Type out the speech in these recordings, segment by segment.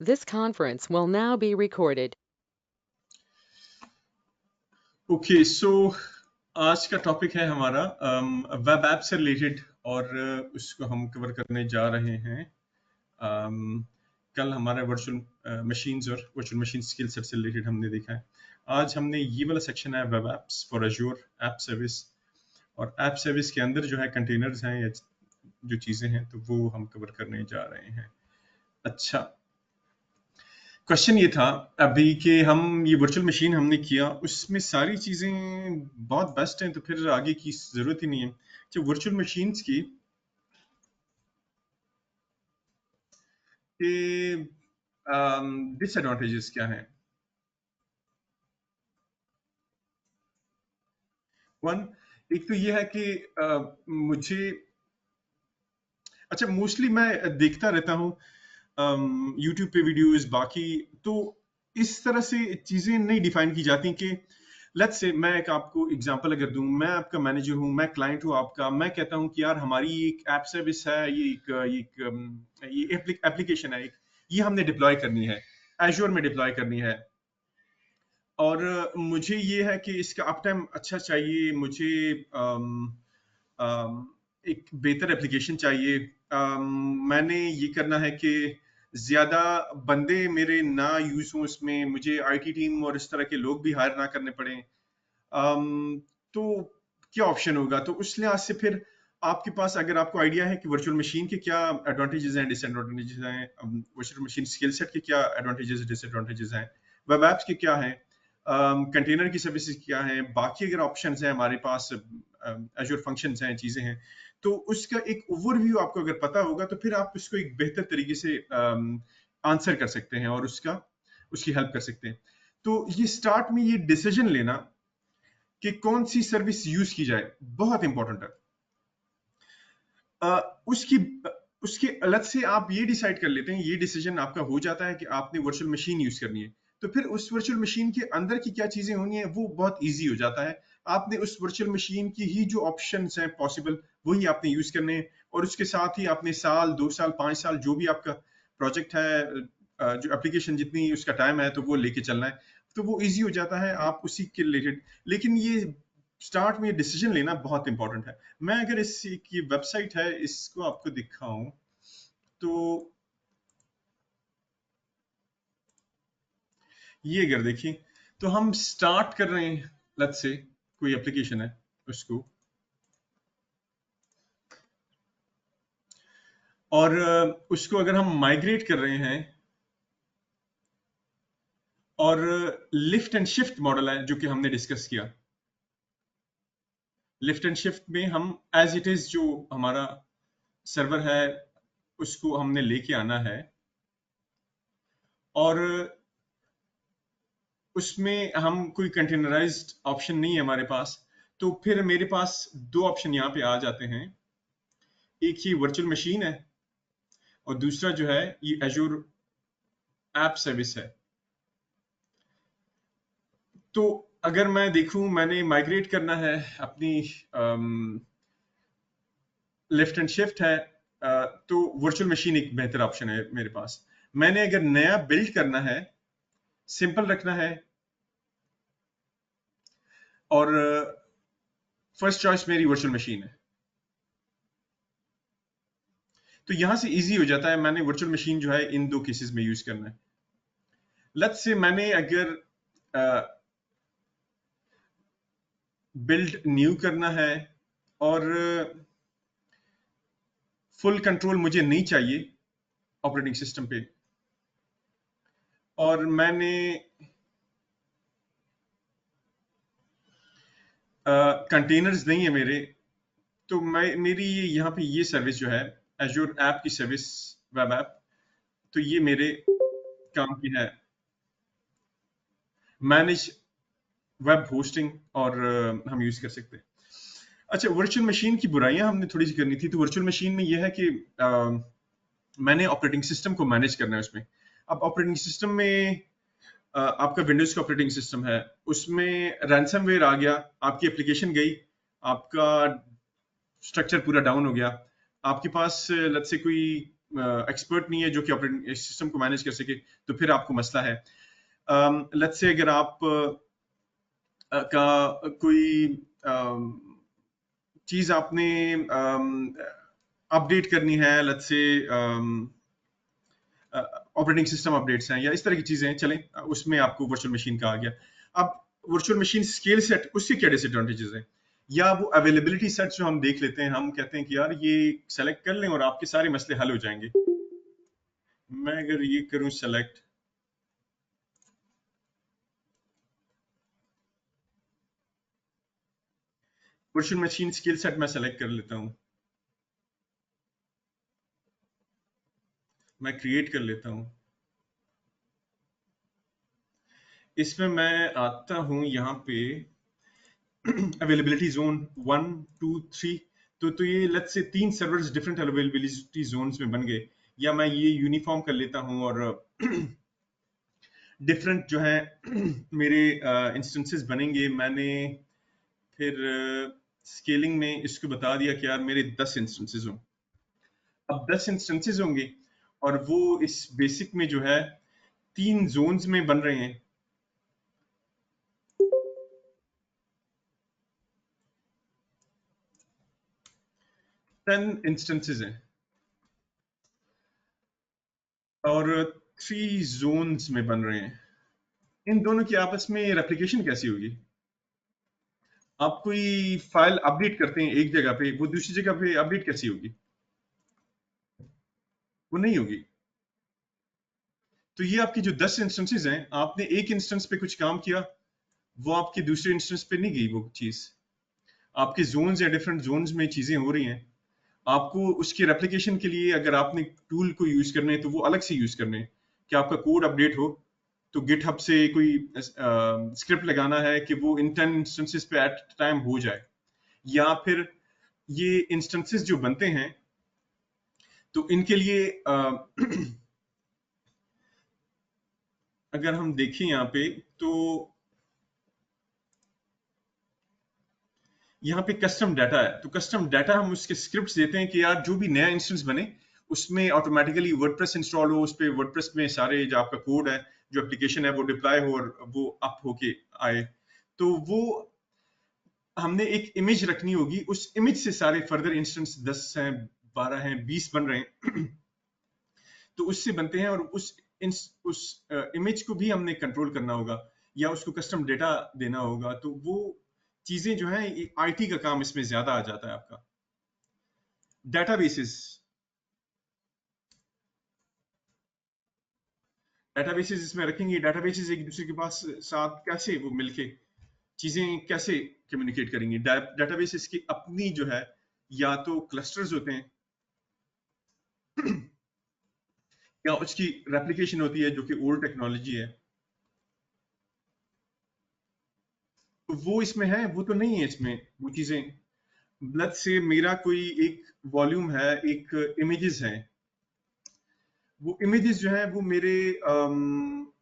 This conference will now be recorded. Okay so आज का topic है हमारा वेब ऐप से रिलेटेड और उसको हम कवर करने जा रहे हैं। कल हमारा वर्चुअल मशीन्स और वर्चुअल मशीन स्किल सेट से रिलेटेड हमने देखा है। आज हमने ये वाला सेक्शन है web apps for Azzur app service, और ऐप सर्विस के अंदर जो है कंटेनर्स हैं या जो चीज़ें हैं तो वो हम कवर करने जा रहे हैं। अच्छा, क्वेश्चन ये था अभी कि हम ये वर्चुअल मशीन हमने किया, उसमें सारी चीज़ें बहुत बेस्ट हैं तो फिर आगे की ज़रूरत ही नहीं है। जो वर्चुअल मशीन्स की डिसएडवांटेजेस क्या हैं? वन, एक तो ये है कि मुझे अच्छा मोस्टली मैं देखता रहता हूँ यूट्यूब पे वीडियोस बाकी, तो इस तरह से चीजें नहीं डिफाइन की जाती कि लेट्स से मैं एक आपको एग्जांपल अगर दूं, मैं आपका मैनेजर हूं, मैं क्लाइंट हूं आपका, मैं कहता हूं कि यार हमारी एक ऐप सर्विस है, ये एप्लीकेशन है, ये हमने डिप्लॉय करनी है, एज्योर में डिप्लॉय करनी है, और मुझे ये है कि इसका अप टाइम अच्छा चाहिए, मुझे एक बेहतर एप्लीकेशन चाहिए, मैंने ये करना है कि ज्यादा बंदे मेरे ना यूज हों उसमें, मुझे आईटी टीम और इस तरह के लोग भी हायर ना करने पड़े, तो क्या ऑप्शन होगा? तो उस लिहाज से फिर आपके पास अगर आपको आइडिया है कि वर्चुअल मशीन के क्या एडवांटेजेस हैं, डिसएडवांटेजेस हैं, वर्चुअल मशीन स्किल सेट के क्या एडवांटेजेस डिसएडवांटेजेस हैं, वेब एप्स के क्या हैं, कंटेनर की सर्विसेज क्या हैं, बाकी अगर ऑप्शंस हैं हमारे पास, एज़्योर फंक्शंस हैं, चीजें हैं, तो उसका एक ओवरव्यू आपको अगर पता होगा तो फिर आप उसको एक बेहतर तरीके से आंसर कर सकते हैं और उसकी हेल्प कर सकते हैं। तो ये स्टार्ट में ये डिसीजन लेना कि कौन सी सर्विस यूज की जाए बहुत इंपॉर्टेंट है। उसकी उसके अलग से आप ये डिसाइड कर लेते हैं, ये डिसीजन आपका हो जाता है कि आपने वर्चुअल मशीन यूज करनी है, तो फिर उस वर्चुअल मशीन के अंदर की क्या चीजें होनी है वो बहुत इजी हो जाता है। आपने उस वर्चुअल मशीन की ही जो ऑप्शंस हैं पॉसिबल वही आपने यूज करने हैं, और उसके साथ ही आपने साल 2 साल 5 साल जो भी आपका प्रोजेक्ट है, जो एप्लीकेशन जितनी उसका टाइम है तो वो लेके चलना है, तो वो इजी हो जाता है आप उसी के रिलेटेड। लेकिन ये स्टार्ट में डिसीजन लेना बहुत इंपॉर्टेंट है। मैं अगर इस की वेबसाइट है इसको आपको दिखाऊं तो ये अगर देखिए तो हम स्टार्ट कर रहे हैं, लेट्स से कोई एप्लीकेशन है उसको, और उसको अगर हम माइग्रेट कर रहे हैं, और लिफ्ट एंड शिफ्ट मॉडल है जो कि हमने डिस्कस किया, लिफ्ट एंड शिफ्ट में हम एज इट इज जो हमारा सर्वर है उसको हमने लेके आना है, और उसमें हम कोई कंटेनराइज्ड ऑप्शन नहीं है हमारे पास, तो फिर मेरे पास दो ऑप्शन यहाँ पे आ जाते हैं। एक ही वर्चुअल मशीन है और दूसरा जो है ये एजूर ऐप सर्विस है। तो अगर मैं देखूं मैंने माइग्रेट करना है अपनी, लेफ्ट एंड शिफ्ट है, तो वर्चुअल मशीन एक बेहतर ऑप्शन है मेरे पास। मैंने अगर नया बिल्ड करना है, सिंपल रखना है, और फर्स्ट चॉइस मेरी वर्चुअल मशीन है, तो यहां से इजी हो जाता है। मैंने वर्चुअल मशीन जो है इन दो केसेस में यूज करना है। लेट्स से मैंने अगर बिल्ड न्यू करना है और फुल कंट्रोल मुझे नहीं चाहिए ऑपरेटिंग सिस्टम पे, और मैंने कंटेनर्स नहीं है मेरे, तो मैं मेरी यहाँ पे ये सर्विस जो है एजूर ऐप की सर्विस, वेब ऐप, तो ये मेरे काम की है, मैनेज वेब होस्टिंग, और हम यूज कर सकते हैं। अच्छा, वर्चुअल मशीन की बुराइयां हमने थोड़ी सी करनी थी, तो वर्चुअल मशीन में यह है कि मैंने ऑपरेटिंग सिस्टम को मैनेज करना है उसमें। अब ऑपरेटिंग सिस्टम में आपका विंडोज का ऑपरेटिंग सिस्टम है, उसमें रैंसमवेयर आ गया, आपकी एप्लीकेशन गई, आपका स्ट्रक्चर पूरा डाउन हो गया, आपके पास लेट्स से कोई एक्सपर्ट नहीं है जो कि ऑपरेटिंग सिस्टम को मैनेज कर सके, तो फिर आपको मसला है। लेट्स से अगर आप का कोई चीज आपने अपडेट करनी है, let's say operating system updates हैं या इस तरह की चीजें चलें, उसमें आपको वर्चुअल मशीन का आ गया। अब वर्चुअल मशीन स्केल सेट, उसके क्या डिसएडवांटेजेस हैं, या वो अवेलेबिलिटी सेट जो हम देख लेते हैं, हम कहते हैं कि यार ये सेलेक्ट कर लें और आपके सारे मसले हल हो जाएंगे। मैं अगर ये करूं select, virtual machine skill set मैं सेलेक्ट कर लेता हूं, मैं क्रिएट कर लेता हूं। इसमें मैं आता हूं यहाँ पे अवेलेबिलिटी जोन 1 2 3, तो ये let's say 3 servers different availability Jones में बन गए। या मैं ये यूनिफॉर्म कर लेता हूं और डिफरेंट जो है मेरे इंस्टेंसेस बनेंगे। मैंने फिर स्केलिंग में इसको बता दिया कि यार मेरे 10 इंस्टेंसेस हों। अब 10 इंस्टेंसेस होंगे और वो इस बेसिक में जो है 3 जोन्स में बन रहे हैं। 10 इंस्टेंसेस हैं और 3 जोन्स में बन रहे हैं। इन दोनों की आपस में रेप्लिकेशन कैसी होगी? आप कोई फाइल अपडेट करते हैं एक जगह पे, वो दूसरी जगह पे अपडेट कैसी होगी? वो नहीं होगी। तो ये आपकी जो 10 इंस्टेंसेस हैं, आपने एक इंस्टेंस पे कुछ काम किया, वो आपके दूसरे इंस्टेंस पे नहीं गई वो चीज। आपके जोन्स या डिफरेंट जोन्स में चीजें हो रही हैं। आपको उसकी रेप्लिकेशन के लिए अगर आपने टूल को यूज करने हैं तो वो अलग से यूज करने हैं। कि आपका कोड अपडेट हो तो गिटहब से कोई स्क्रिप्ट लगाना है कि वो इन 10 इंस्टेंसेस पे एट टाइम हो जाए। या फिर ये इंस्टेंसेस जो बनते हैं तो इनके लिए अगर हम देखें यहाँ पे, तो यहाँ पे कस्टम डाटा है। तो कस्टम डाटा हम उसके स्क्रिप्ट्स देते हैं कि यार जो भी नया इंस्टेंस बने उसमें ऑटोमेटिकली वर्डप्रेस इंस्टॉल हो, उस पे वर्डप्रेस में सारे जो आपका कोड है, जो एप्लीकेशन है, वो डिप्लॉय हो और वो अप होके आए। तो वो हमने एक इमेज रखनी होगी, उस इमेज से सारे फर्दर इंस्टेंस 10 हैं, 12 हैं, 20 बन रहे हैं तो उससे बनते हैं। और उस इमेज को भी हमने कंट्रोल करना होगा या उसको कस्टम डेटा देना होगा। तो वो चीजें जो है, आईटी का काम इसमें ज्यादा आ जाता है आपका। डेटाबेसेस, डेटाबेसेस इसमें रखेंगे। डेटाबेसेस एक दूसरे के पास साथ कैसे वो मिलके चीजें कैसे कम्युनिकेट करेंगी? डेटाबेसेस की अपनी जो है या तो क्लस्टर्स होते हैं या उसकी रेप्लिकेशन होती है जो कि ओल्ड टेक्नोलॉजी है। तो वो इसमें है, वो तो नहीं है इसमें वो चीजें। ब्लड से मेरा कोई एक वॉल्यूम है, एक इमेजेस हैं, वो इमेजेस जो हैं वो मेरे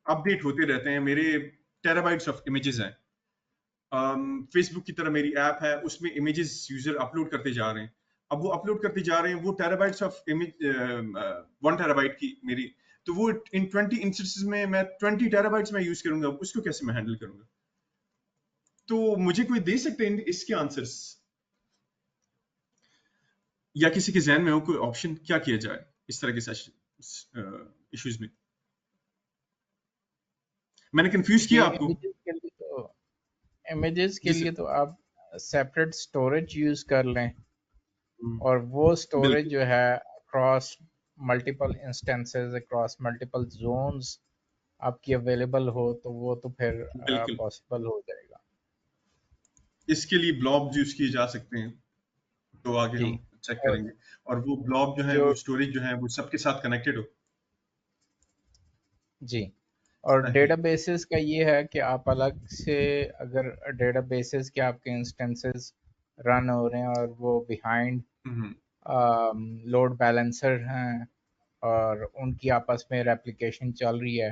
अपडेट होते रहते हैं। मेरे टेराबाइट्स ऑफ इमेजेस हैं। फेसबुक की तरह मेरी ऐप है, उसमें इमेजेस यूजर अपलोड करते जा रहे हैं। अब वो अपलोड करते जा रहे हैं, वो टेराबाइट्स ऑफ इमेज 1 टेराबाइट की मेरी, तो वो इन 20 इंस्टेंसेस में मैं 20 टेराबाइट्स में यूज करूंगा, उसको कैसे मैं हैंडल करूंगा? तो मुझे कोई दे सकते हैं इसके आंसर्स, या किसी के जहन में हो कोई ऑप्शन क्या किया जाए इस तरह के इश्यूज में? मैंने कंफ्यूज ये किया आपको? इमेजेस के जी लिए सर। तो आप सेपरेट स्टोरेज यूज कर लें हम्म, और वो स्टोरेज बिल्कुल जो है across multiple instances across multiple zones आपकी अवेलेबल हो तो वो तो फिर बिल्कुल। पॉसिबल हो जाएगा। इसके लिए ब्लॉब यूज किए जा सकते हैं, तो आगे जी। हम चेक और करेंगे। और वो ब्लॉब जो है, जो वो स्टोरेज जो है, वो सबके साथ कनेक्टेड हो। जी और सही। डेटाबेसेस का ये है कि आप अलग से अगर डेटाबेसेस के आपके इंस्टेंसेस रन हो रहे हैं और वो बिहाइंड हम्म, लोड बैलेंसर हैं और उनकी आपस में रेप्लिकेशन चल रही है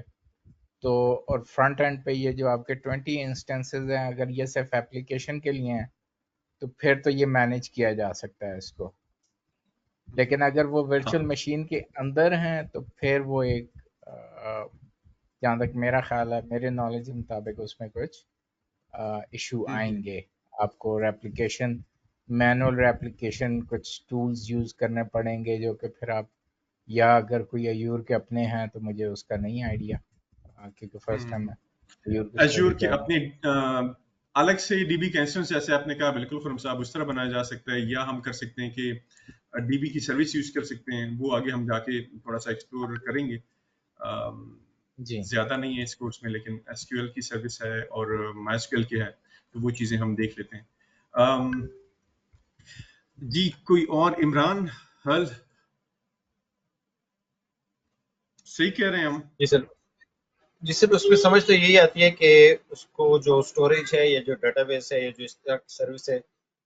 तो और फ्रंट एंड पे ये जो आपके 20 इंस्टेंसेस हैं अगर ये सिर्फ एप्लीकेशन के लिए हैं तो फिर तो ये मैनेज किया जा सकता है इसको। लेकिन अगर वो वर्चुअल हाँ। मशीन के अंदर हैं तो फिर वो एक जहाँ तक मेरा ख्याल है, मेरे नॉलेज के मुताबिक उसमें कुछ इशू हम्म। आएंगे। आपको रेप्लिकेशन, मैनुअल रेप्लिकेशन कुछ टूल्स यूज़ करने पड़ेंगे जो कि फिर आप, या अगर कोई अयूर के अपने हैं तो मुझे उसका नहीं आइडिया, क्योंकि फर्स्ट टाइम हम्म। मैं अयूर की एज्योर स्टडी की कर रहा हूँ। अपनी अलग से डीबी का इंस्टेंस, जैसे आपने कहा बिल्कुल खुरम साहब, उस तरह बनाया जा सकता है, या हम कर सकते हैं कि डीबी की सर्विस यूज कर सकते हैं। वो आगे हम जाके थोड़ा सा एक्सप्लोर करेंगे। अम, जी। ज्यादा नहीं है इस कोर्स में, लेकिन एसक्यूएल की सर्विस है और माइस्क्यूएल की है, तो वो चीजें हम देख लेते हैं। जी, कोई और? इमरान हल सही कह रहे हैं हम? जी सर। जी सर, उसमें समझ तो यही आती है कि उसको जो स्टोरेज है या जो डेटाबेस है या जो इस तरह की सर्विस है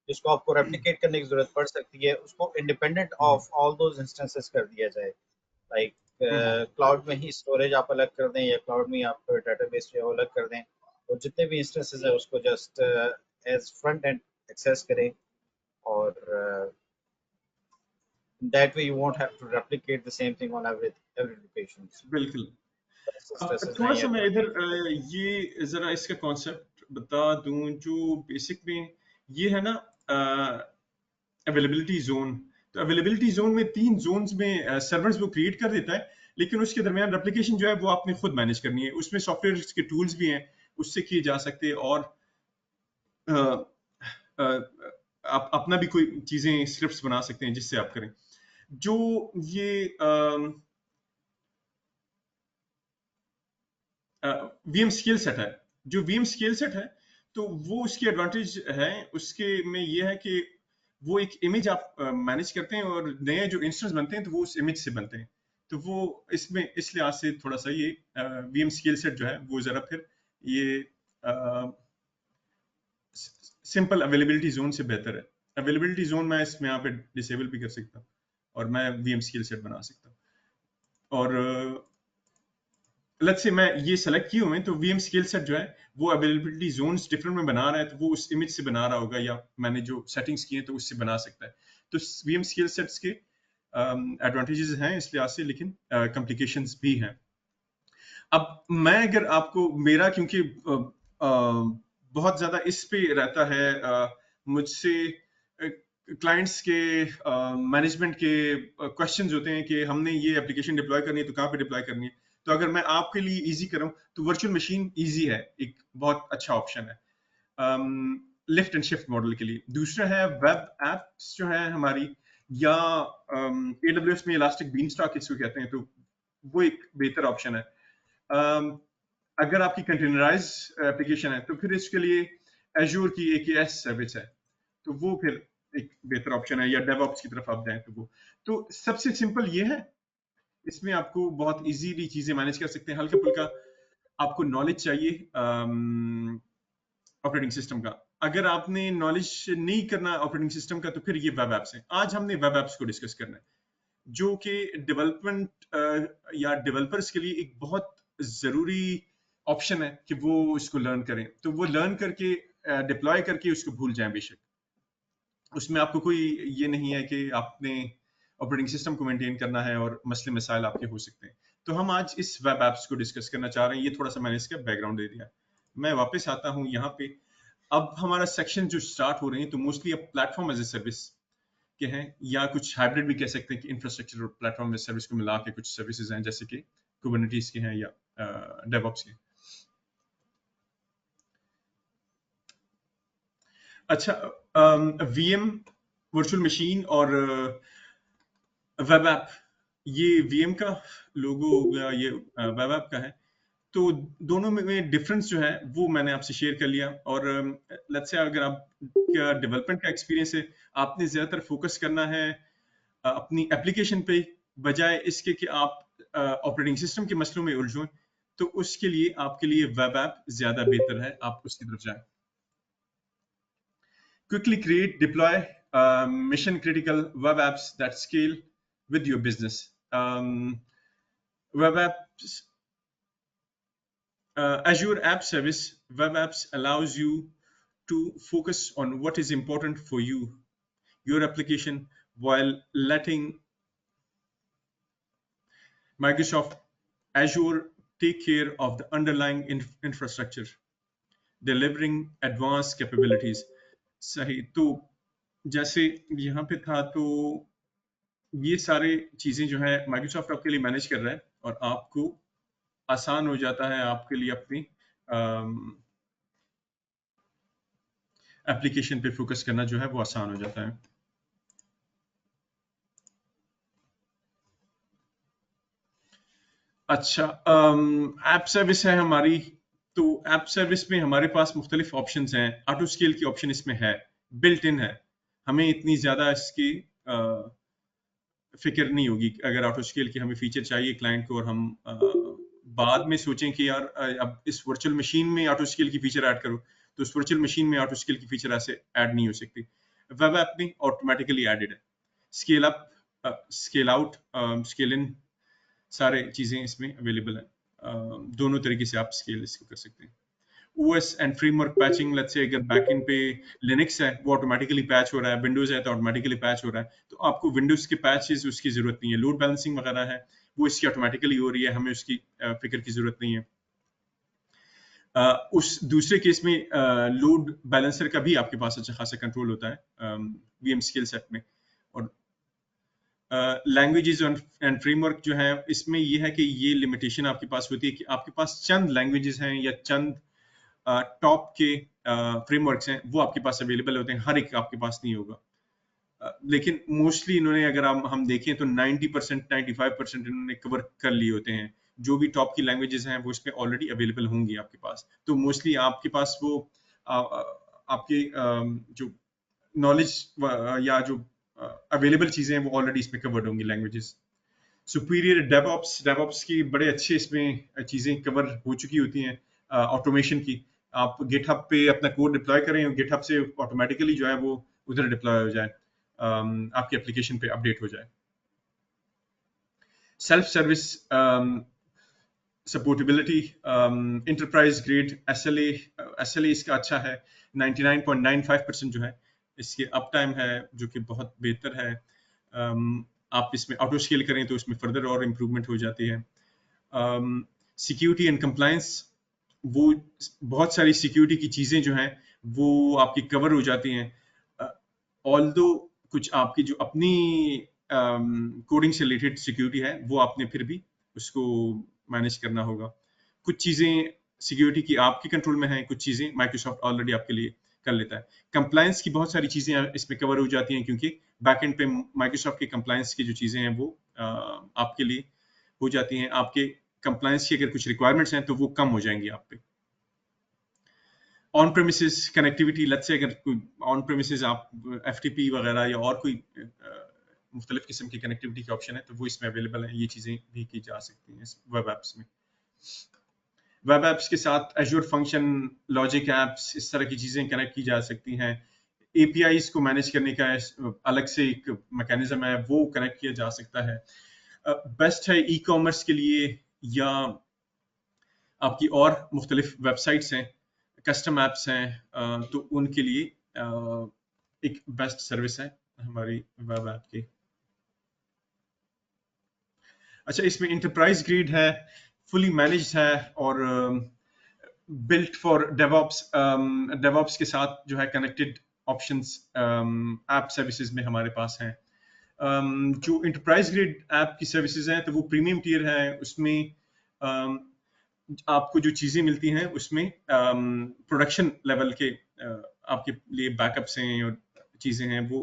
जिसको आपको रेप्लिकेट करने की जरूरत पड़ सकती है, उसको independent hmm. Of all those instances कर दिया जाए। लाइक हम्म। क्लाउड में ही स्टोरेज आप अलग कर दें या क्लाउड में ही आप डेटाबेस जो है वो अलग कर दें, और जितने भी इंस्टेंसेस है उसको just as front end access करें, और that way you won't have to replicate the same thing on every location. बिल्कुल। अब Stresses हैं थोड़ा या सा मैं इधर advantages हैं। ये जरा इसका कॉन्सेप्ट बता दूं, जो बेसिक में ये है ना, अवेलेबिलिटी जोन। तो अवेलेबिलिटी जोन में 3 जोन्स में सर्वर्स वो क्रिएट कर देता है, लेकिन उसके दरमियान रेप्लिकेशन जो है वो आपने खुद मैनेज करनी है। उसमें सॉफ्टवेयर के टूल्स भी हैं, उससे किए जा सकते हैं। और अ, अ, आप अपना भी कोई चीजें स्क्रिप्ट्स बना सकते हैं जिससे आप करें। जो ये वीएम स्केल सेट है, जो वीएम स्केल सेट है, तो वो उसकी एडवांटेज है, उसके में ये है कि वो एक इमेज आप मैनेज करते हैं, और नए जो इंस्टेंस बनते हैं तो वो उस इमेज से बनते हैं। तो वो इसमें इस लिहाज से थोड़ा सा ये वीएम स्केल सेट जो है वो जरा फिर ये सिंपल अवेलेबिलिटी जोन से बेहतर है। अवेलेबिलिटी जोन मैं इसमें यहाँ पे डिसेबल भी कर सकता हूँ, और मैं वीएम स्केल सेट बना सकता हूँ। और लेट्स से मैं ये सेलेक्ट किए हुए हैं, तो वीएम स्केल सेट जो है वो अवेलेबिलिटी जोन्स डिफरेंट में बना रहा है, तो वो उस इमेज से बना रहा होगा, या मैंने जो सेटिंग्स की हैं तो उससे बना सकता है। तो वीएम स्केल सेट्स के एडवांटेजेस हैं इस लिहाज से, लेकिन कॉम्प्लिकेशंस भी हैं। अब मैं अगर आपको मेरा, क्योंकि बहुत ज्यादा इस पे रहता है, मुझसे क्लाइंट्स के मैनेजमेंट के क्वेश्चंस होते हैं कि हमने ये एप्लीकेशन डिप्लॉय करनी है तो कहाँ पे डिप्लॉय करनी है। तो अगर मैं आपके लिए इजी करूं तो वर्चुअल मशीन इजी है, एक बहुत अच्छा ऑप्शन है लिफ्ट एंड शिफ्ट मॉडल के लिए। दूसरा है वेब एप्स जो है हमारी, या AWS में इलास्टिक बीनस्टॉक इसको कहते हैं, तो वो एक बेहतर ऑप्शन है। um, अगर आपकी कंटेनराइज एप्लीकेशन है तो फिर इसके लिए एज्योर की AKS सर्विस है, तो वो फिर एक बेहतर ऑप्शन है, या डेवऑप्स की तरफ आप जाएं तो वो। तो सबसे सिंपल ये है, इसमें आपको बहुत इजीली चीजें मैनेज कर सकते हैं। हल्का फुल्का आपको नॉलेज चाहिए ऑपरेटिंग सिस्टम का। अगर आपने नॉलेज नहीं करना ऑपरेटिंग सिस्टम का, तो फिर ये वेब एप्स हैं। आज हमने वेब एप्स को डिस्कस करना है, जो कि डेवलपमेंट या डेवलपर्स के लिए एक बहुत जरूरी ऑप्शन है कि वो इसको लर्न करें। तो वो लर्न करके डिप्लॉय करके उसको भूल जाएं बेशक। उसमें आपको कोई ये नहीं है कि आपने ऑपरेटिंग सिस्टम को मेंटेन करना है और मसले मसाइल आपके हो सकते हैं। तो हम आज इस वेब एप्स को डिस्कस करना चाह रहे हैं। ये थोड़ा सा मैंने इसका बैकग्राउंड दे दिया। मैं वापस आता हूँ यहाँ पे। अब हमारा सेक्शन जो स्टार्ट हो रहे हैं, तो मोस्टली अब प्लेटफॉर्म एज ए सर्विस के हैं, या कुछ हाइब्रिड भी कह सकते हैं कि इंफ्रास्ट्रक्चर और प्लेटफॉर्म एज सर्विस को मिला के कुछ सर्विसेज हैं, जैसे कि कुबरनेटीज के हैं या डेवऑप्स के। अच्छा, वीएम, वर्चुअल मशीन और वेब ऐप, ये वीएम का लोगो हो गया, ये वेब ऐप का है। तो दोनों में डिफरेंस जो है वो मैंने आपसे शेयर कर लिया। और लेट्स से अगर आप क्या डेवलपमेंट का एक्सपीरियंस है, आपने ज्यादातर फोकस करना है अपनी एप्लीकेशन पे, बजाय इसके कि आप ऑपरेटिंग सिस्टम के मसलों में उलझों, तो उसके लिए आपके लिए वेब ऐप ज्यादा बेहतर है, आप उसकी तरफ जाएं। Quickly create, deploy mission critical web apps that scale with your business. Web apps, Azure App Service, web apps allows you to focus on what is important for you, your application, while letting Microsoft Azure take care of the underlying infrastructure, delivering advanced capabilities. सही, तो जैसे यहाँ पे था, तो ये सारे चीजें जो है माइक्रोसॉफ्ट आपके लिए मैनेज कर रहा है और आपको आसान हो जाता है आपके लिए अपनी एप्लीकेशन पे फोकस करना जो है वो आसान हो जाता है। अच्छा, ऐप सर्विस है हमारी, तो ऐप सर्विस में हमारे पास मुख्तलिफ ऑप्शंस हैं। ऑटो स्केल की ऑप्शन इसमें है, बिल्ट इन है, हमें इतनी ज़्यादा इसकी फिक्र नहीं होगी। अगर ऑटो स्केल की हमें फीचर चाहिए क्लाइंट को और हम बाद में सोचें कि यार अब इस वर्चुअल मशीन में ऑटो स्केल की फीचर ऐड करो, तो उस वर्चुअल मशीन में ऑटो स्केल की फीचर ऐसे ऐड नहीं हो सकती। वेब ऐप में ऑटोमेटिकली एडेड है। Scale up, scale out, scale in, सारे चीज़ें इसमें अवेलेबल हैं। दोनों तरीके से आप स्केल इसको कर सकते हैं। OS and framework patching, let's say अगर बैकएंड पे लिनक्स है वो ऑटोमेटिकली पैच हो रहा है, विंडोज है तो ऑटोमेटिकली पैच हो रहा है, तो आपको विंडोज के पैचेस उसकी जरूरत नहीं है। लोड बैलेंसिंग वगैरह है वो इसकी ऑटोमेटिकली हो रही है, हमें उसकी फिक्र की जरूरत नहीं है। उस दूसरे केस में लोड बैलेंसर का भी आपके पास अच्छा खासा कंट्रोल होता है VM स्किल सेट में। और लैंग्वेजेस एंड फ्रेमवर्क जो है इसमें ये है कि ये लिमिटेशन आपके पास होती है कि आपके पास चंद लैंग्वेजेस हैं या चंद टॉप के फ्रेमवर्क्स हैं वो आपके पास अवेलेबल होते हैं, हर एक आपके पास नहीं होगा। लेकिन मोस्टली इन्होंने, अगर हम देखें तो 90% 95% इन्होंने कवर कर लिए होते हैं। जो भी टॉप की लैंग्वेजेस हैं वो इसमें ऑलरेडी अवेलेबल होंगी आपके पास, तो मोस्टली आपके पास वो आपके जो नॉलेज या जो अवेलेबल चीजें हैं वो ऑलरेडी इसमें कवर्ड होंगी लैंग्वेजेस। सुपीरियर डेवऑप्स की बड़े अच्छे इसमें चीजें कवर हो चुकी होती हैं। ऑटोमेशन की, आप गिटहब पे अपना कोड डिप्लॉय करें और गिटहब से ऑटोमेटिकली जो है वो उधर डिप्लॉय हो जाए, आपकी एप्लीकेशन पे अपडेट हो जाए। Self service supportability, enterprise grade SLA इसका अच्छा है, 99.95% जो है इसके अप टाइम है जो कि बहुत बेहतर है। आप इसमें ऑटो स्केल करें तो इसमें फर्दर और इम्प्रूवमेंट हो जाती है। सिक्योरिटी एंड कंप्लायंस, वो बहुत सारी सिक्योरिटी की चीज़ें जो हैं वो आपकी कवर हो जाती हैं। ऑल्दो कुछ आपकी जो अपनी कोडिंग से रिलेटेड सिक्योरिटी है वो आपने फिर भी उसको मैनेज करना होगा। कुछ चीज़ें सिक्योरिटी की आपके कंट्रोल में हैं, कुछ चीज़ें माइक्रोसॉफ्ट ऑलरेडी आपके लिए कर लेता है। कंप्लायंस की बहुत सारी चीज़ें इसमें कवर हो जाती हैं क्योंकि बैकएंड पे माइक्रोसॉफ्ट की कंप्लायंस की जो चीज़ें हैं वो आपके लिए हो जाती हैं। आपके कंप्लायंस की अगर कुछ रिक्वायरमेंट्स हैं तो वो कम हो जाएंगी आप पे। On premises connectivity, let's say अगर कोई ऑन प्रेमिसेस आप FTP वगैरह या और कोई मुख्तलिफ किस्म की कनेक्टिविटी के ऑप्शन है तो वो इसमें अवेलेबल है। ये चीज़ें भी की जा सकती हैं वेब ऐप्स में। वेब ऐप्स के साथ एज्योर फंक्शन, लॉजिक ऐप्स, इस तरह की चीज़ें कनेक्ट की जा सकती हैं। APIs को मैनेज करने का अलग से एक मैकेनिज्म है, वो कनेक्ट किया जा सकता है। बेस्ट है ई कॉमर्स के लिए या आपकी और मुख्तलिफ वेबसाइट्स हैं, कस्टम ऐप्स हैं, तो उनके लिए एक बेस्ट सर्विस है हमारी वेब ऐप की। अच्छा, इसमें इंटरप्राइज ग्रेड है, फुली मैनेज्ड है और बिल्ट फॉर डेवऑप्स के साथ जो है कनेक्टेड ऑप्शंस ऐप सर्विसेज में हमारे पास हैं। जो इंटरप्राइज ग्रेड ऐप की सर्विसेज हैं तो वो प्रीमियम टियर है, उसमें आपको जो चीज़ें मिलती हैं उसमें प्रोडक्शन लेवल के आपके लिए बैकअप्स हैं और चीज़ें हैं वो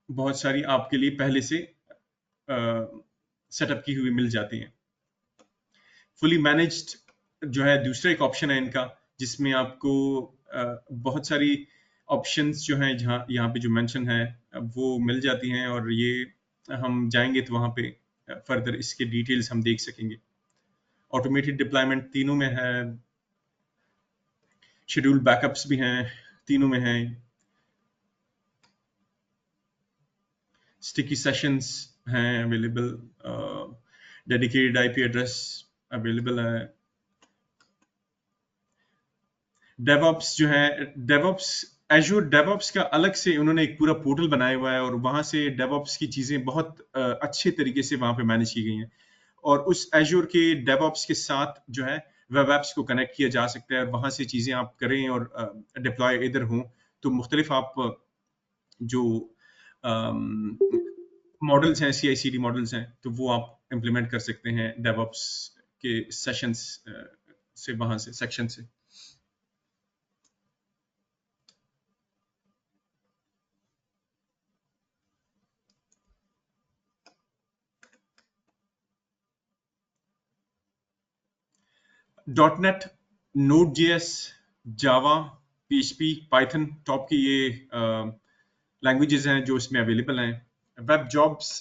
बहुत सारी आपके लिए पहले से सेटअप की हुई मिल जाती हैं। फुली मैनेज्ड जो है दूसरा एक ऑप्शन है इनका, जिसमें आपको बहुत सारी ऑप्शंस जो हैं जहाँ यहाँ पे जो मेंशन है वो मिल जाती हैं और ये हम जाएंगे तो वहाँ पे फर्दर इसके डिटेल्स हम देख सकेंगे। ऑटोमेटेड डिप्लॉयमेंट तीनों में है, शेड्यूल बैकअप्स भी हैं, तीनों में हैं। स्टिकी सेशंस हैं available, dedicated IP address available है। डेवऑप्स जो है, डेवऑप्स Azure DevOps का अलग से उन्होंने एक पूरा पोर्टल बनाया हुआ है और वहां से DevOps की चीजें बहुत अच्छे तरीके से वहां पे मैनेज की गई हैं और उस Azure के DevOps के साथ जो है वेब एप्स को कनेक्ट किया जा सकता है और वहां से चीजें आप करें और डिप्लॉय इधर हों तो मुख्तलिफ आप जो मॉडल्स हैं CI/CD मॉडल्स हैं तो वो आप इम्प्लीमेंट कर सकते हैं DevOps के सेशंस से वहां से सेक्शन से। .NET, Node.js, जावा, PHP, पाइथन टॉप की ये लैंग्वेजेस हैं जो इसमें अवेलेबल हैं। Web jobs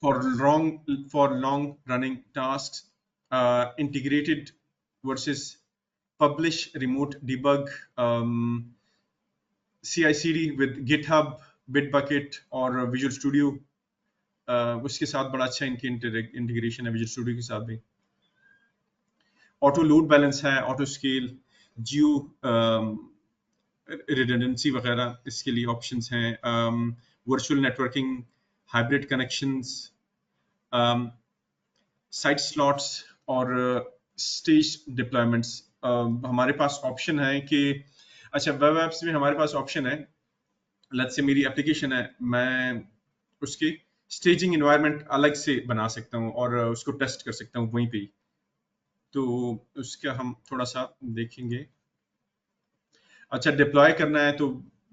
for long running tasks, integrated versus publish, remote debug, CI/CD with GitHub, Bitbucket और Visual Studio, उसके साथ बड़ा अच्छा इनकी इंटीग्रेशन है विजुअल स्टूडियो के साथ भी। ऑटो लोड बैलेंस है, ऑटो स्केल, जियो रिडंडेंसी वगैरह इसके लिए ऑप्शंस हैं। Virtual networking, hybrid connections, site slots और स्टेज डिप्लॉयमेंट्स। हमारे पास ऑप्शन है कि अच्छा वेब एप्स में हमारे पास ऑप्शन है, लेट्स से मेरी एप्लीकेशन है, मैं उसकी स्टेजिंग एनवायरनमेंट अलग से बना सकता हूँ और उसको टेस्ट कर सकता हूँ वहीं पे ही। तो उसका हम थोड़ा सा देखेंगे। अच्छा डिप्लॉय करना है तो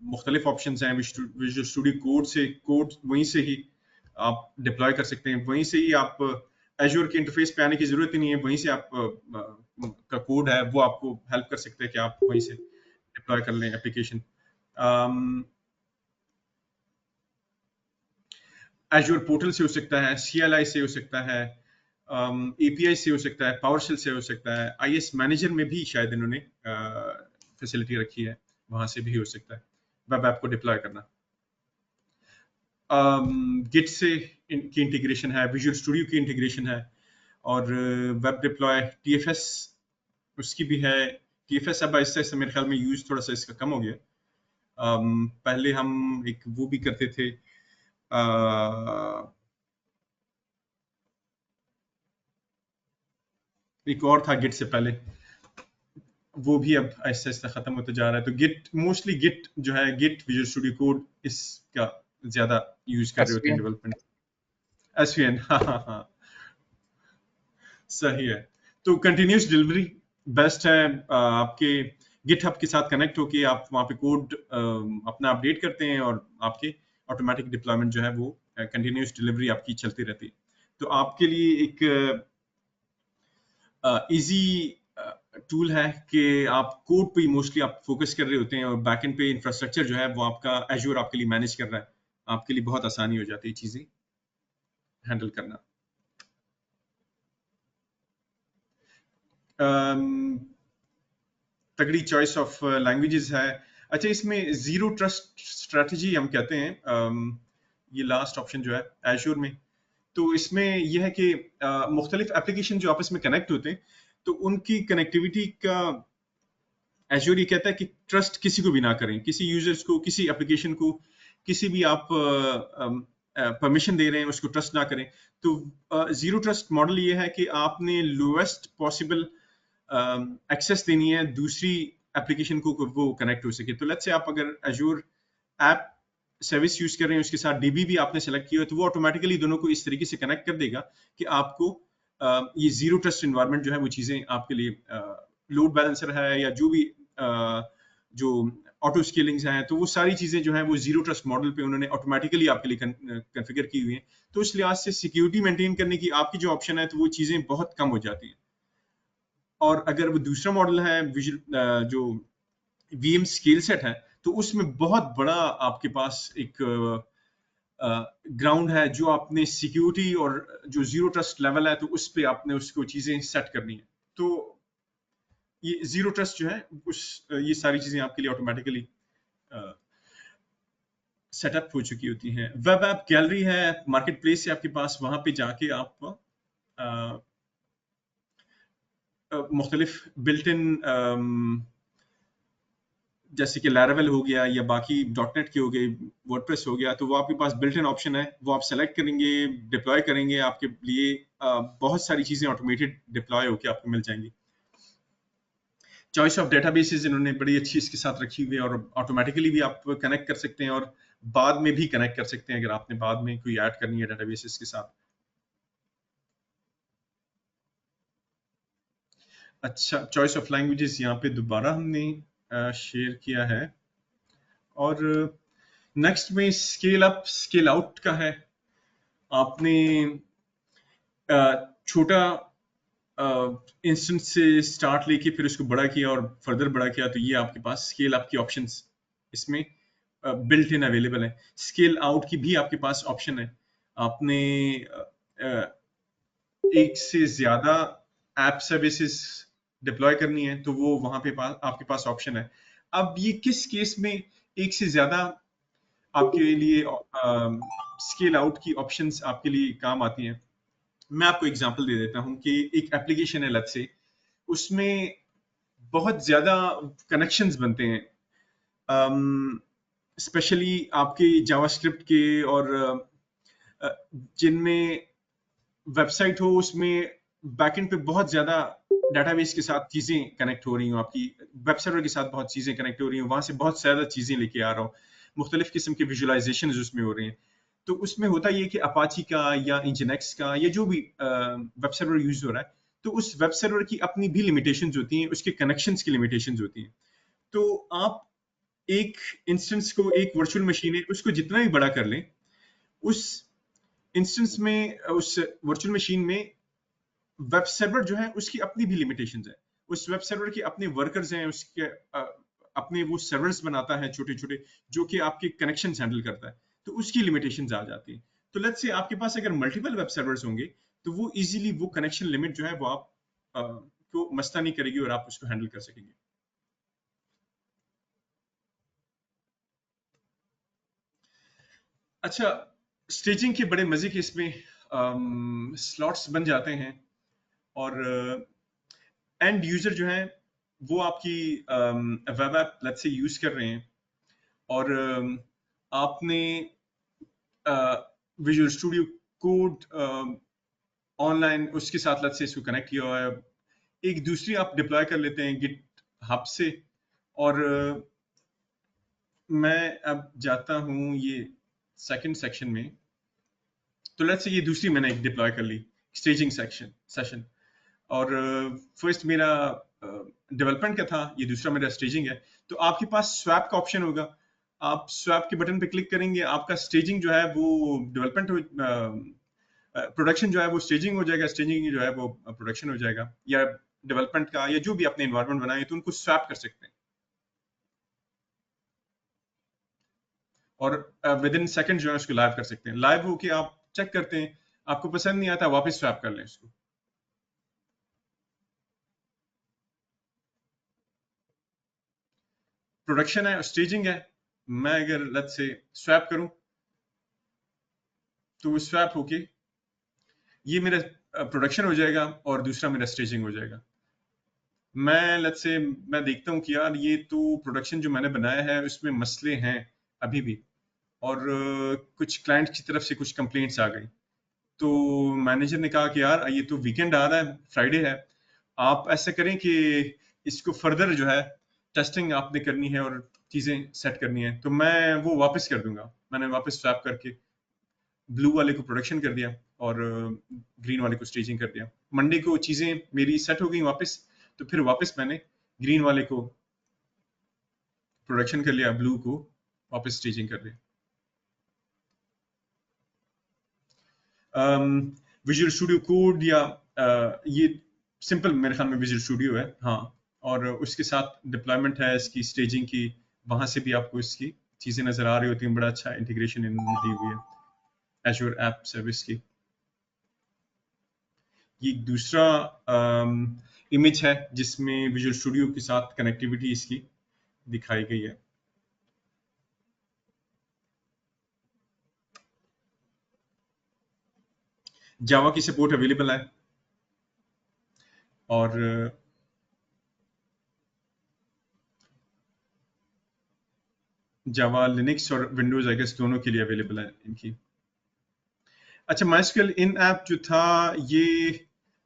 मुख्तलिफ ऑप्शंस हैं। विजुअल स्टूडियो कोड वहीं से ही आप डिप्लॉय कर सकते हैं, वहीं से ही आप एज्योर के इंटरफेस पे आने की जरूरत ही नहीं है, वहीं से आप का कोड है वो आपको हेल्प कर सकते हैं कि आप वहीं से डिप्लॉय कर लें एप्लीकेशन। एज्योर पोर्टल से हो सकता है, CLI से हो सकता है, API से हो सकता है, PowerShell से हो सकता है, IS मैनेजर में भी शायद इन्होंने फैसिलिटी रखी है, वहां से भी हो सकता है वेब ऐप को डिप्लॉय करना। गिट से की इंटीग्रेशन है, विजुअल स्टूडियो की इंटीग्रेशन है और वेब डिप्लॉय TFS उसकी भी है। TFS अब इससे मेरे ख्याल में यूज थोड़ा सा इसका कम हो गया। पहले हम एक वो भी करते थे, एक और था गिट से पहले, वो भी अब ऐसे ऐसे खत्म होता जा रहा है। तो गिट मोस्टली गिट जो है, गिट विजुअल स्टूडियो कोड इसका ज्यादा यूज कर रहे होते हैं डेवलपमेंट। SVN, हाँ सही है। तो कंटिन्यूस डिलीवरी बेस्ट है। आपके गिटहब के साथ कनेक्ट होके आप वहाँ पे कोड अपना अपडेट करते हैं और आपके ऑटोमेटिक डिप्लॉयमेंट जो है वो कंटिन्यूस डिलीवरी आपकी चलती रहती है। तो आपके लिए एक इजी टूल है कि आप कोड पे मोस्टली आप फोकस कर रहे होते हैं और बैकएंड पे इंफ्रास्ट्रक्चर जो है वो आपका एज्योर आपके लिए मैनेज कर रहा है। आपके लिए बहुत आसानी हो जाती है चीजें हैंडल करना। तगड़ी चॉइस ऑफ लैंग्वेजेस है। अच्छा इसमें जीरो ट्रस्ट स्ट्रेटजी हम कहते हैं, ये लास्ट ऑप्शन जो है एज्योर में। तो इसमें यह है कि मुख्तलिफ एप्लीकेशन जो आपस में कनेक्ट होते हैं तो उनकी कनेक्टिविटी का एज्योर ये कहता है कि ट्रस्ट किसी को भी ना करें, किसी यूजर्स को, किसी एप्लीकेशन को, किसी भी आप परमिशन दे रहे हैं उसको ट्रस्ट ना करें। तो जीरो ट्रस्ट मॉडल ये है कि आपने लोएस्ट पॉसिबल एक्सेस देनी है दूसरी एप्लीकेशन को वो कनेक्ट हो सके। तो लेट्स से आप अगर एज्योर ऐप सर्विस यूज कर रहे हैं, उसके साथ DB भी आपने सेलेक्ट किया है, तो वो ऑटोमेटिकली दोनों को इस तरीके से कनेक्ट कर देगा कि आपको ये जीरो ट्रस्ट एनवायरनमेंट जो है वो चीजें आपके लिए लोड बैलेंसर है या जो भी जो ऑटो स्केलिंग्स हैं, तो वो सारी चीजें जो है वो जीरो ट्रस्ट मॉडल पे उन्होंने ऑटोमेटिकली आपके लिए कॉन्फ़िगर की हुई है। तो इस लिहाज से सिक्योरिटी मेंटेन करने की आपकी जो ऑप्शन है तो वो चीजें बहुत कम हो जाती हैं। और अगर वो दूसरा मॉडल है जो VM स्केल सेट है, तो उसमें बहुत बड़ा आपके पास एक ग्राउंड है जो आपने सिक्योरिटी और जो जीरो ट्रस्ट लेवल है तो उस पे आपने उसको चीजें सेट करनी है। तो ये जीरो ट्रस्ट जो है ये सारी चीजें आपके लिए ऑटोमेटिकली सेटअप हो चुकी होती हैं। वेब ऐप गैलरी है, मार्केट प्लेस है आपके पास, वहां पे जाके आप मुख्तलिफ बिल्ट इन जैसे कि लैरावेल हो गया या बाकी डॉटनेट के हो गए, वर्डप्रेस हो गया, तो वो आपके पास बिल्ट इन ऑप्शन है, वो आप सेलेक्ट करेंगे, डिप्लॉय करेंगे, आपके लिए बहुत सारी चीज़ें ऑटोमेटेड डिप्लॉय होकर आपको मिल जाएंगी। चॉइस ऑफ डेटाबेसेस इन्होंने बड़ी अच्छी इसके साथ रखी हुई है और ऑटोमेटिकली भी आप कनेक्ट कर सकते हैं और बाद में भी कनेक्ट कर सकते हैं अगर आपने बाद में कोई ऐड करनी है डेटाबेसेस के साथ। अच्छा, चॉइस ऑफ लैंग्वेजेस यहाँ पे दोबारा हमने शेयर किया है। और नेक्स्ट में स्केल अप स्केल आउट का है। आपने छोटा इंस्टेंस से स्टार्ट लेके फिर उसको बड़ा किया और फर्दर बड़ा किया, तो ये आपके पास स्केल अप की ऑप्शंस इसमें बिल्ट इन अवेलेबल है। स्केल आउट की भी आपके पास ऑप्शन है। आपने एक से ज्यादा ऐप सर्विसेज डिप्लॉय करनी है तो वो वहां पे आपके पास ऑप्शन है। अब ये किस केस में एक से ज्यादा आपके लिए स्केल आउट की ऑप्शंस आपके लिए काम आती हैं, मैं आपको एग्जांपल दे देता हूं कि एक एप्लीकेशन है लग से, उसमें बहुत ज्यादा कनेक्शंस बनते हैं, स्पेशली आपके जावास्क्रिप्ट के, और जिनमें वेबसाइट हो उसमें बैकएंड पे बहुत ज्यादा डेटाबेस के साथ चीजें कनेक्ट हो रही हो, आपकी वेब सर्वर के साथ बहुत चीजें कनेक्ट हो रही हो, वहां से बहुत ज्यादा चीजें लेके आ रहा हूँ, मुख्तलिफ किस्म के विजुअलाइजेशन उसमें हो रहे हैं। तो उसमें होता ये कि अपाची का या इंजनेक्स का या जो भी वेब सर्वर यूज हो रहा है, तो उस वेब सर्वर की अपनी भी लिमिटेशंस होती हैं, उसके कनेक्शंस की लिमिटेशंस होती हैं। तो आप एक इंस्टेंस को, एक वर्चुअल मशीन है उसको जितना भी बड़ा कर लें, उस इंस्टेंस में, उस वर्चुअल मशीन में वेब सर्वर जो है उसकी अपनी भी लिमिटेशंस है। उस वेब सर्वर के अपने वर्कर्स हैं, उसके अपने वो सर्वर्स बनाता है छोटे छोटे, जो कि आपके कनेक्शंस हैंडल करता है, तो उसकी लिमिटेशंस आ जाती हैं। तो लेट्स से आपके पास अगर मल्टीपल वेब सर्वर्स होंगे तो वो इजीली वो कनेक्शन लिमिट जो है वो आप को मस्ता नहीं करेगी और आप उसको हैंडल कर सकेंगे। अच्छा, स्टेजिंग के बड़े मजे के इसमें स्लॉट्स बन जाते हैं और एंड यूजर जो है वो आपकी web app let's say use कर रहे हैं और आपने विजुअल स्टूडियो कोड ऑनलाइन उसके साथ लेट्स से इसको कनेक्ट किया हुआ है, एक दूसरी आप डिप्लॉय कर लेते हैं गिट हब से। और मैं अब जाता हूं ये सेकंड सेक्शन में, तो लेट्स से ये दूसरी मैंने एक डिप्लॉय कर ली स्टेजिंग सेशन, और फर्स्ट मेरा डेवलपमेंट का था, ये दूसरा मेरा स्टेजिंग है। तो आपके पास स्वैप का ऑप्शन होगा, आप स्वैप के बटन पे क्लिक करेंगे, आपका स्टेजिंग जो है वो डेवलपमेंट प्रोडक्शन जो है वो स्टेजिंग हो जाएगा, स्टेजिंग जो है वो प्रोडक्शन हो जाएगा, या डेवलपमेंट का या जो भी अपने एनवायरनमेंट बनाए तो उनको स्वैप कर सकते हैं और विद इन सेकंड जो है उसको लाइव कर सकते हैं। लाइव होके आप चेक करते हैं, आपको पसंद नहीं आता वापस स्वैप कर लें इसको। प्रोडक्शन है, स्टेजिंग है, मैं अगर लेट्स से स्वैप करूं तो वो स्वैप होके ये मेरा प्रोडक्शन हो जाएगा और दूसरा मेरा स्टेजिंग हो जाएगा। मैं लेट्स से मैं देखता हूँ कि यार ये तो प्रोडक्शन जो मैंने बनाया है उसमें मसले हैं अभी भी, और कुछ क्लाइंट की तरफ से कुछ कंप्लेंट्स आ गई, तो मैनेजर ने कहा कि यार ये तो वीकेंड आ रहा है, फ्राइडे है, आप ऐसा करें कि इसको फर्दर जो है टेस्टिंग आपने करनी है और चीजें सेट करनी है, तो मैं वो वापस कर दूंगा। मैंने वापस स्वैप करके ब्लू वाले को प्रोडक्शन कर दिया और ग्रीन वाले को स्टेजिंग कर दिया। मंडे को चीजें मेरी सेट हो गई वापस, तो फिर वापस मैंने ग्रीन वाले को प्रोडक्शन कर लिया, ब्लू को वापस स्टेजिंग कर लिया। विजुअल स्टूडियो कोड या ये सिंपल मेरे ख्याल में विजुअल स्टूडियो है, हाँ, और उसके साथ डिप्लॉयमेंट है इसकी स्टेजिंग की, वहां से भी आपको इसकी चीजें नजर आ रही होती हैं। बड़ा अच्छा इंटीग्रेशन इन्होंने दी हुई है एज़्योर ऐप सर्विस की। ये दूसरा इमेज है जिसमें विजुअल स्टूडियो के साथ कनेक्टिविटी इसकी दिखाई गई है। जावा की सपोर्ट अवेलेबल है और जावा लिनक्स और विंडोज आई गेस दोनों के लिए अवेलेबल है इनकी। अच्छा, माइस्क्यूएल इन ऐप जो था ये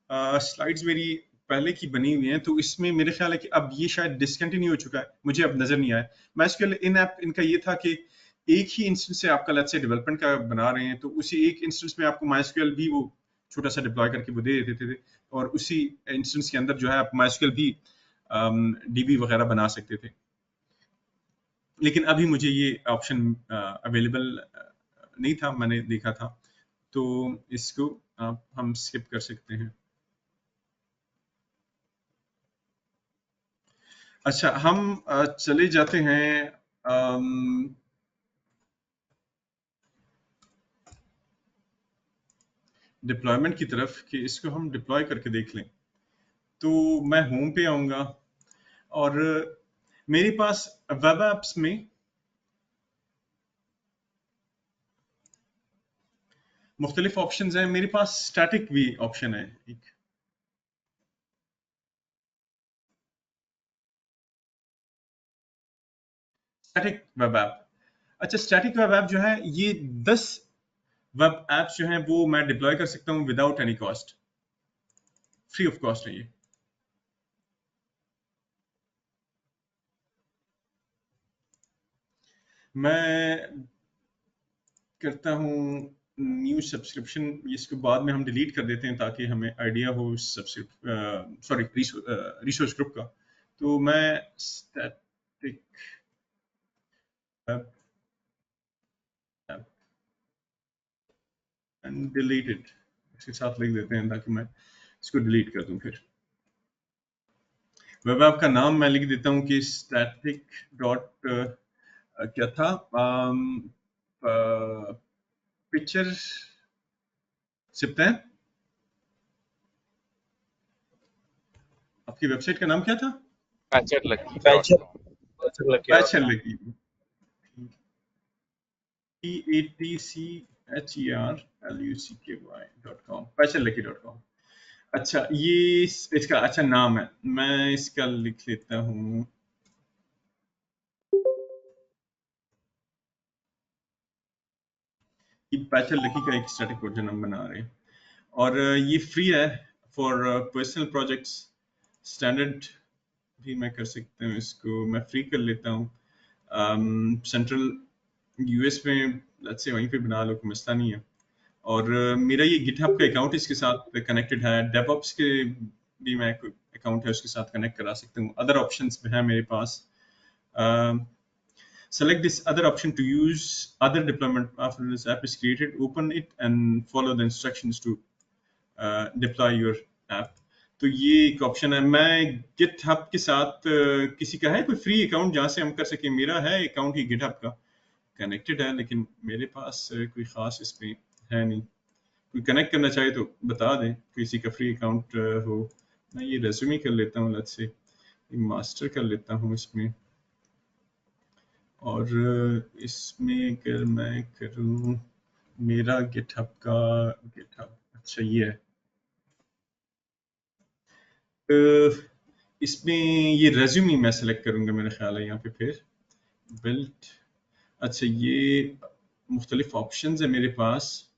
स्लाइड्स मेरी पहले की बनी हुई हैं, तो इसमें मेरे ख्याल है कि अब ये शायद डिसकंटिन्यू हो चुका है, मुझे अब नजर नहीं आया। माइस्क्यूएल इन ऐप इनका ये था कि एक ही इंस्टेंस से आपका लेट्स से डेवलपमेंट का बना रहे हैं, तो उसी एक इंस्टेंस में आपको माइस्क्यूएल भी वो छोटा सा डिप्लॉय करके वो दे देते थे, और उसी इंस्टेंस के अंदर जो है आप माइस्क्यूएल भी डीबी वगैरह बना सकते थे। लेकिन अभी मुझे ये ऑप्शन अवेलेबल नहीं था, मैंने देखा था, तो इसको हम स्किप कर सकते हैं। अच्छा, हम चले जाते हैं डिप्लॉयमेंट की तरफ कि इसको हम डिप्लॉय करके देख लें। तो मैं होम पे आऊंगा और मेरे पास वेब एप्स में मुख्तलिफ ऑप्शंस हैं। मेरे पास स्टैटिक भी ऑप्शन है एक। Static web app. अच्छा, स्टैटिक वेब ऐप जो है ये 10 वेब एप्स जो हैं वो मैं डिप्लॉय कर सकता हूँ without any cost, free of cost है ये। मैं करता हूँ न्यू सब्सक्रिप्शन, इसको बाद में हम डिलीट कर देते हैं ताकि हमें आइडिया हो रिसोर्स ग्रुप का। तो मैं स्टैटिक वेब एंड डिलीटेड इसके साथ लिख देते हैं ताकि मैं इसको डिलीट कर दूं। फिर वेब ऐप का नाम मैं लिख देता हूँ कि स्टैटिक डॉट क्या था, पिक्चर सिपते हैं। आपकी वेबसाइट का नाम क्या था? पैचर लकी पैचर लकी, PATCHERLUCKY.com, पैचरलकी.com। अच्छा, ये इसका अच्छा नाम है, मैं इसका लिख लेता हूँ कि पैचर लकी का एक स्टैटिक वर्जन हम बना रहे हैं, और ये फ्री है फॉर पर्सनल प्रोजेक्ट्स। स्टैंडर्ड भी मैं कर सकता हूँ, इसको मैं फ्री कर लेता हूँ। सेंट्रल यूएस में लेट्स से वहीं पे बना लो, कोई मसला नहीं है। और मेरा ये गिटहब का अकाउंट इसके साथ कनेक्टेड है, डेवऑप्स के भी मैं अकाउंट है उसके साथ कनेक्ट करा सकता हूँ। अदर ऑप्शंस भी हैं मेरे पास। Select this other option to use other deployment after this app is created. Open it and follow the instructions to deploy your app. तो ये एक ऑप्शन है। मैं GitHub के साथ किसी का है कोई फ्री अकाउंट जहाँ से हम कर सके? मेरा है अकाउंट ही GitHub का कनेक्टेड है, लेकिन मेरे पास कोई खास इसमें है नहीं। कोई कनेक्ट करना चाहे तो बता दें, किसी का फ्री अकाउंट हो। मैं ये रेज्यूमे कर लेता हूँ, लेट्स से मास्टर कर लेता हूँ इसमें, और इसमें अगर मैं करूँ मेरा गिटहब का गिटहब, अच्छा ये है। इसमें ये रेज्यूमे मैं सेलेक्ट करूँगा मेरा ख्याल है यहाँ पे, फिर बिल्ड। अच्छा, ये मुख्तलिफ ऑप्शंस है मेरे पास।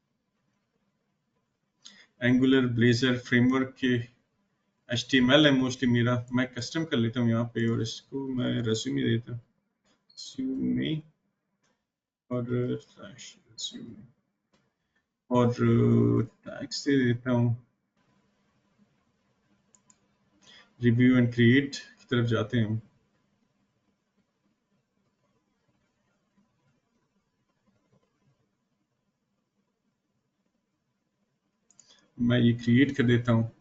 एंगुलर, ब्लेजर, फ्रेमवर्क के HTML है मोस्टली मेरा। मैं कस्टम कर लेता हूँ यहाँ पे, और इसको मैं रेज्यूमे देता हूँ, रेज्यूमे और रेज्यूमे, और टैग्स दे देता हूँ। रिव्यू एंड क्रिएट की तरफ जाते हैं हम। मैं ये क्रिएट कर देता हूँ।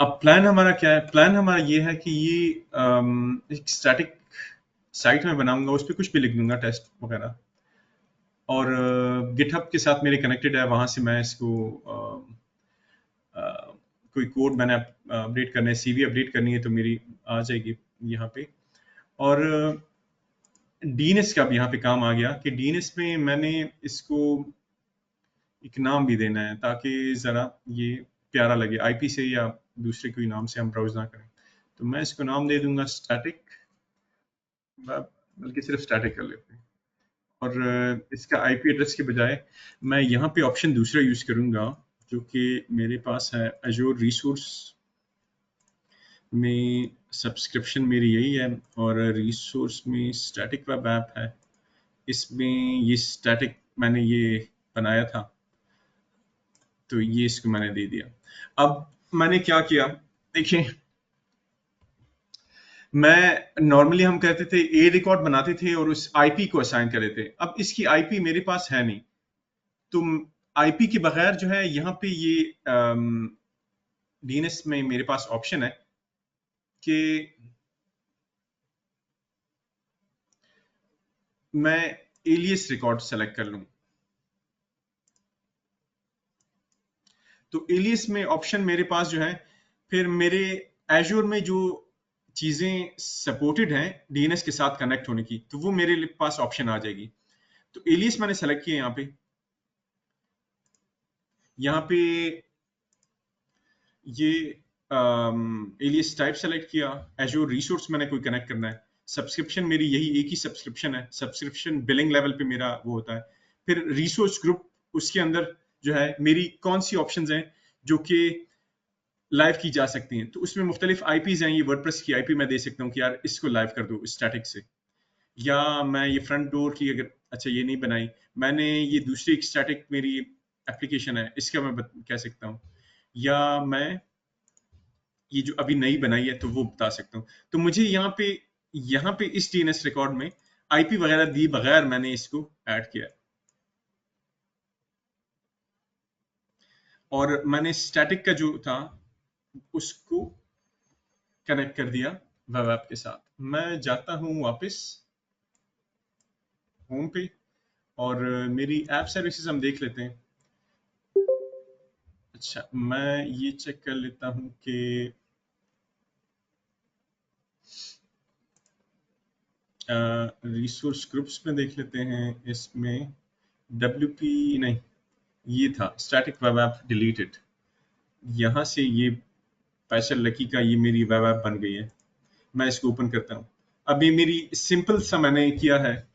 अब प्लान हमारा क्या है? प्लान हमारा ये है कि ये एक स्टैटिक साइट में बनाऊंगा, उस पर कुछ भी लिख दूंगा, टेस्ट वगैरह, और गिटहब के साथ मेरे कनेक्टेड है, वहां से मैं इसको कोई कोड मैंने अपडेट करना है, CV अपडेट करनी है, तो मेरी आ जाएगी यहाँ पे। और DNS का भी यहाँ पे काम आ गया कि DNS में मैंने इसको एक नाम भी देना है ताकि ज़रा ये प्यारा लगे, IP से या दूसरे कोई नाम से हम ब्राउज ना करें। तो मैं इसको नाम दे दूंगा स्टैटिक वेब बल्कि सिर्फ स्टैटिक कर लेते हैं। और इसका आईपी एड्रेस के बजाय मैं यहाँ पे ऑप्शन दूसरा यूज करूंगा जो कि मेरे पास है एजोर रिसोर्स में। सब्सक्रिप्शन मेरी यही है और रिसोर्स में स्टैटिक वेब ऐप है। इसमें ये स्टैटिक मैंने ये बनाया था तो ये इसको मैंने दे दिया। अब मैंने क्या किया देखिए, मैं नॉर्मली हम कहते थे ए रिकॉर्ड बनाते थे और उस आईपी को असाइन कर देते। अब इसकी आईपी मेरे पास है नहीं, तो आईपी के बगैर जो है यहाँ पे ये डीएनएस में मेरे पास ऑप्शन है कि मैं एलियस रिकॉर्ड सेलेक्ट कर लूं। तो एलियस में ऑप्शन मेरे पास जो है, फिर मेरे एजूर में जो चीजें सपोर्टेड हैं डीएनएस के साथ कनेक्ट होने की, तो वो मेरे पास ऑप्शन आ जाएगी। तो एलियस मैंने सेलेक्ट किया यहाँ पे ये एलियस टाइप सेलेक्ट किया। एजूर रिसोर्स मैंने कोई कनेक्ट करना है। सब्सक्रिप्शन मेरी यही एक ही सब्सक्रिप्शन है, सब्सक्रिप्शन बिलिंग लेवल पे मेरा वो होता है। फिर रिसोर्स ग्रुप, उसके अंदर जो है मेरी कौन सी ऑप्शंस हैं जो कि लाइव की जा सकती हैं। तो उसमें मुख्तलिफ आईपीज हैं। ये वर्डप्रेस की आईपी मैं दे सकता हूँ कि यार इसको लाइव कर दो स्टैटिक से, या मैं ये फ्रंट डोर की अगर अच्छा ये नहीं बनाई, मैंने ये दूसरी एक स्टैटिक मेरी एप्लीकेशन है इसका मैं कह सकता हूँ, या मैं ये जो अभी नई बनाई है तो वो बता सकता हूँ। तो मुझे यहाँ पे इस डीएनएस रिकॉर्ड में आईपी वगैरह दी बगैर मैंने इसको ऐड किया और मैंने स्टैटिक का जो था उसको कनेक्ट कर दिया वेब ऐप के साथ। मैं जाता हूँ वापस होम पे और मेरी ऐप सर्विसेज हम देख लेते हैं। अच्छा, मैं ये चेक कर लेता हूँ कि रिसोर्स ग्रुप्स में देख लेते हैं। इसमें WP नहीं, ये था स्टैटिक वेब ऐप डिलीटेड। यहाँ से ये फैसल लकी का ये मेरी वेब ऐप बन गई है। मैं इसको ओपन करता हूँ। अब ये मेरी सिंपल सा मैंने किया है,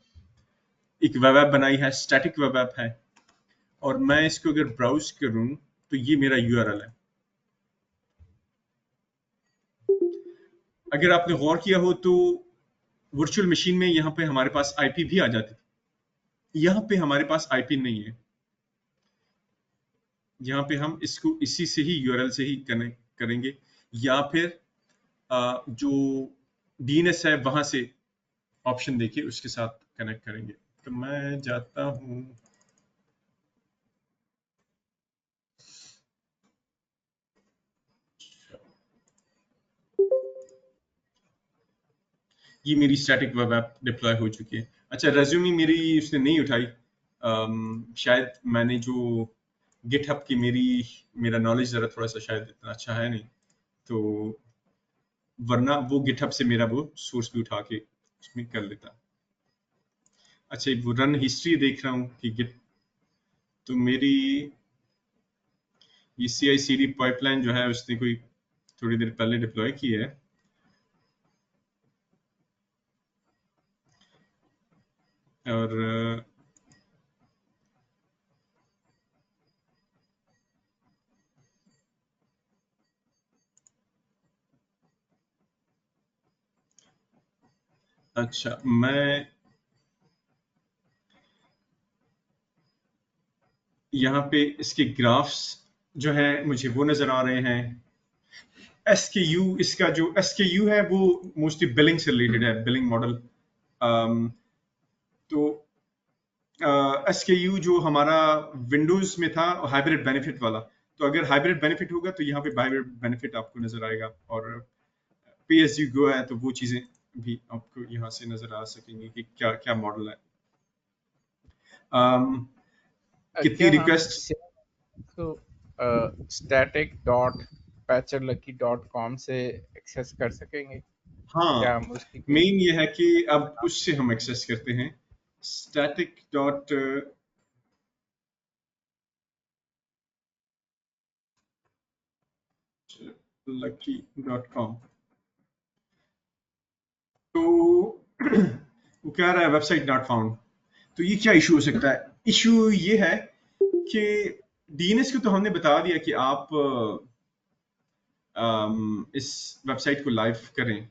एक वेब ऐप बनाई है, स्टैटिक वेब ऐप है। और मैं इसको अगर ब्राउज करूं तो ये मेरा यूआरएल है। अगर आपने गौर किया हो तो वर्चुअल मशीन में यहाँ पे हमारे पास आईपी भी आ जाती थी, यहाँ पे हमारे पास आईपी नहीं है। यहाँ पे हम इसको इसी से ही यूआरएल से ही कनेक्ट करेंगे, या फिर जो डीएनएस है वहां से ऑप्शन देखिए उसके साथ कनेक्ट करेंगे। तो मैं जाता हूँ, ये मेरी स्टैटिक वेब ऐप डिप्लॉय हो चुकी है। अच्छा, रेज्यूमी मेरी उसने नहीं उठाई। शायद मैंने जो गिटहब की मेरा नॉलेज जरा थोड़ा सा शायद इतना अच्छा है नहीं, तो वरना वो गिटहब से मेरा वो सोर्स भी उठा के उसमें कर लेता। अच्छा, वो रन हिस्ट्री देख रहा हूँ कि गिट, तो मेरी ये CI/CD पाइपलाइन जो है उसने कोई थोड़ी देर पहले डिप्लॉय की है। और अच्छा, मैं यहाँ पे इसके ग्राफ्स जो है मुझे वो नजर आ रहे हैं। SKU, इसका जो SKU है वो मोस्टली बिलिंग से रिलेटेड है, बिलिंग मॉडल। तो SKU जो हमारा विंडोज में था हाइब्रिड बेनिफिट वाला, तो अगर हाइब्रिड बेनिफिट होगा तो यहाँ पे हाइब्रिड बेनिफिट आपको नजर आएगा, और पे एज यू गो है तो वो चीजें भी आपको यहाँ से नजर आ सकेंगी कि क्या क्या मॉडल है। कितनी क्या हम रिक्वेस्ट तो static.patcherlucky.com से एक्सेस कर सकेंगे? क्या हाँ, हम उसकी कोई मेन ये है कि अब उससे हम एक्सेस करते हैं static dot lucky.com। तो वो कह रहा है वेबसाइट नॉट फाउंड। तो ये क्या इशू हो सकता है? इशू ये है कि डीएनएस को तो हमने बता दिया कि आप इस वेबसाइट को लाइव करें।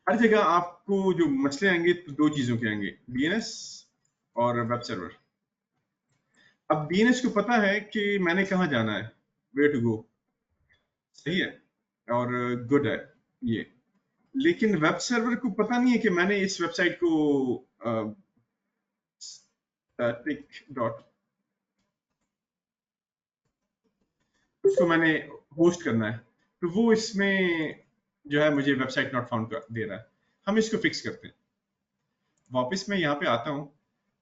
हर जगह आपको जो मसले आएंगे तो दो चीजों के आएंगे, डीएनएस और वेब सर्वर। अब डीएनएस को पता है कि मैंने कहाँ जाना है, वेयर टू गो, सही है और गुड है ये, लेकिन वेब सर्वर को पता नहीं है कि मैंने इस वेबसाइट को static डॉट उसको मैंने होस्ट करना है, तो वो इसमें जो है मुझे वेबसाइट नॉट फाउंड कर दे रहा है। हम इसको फिक्स करते हैं। वापस मैं यहाँ पे आता हूँ।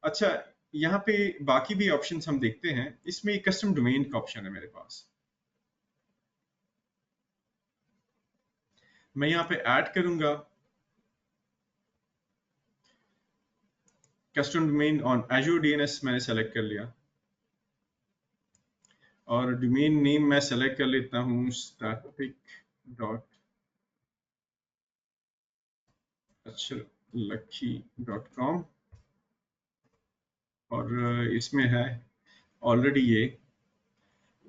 अच्छा, यहाँ पे बाकी भी ऑप्शंस हम देखते हैं। इसमें कस्टम डोमेन का ऑप्शन है मेरे पास। मैं यहाँ पे ऐड करूंगा custom domain on Azure DNS, मैंने सेलेक्ट कर लिया और डोमेन नेम मैं सेलेक्ट कर लेता हूँ static.lucky.com और इसमें है ऑलरेडी ये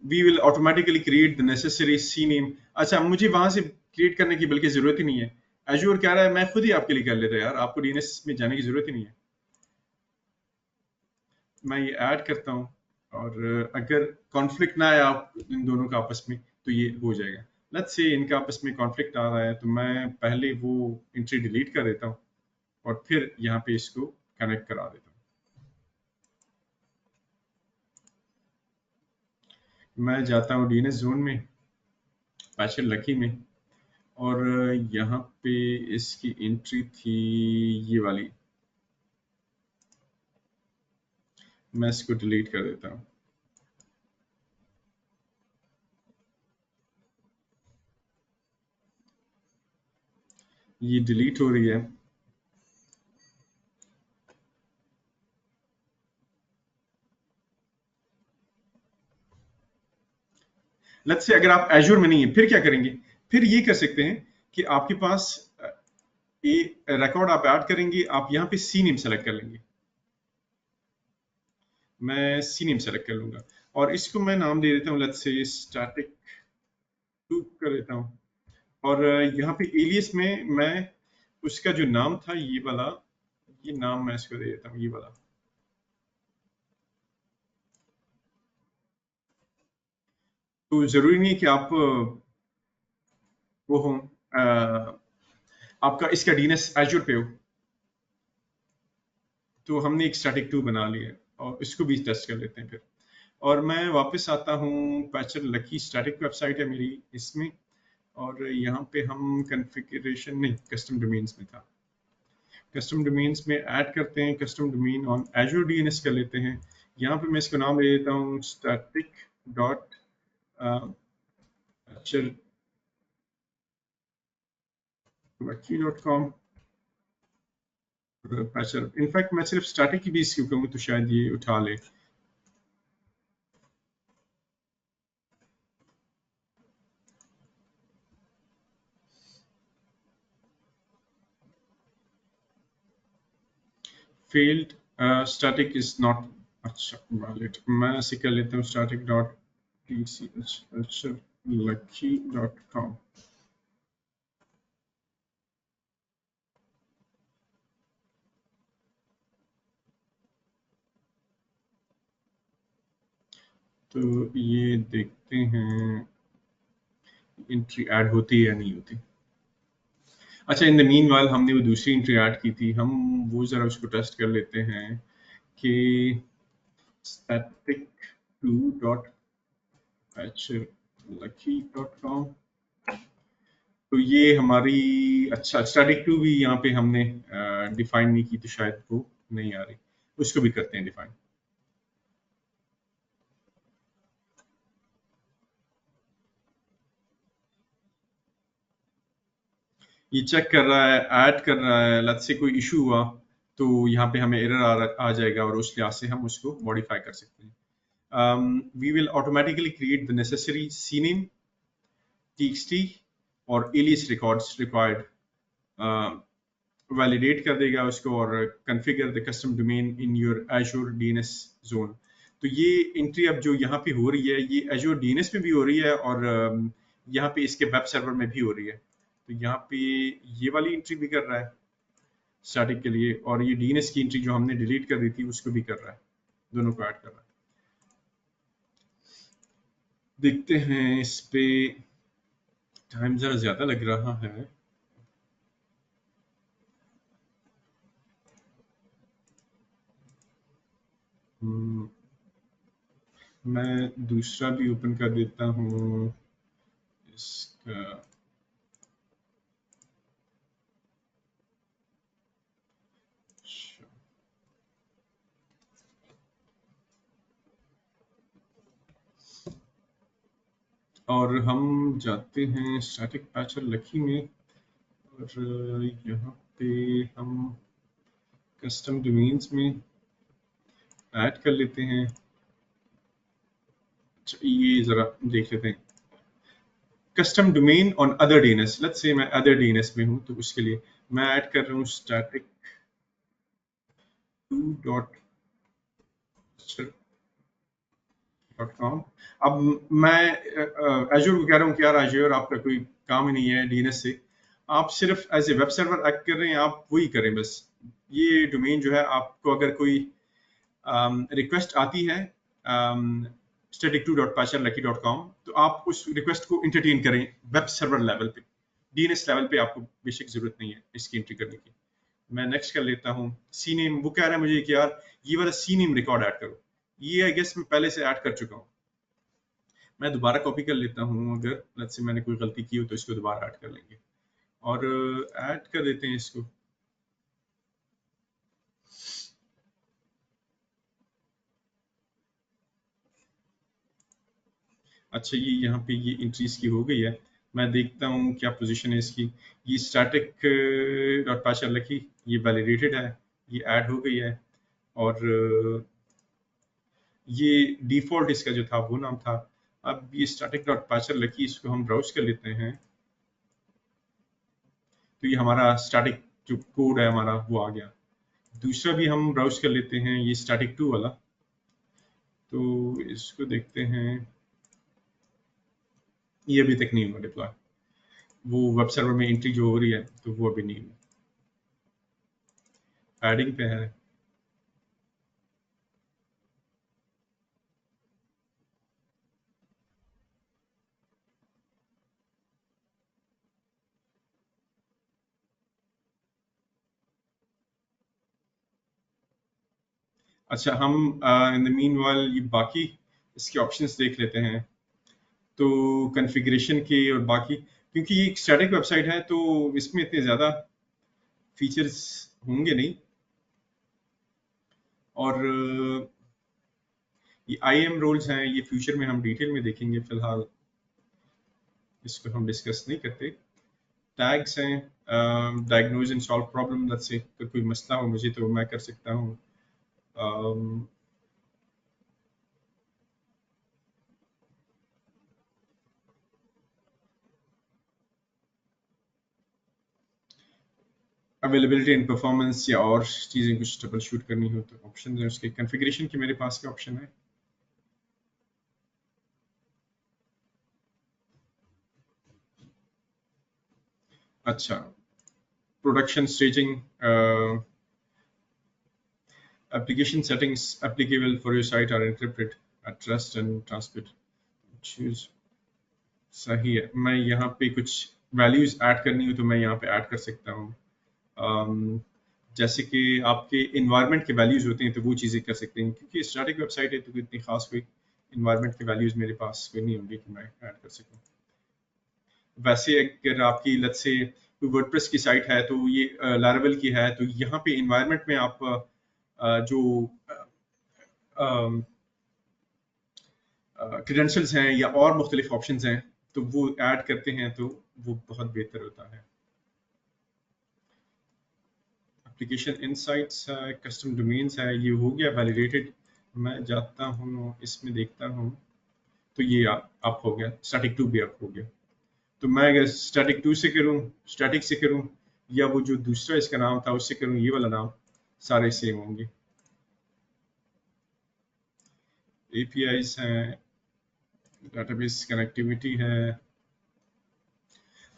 we will automatically create the necessary C name. अच्छा, मुझे वहां से क्रिएट करने की बल्कि जरूरत ही नहीं है। एज़्योर कह रहा है मैं खुद ही आपके लिए कर लेता यार, आपको डीएनएस में जाने की जरूरत ही नहीं है। मैं ये ऐड करता हूँ और अगर कॉन्फ्लिक्ट ना आया इन दोनों का आपस में तो ये हो जाएगा। लेट्स से इनका आपस में कॉन्फ्लिक्ट आ रहा है तो मैं पहले वो एंट्री डिलीट कर देता हूँ और फिर यहाँ पे इसको कनेक्ट करा देता हूँ। मैं जाता हूँ डीएनएस जोन में, पैचर लकी में, और यहाँ पे इसकी एंट्री थी ये वाली, मैं इसको डिलीट कर देता हूँ। ये डिलीट हो रही है। लेट्स से अगर आप एज़्योर में नहीं है फिर क्या करेंगे? फिर ये कर सकते हैं कि आपके पास ये रिकॉर्ड आप ऐड करेंगे, आप यहाँ पे सी नेम सेलेक्ट कर लेंगे। मैं सी नेम सेलेक्ट कर लूंगा और इसको मैं नाम दे देता हूँ, लेट्स से स्टैटिक 2 कर देता हूँ। और यहाँ पे एलियस में मैं उसका जो नाम था ये वाला, ये नाम मैं इसको दे देता हूँ, ये वाला। तो जरूरी नहीं है कि आप वो हो आपका इसका डीएनएस एज़्योर पे हो। तो हमने एक स्टैटिक 2 बना लिया और इसको भी टेस्ट कर लेते हैं फिर। और मैं वापस आता हूँ, पैचर लकी स्टैटिक वेबसाइट है मेरी इसमें, और यहाँ पे हम कॉन्फ़िगरेशन नहीं, कस्टम डोमेन्स में था। कस्टम डोमेन्स में ऐड करते हैं custom domain on Azure DNS कर लेते हैं। यहाँ पे मैं इसको नाम दे देता हूँ स्टैटिक डॉट lucky.com। पैचर इनफैक्ट मैं सिर्फ स्टैटिक की भी इसकी कहूँ तो शायद ये उठा ले। failed static is not अच्छा valid। मैं ऐसे कर लेता हूँ static dot lucky.com। तो ये देखते हैं एंट्री ऐड होती है या नहीं होती। अच्छा, इन द मीनवाइल हमने वो दूसरी एंट्री ऐड की थी, हम वो जरा उसको टेस्ट कर लेते हैं कि static2.patcherlucky.com। तो ये हमारी, अच्छा स्टैटिक 2 भी यहाँ पे हमने डिफाइन नहीं की तो शायद वो नहीं आ रही, उसको भी करते हैं डिफाइन। ये चेक कर रहा है, ऐड कर रहा है। लेट्स से कोई इशू हुआ तो यहाँ पे हमें एरर आ जाएगा और उस लिहाज से हम उसको मॉडिफाई कर सकते हैं। we will automatically create the necessary CNAME, TXT और alias records required वैलिडेट कर देगा उसको और configure the custom domain in your Azure DNS zone. तो ये एंट्री अब जो यहाँ पे हो रही है ये एज़्योर डीएनएस में भी हो रही है और यहाँ पे इसके वेब सर्वर में भी हो रही है। तो यहाँ पे ये वाली एंट्री भी कर रहा है स्टैटिक के लिए, और ये डीएनएस की एंट्री जो हमने डिलीट कर दी थी उसको भी कर रहा है, दोनों को ऐड कर रहा है। देखते हैं, इस पे टाइम जरा ज्यादा लग रहा है। मैं दूसरा भी ओपन कर देता हूँ इसका। और हम जाते हैं स्टैटिक पैचर लकी में, और यहाँ पे हम कस्टम डोमेन्स में ऐड कर लेते हैं। अच्छा, ये जरा देख लेते हैं, custom domain on other DNS. Let's say मैं अदर डीएनएस में हूँ, तो उसके लिए मैं ऐड कर रहा हूँ स्टैटिक 2.com। अब मैं एज़्योर को कह रहा हूँ कि यार एज़्योर आपका कोई काम ही नहीं है डीएनएस से, आप सिर्फ as a web server act कर रहे हैं, आप वही करें बस। ये डोमेन जो है, आपको अगर कोई रिक्वेस्ट आती है static2.patcherlucky.com, तो आप उस रिक्वेस्ट को एंटरटेन करें वेब सर्वर लेवल पे। डीएनएस लेवल पे आपको बेशक जरूरत नहीं है इसकी एंट्री करने की। मैं नेक्स्ट कर लेता हूँ सी नेम। वो कह रहा है मुझे कि यार ये वाला सी नेम रिकॉर्ड ऐड करो, ये आई गेस मैं पहले से ऐड कर चुका हूँ। मैं दोबारा कॉपी कर लेता हूँ, अगर लेट्स से मैंने कोई गलती की हो तो इसको दोबारा ऐड कर लेंगे और ऐड कर देते हैं इसको। अच्छा, ये यहाँ पे ये एंट्रीज की हो गई है। मैं देखता हूँ क्या पोजीशन है इसकी। ये स्टैटिक डॉट पैचर लकी, ये वैलिडेटेड है, ये ऐड हो गई है। और ये डिफॉल्ट इसका जो था वो नाम था। अब ये स्टैटिक डॉट पैचर लकी, इसको हम ब्राउज कर लेते हैं, तो ये हमारा स्टैटिक जो कोड है हमारा वो आ गया। दूसरा भी हम ब्राउज कर लेते हैं, ये स्टैटिक 2 वाला, तो इसको देखते हैं। ये अभी तक नहीं हुआ डिप्लॉय, वो वेब सर्वर में एंट्री जो हो रही है तो वो अभी नहीं हुई, एडिंग पे है। अच्छा, हम इन द मीनवाइल ये बाकी इसके ऑप्शंस देख लेते हैं। तो कॉन्फ़िगरेशन के और बाकी, क्योंकि ये एक स्टैटिक वेबसाइट है तो इसमें इतने ज़्यादा फीचर्स होंगे नहीं। और ये IAM रोल्स हैं, ये फ्यूचर में हम डिटेल में देखेंगे, फिलहाल इसको हम डिस्कस नहीं करते। टैग्स हैं, diagnose and solve problem. Let's say कोई मसला हो मुझे तो मैं कर सकता हूँ। अवेलेबिलिटी एंड परफॉर्मेंस या और चीज़ें कुछ ट्रबल शूट करनी हो तो ऑप्शन है उसके। कॉन्फ़िगरेशन की मेरे पास क्या ऑप्शन है? अच्छा, production staging, application settings applicable for your site are encrypted at trust and transmit choose। सही है, मैं यहाँ पे कुछ वैल्यूज ऐड करनी हो तो मैं यहाँ पे ऐड कर सकता हूँ। जैसे कि आपके इन्वायरमेंट के वैल्यूज होते हैं तो वो चीज़ें कर सकते हैं, क्योंकि स्टैटिक वेबसाइट है तो इतनी खास कोई इन्वायरमेंट के वैल्यूज मेरे पास कोई नहीं होंगे कि मैं ऐड कर सकूँ। वैसे अगर आपकी लेट्स से कोई वर्डप्रेस की साइट है तो ये लैरावेल की है, तो यहाँ पे इन्वायरमेंट में आप जो क्रेडेंशियल्स हैं या और मुख्तलिफ ऑप्शंस हैं तो वो ऐड करते हैं तो वो बहुत बेहतर होता है। एप्लीकेशन इनसाइट्स है, कस्टम डोमेन्स है, ये हो गया वैलिडेटेड। मैं जाता हूँ इसमें देखता हूँ तो ये अप हो गया, स्टैटिक 2 भी अप हो गया। तो मैं अगर स्टैटिक 2 से करूँ, स्टैटिक से करूँ, या वो जो दूसरा इसका नाम था उससे करूँ ये वाला नाम, सारे सेम होंगे। APIs हैं, डेटाबेस कनेक्टिविटी है।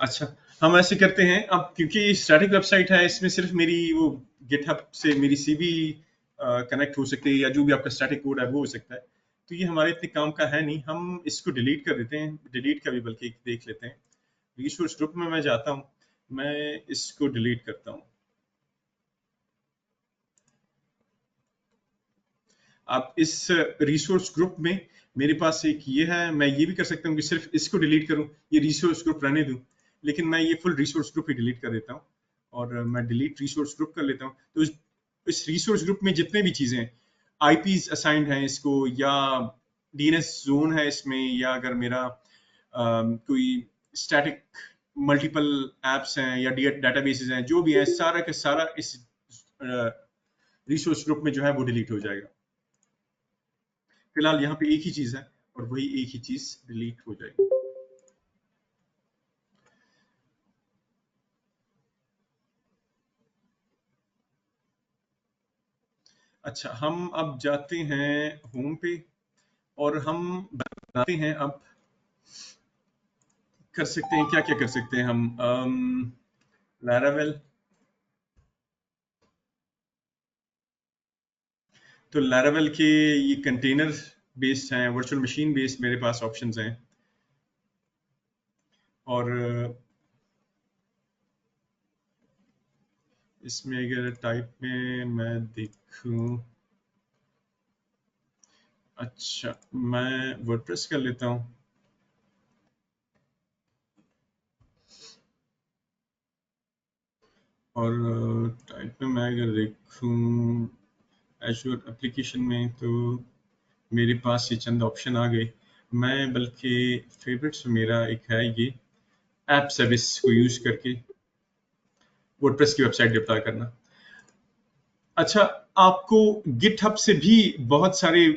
अच्छा, हम ऐसे करते हैं अब, क्योंकि स्टैटिक वेबसाइट है, इसमें सिर्फ मेरी वो गिटहब से मेरी सीवी कनेक्ट हो सकती है, या जो भी आपका स्टैटिक कोड है वो हो सकता है। तो ये हमारे इतने काम का है नहीं, हम इसको डिलीट कर देते हैं। डिलीट का भी बल्कि देख लेते हैं। रिसोर्स ग्रुप में मैं जाता हूँ, मैं इसको डिलीट करता हूँ। आप इस रिसोर्स ग्रुप में मेरे पास एक ये है, मैं ये भी कर सकता हूँ कि सिर्फ इसको डिलीट करूँ, ये रिसोर्स ग्रुप रहने दूँ, लेकिन मैं ये फुल रिसोर्स ग्रुप ही डिलीट कर देता हूँ और मैं डिलीट रिसोर्स ग्रुप कर लेता हूँ। तो इस रिसोर्स ग्रुप में जितने भी चीजें हैं, आईपीज असाइंड हैं इसको, या डीएनएस जोन है इसमें, या अगर मेरा कोई स्टैटिक मल्टीपल एप्स हैं या डेटाबेसेस हैं, जो भी है सारा का सारा इस रिसोर्स ग्रुप में जो है वो डिलीट हो जाएगा। फिलहाल यहाँ पे एक ही चीज है और वही एक ही चीज डिलीट हो जाएगी। अच्छा, हम अब जाते हैं होम पे और हम बताते हैं अब कर सकते हैं क्या क्या कर सकते हैं हम। लैरावेल, तो लैरावेल के ये कंटेनर बेस्ड हैं, वर्चुअल मशीन बेस्ड मेरे पास ऑप्शंस हैं। और इसमें अगर टाइप में मैं देखूं, अच्छा मैं वर्डप्रेस कर लेता हूं। और टाइप में मैं अगर देखूं एज़्योर एप्लीकेशन में, तो मेरे पास ये चंद ऑप्शन आ गए। मैं बल्कि फेवरेट्स मेरा एक है ये ऐप सर्विस को यूज करके वर्डप्रेस की वेबसाइट डिप्लॉय करना। अच्छा, आपको गिटहब से भी बहुत सारे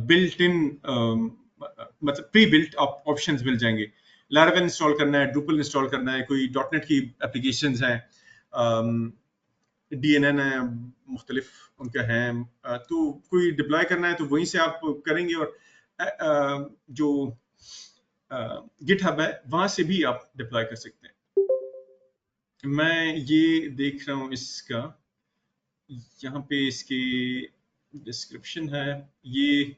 बिल्ट इन मतलब प्री बिल्ट ऑप्शंस मिल जाएंगे। लैरावेल इंस्टॉल करना है, ड्रूपल इंस्टॉल करना है, कोई डॉटनेट की एप्लीकेशंस हैं, DNN है, मुख्तलिफ उनका है, तो कोई डिप्लॉय करना है तो वहीं से आप करेंगे। और जो गिटहब है वहां से भी आप डिप्लॉय कर सकते हैं। मैं ये देख रहा हूँ इसका, यहाँ पे इसके डिस्क्रिप्शन है, ये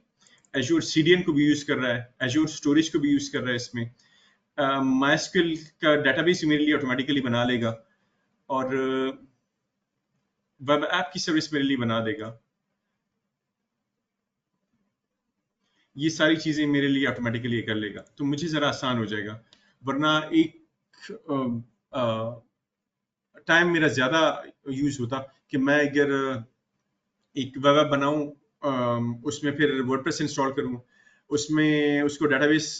एज़्योर CDN को भी यूज कर रहा है, एज़्योर स्टोरेज को भी यूज कर रहा है। इसमें MySQL का डेटाबेस मेरे लिए ऑटोमेटिकली बना लेगा और वेब ऐप की सर्विस मेरे लिए बना देगा। ये सारी चीजें मेरे लिए ऑटोमेटिकली कर लेगा, तो मुझे जरा आसान हो जाएगा। वरना एक टाइम मेरा ज्यादा यूज होता कि मैं अगर एक वेब ऐप बनाऊं, उसमें फिर वर्डप्रेस इंस्टॉल करूं, उसमें उसको डेटाबेस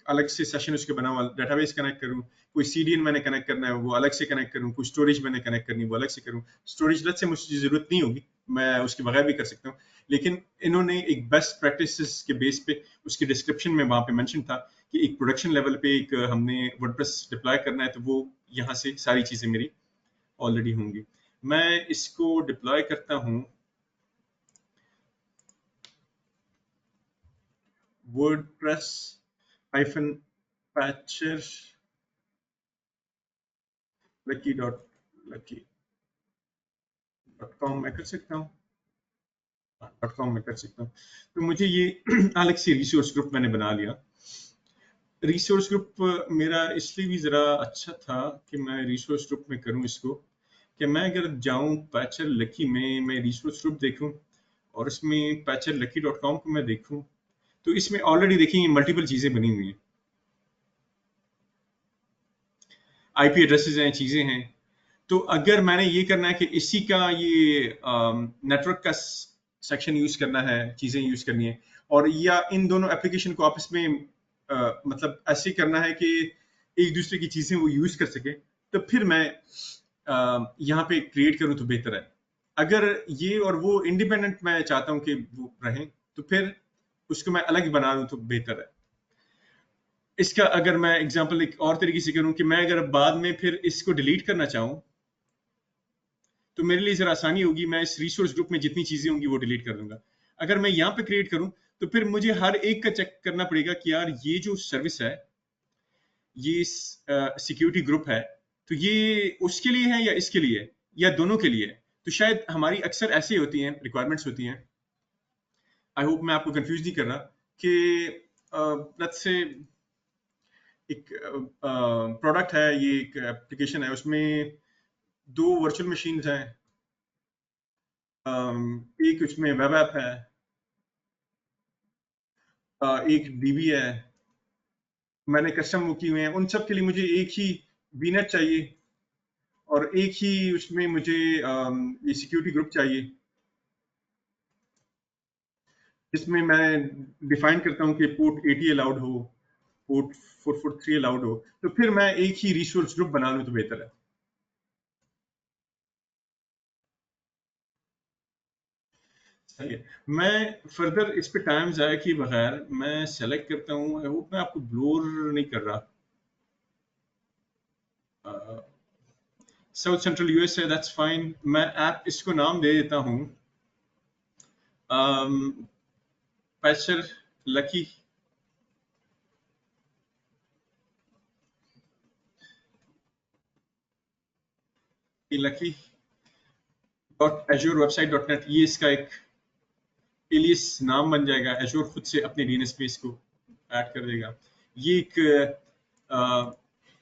अलग से सेशन उसके बनाऊं, डेटाबेस कनेक्ट करूं, कोई CDN मैंने कनेक्ट करना है वो अलग से कनेक्ट करूं, कोई स्टोरेज मैंने कनेक्ट करनी है वो अलग से करूं। स्टोरेज अलग से मुझे जरूरत नहीं होगी, मैं उसके बगैर भी कर सकता हूँ। लेकिन इन्होंने एक बेस्ट प्रैक्टिसेस के बेस पे उसकी डिस्क्रिप्शन में वहां पे मेंशन था कि एक प्रोडक्शन लेवल पे एक हमने वर्डप्रेस डिप्लॉय करना है, तो वो यहाँ से सारी चीजें मेरी ऑलरेडी होंगी। मैं इसको डिप्लॉय करता हूँ WordPress -patcher lucky.com में कर सकता हूँ, .com में कर सकता हूँ। तो मुझे ये अलग से रिसोर्स ग्रुप मैंने बना लिया। रिसोर्स ग्रुप मेरा इसलिए भी जरा अच्छा था कि मैं रिसोर्स ग्रुप में करूँ इसको, कि मैं अगर जाऊँ पैचर लकी में, मैं रिसोर्स ग्रुप देखूँ और इसमें patcherlucky.com को मैं देखूँ, तो इसमें ऑलरेडी देखेंगे मल्टीपल चीजें बनी हुई हैं, IP एड्रेसेस हैं, चीजें हैं। तो अगर मैंने ये करना है कि इसी का ये नेटवर्क का सेक्शन यूज करना है, चीजें यूज करनी है, और या इन दोनों एप्लीकेशन को आपस में मतलब ऐसे करना है कि एक दूसरे की चीजें वो यूज कर सके, तो फिर मैं यहाँ पे क्रिएट करूँ तो बेहतर है। अगर ये और वो इंडिपेंडेंट मैं चाहता हूँ कि वो रहें, तो फिर उसको मैं अलग बना लूँ तो बेहतर है। इसका अगर मैं एग्जांपल एक और तरीके से करूं कि मैं अगर बाद में फिर इसको डिलीट करना चाहूं, तो मेरे लिए ज़रा आसानी होगी, मैं इस रिसोर्स ग्रुप में जितनी चीज़ें होंगी वो डिलीट कर दूंगा। अगर मैं यहाँ पे क्रिएट करूँ तो फिर मुझे हर एक का चेक करना पड़ेगा कि यार ये जो सर्विस है, ये सिक्योरिटी ग्रुप है, तो ये उसके लिए है या इसके लिए है या दोनों के लिए है। तो शायद हमारी अक्सर ऐसी होती हैं रिक्वायरमेंट्स होती हैं, आई होप मैं आपको कंफ्यूज नहीं कर रहा, कि लेट्स से एक प्रोडक्ट है, ये एक एप्लीकेशन है, उसमें 2 वर्चुअल मशीन्स हैं, एक उसमें वेब ऐप है, एक डीबी है, मैंने कस्टम वो की हुए हैं, उन सब के लिए मुझे एक ही वीनेट चाहिए और एक ही उसमें मुझे ये सिक्योरिटी ग्रुप चाहिए, जिसमें मैं डिफाइन करता हूँ कि पोर्ट 80 अलाउड हो, पोर्ट 443 अलाउड हो, तो फिर मैं एक ही रिसोर्स ग्रुप बना लूँ तो बेहतर है। सही है, मैं फर्दर इस पे टाइम जाया किए बगैर मैं सेलेक्ट करता हूँ, आई होप मैं आपको ब्लोर नहीं कर रहा। साउथ सेंट्रल यूएस है, दैट्स फाइन। मैं ऐप इसको नाम दे देता हूँ पैचर lucky, lucky dot Azure website dot net, ये इसका एक एलियस नाम बन जाएगा। एज्योर खुद से अपने डीएनएस स्पेस को ऐड कर देगा। ये एक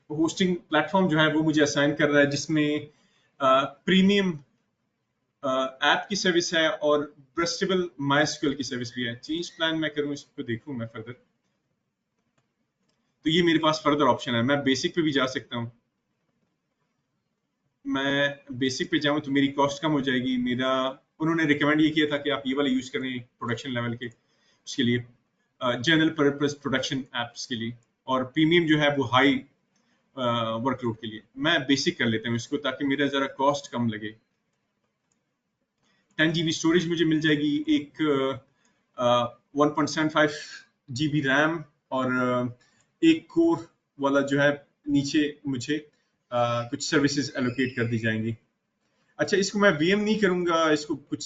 होस्टिंग प्लेटफॉर्म जो है वो मुझे असाइन कर रहा है, जिसमें प्रीमियम ऐप की सर्विस है और ब्रस्टेबल माइस्क्यूएल की सर्विस भी है। चेंज प्लान मैं करूँ, इसको देखूँ मैं फर्दर, तो ये मेरे पास फर्दर ऑप्शन है। मैं बेसिक पे भी जा सकता हूँ, मैं बेसिक पे जाऊँ तो मेरी कॉस्ट कम हो जाएगी। मेरा उन्होंने रिकमेंड ये किया था कि आप ये वाला यूज करें प्रोडक्शन लेवल के, उसके लिए जनरल पर्पस प्रोडक्शन एप्स के लिए, और प्रीमियम जो है वो हाई वर्कलोड के लिए। मैं बेसिक कर लेता हूँ इसको, ताकि मेरा जरा कॉस्ट कम लगे। 10 GB स्टोरेज मुझे मिल जाएगी, एक 1.75 GB रैम, और एक कोर वाला जो है नीचे मुझे कुछ सर्विसेज एलोकेट कर दी जाएंगी। अच्छा, इसको मैं वीएम नहीं करूंगा, इसको कुछ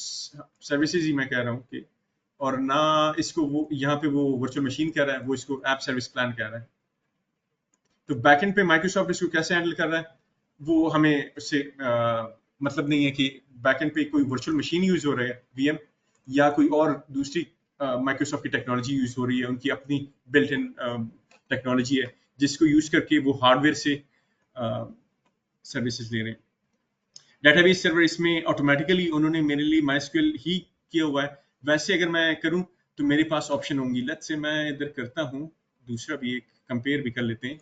सर्विसेज ही मैं कह रहा हूँ कि, और ना इसको वो यहाँ पे वो वर्चुअल मशीन कह रहा है, वो इसको ऐप सर्विस प्लान कह रहा है। तो बैकएंड पे माइक्रोसॉफ्ट इसको कैसे हैंडल कर रहा है वो हमें उससे मतलब नहीं है कि बैकएंड पे कोई वर्चुअल मशीन यूज हो रहा है वीएम, या कोई और दूसरी माइक्रोसॉफ्ट की टेक्नोलॉजी यूज हो रही है, उनकी अपनी बिल्ट इन टेक्नोलॉजी है जिसको यूज करके वो हार्डवेयर से सर्विसेज दे रहे हैं। डेटाबेस सर्वर इसमें ऑटोमेटिकली उन्होंने मेरे लिए माइस्क्यूएल ही किया हुआ है। वैसे अगर मैं करूं तो मेरे पास ऑप्शन होंगी। लेट्स से मैं इधर करता हूं, दूसरा भी एक कंपेयर भी कर लेते हैं।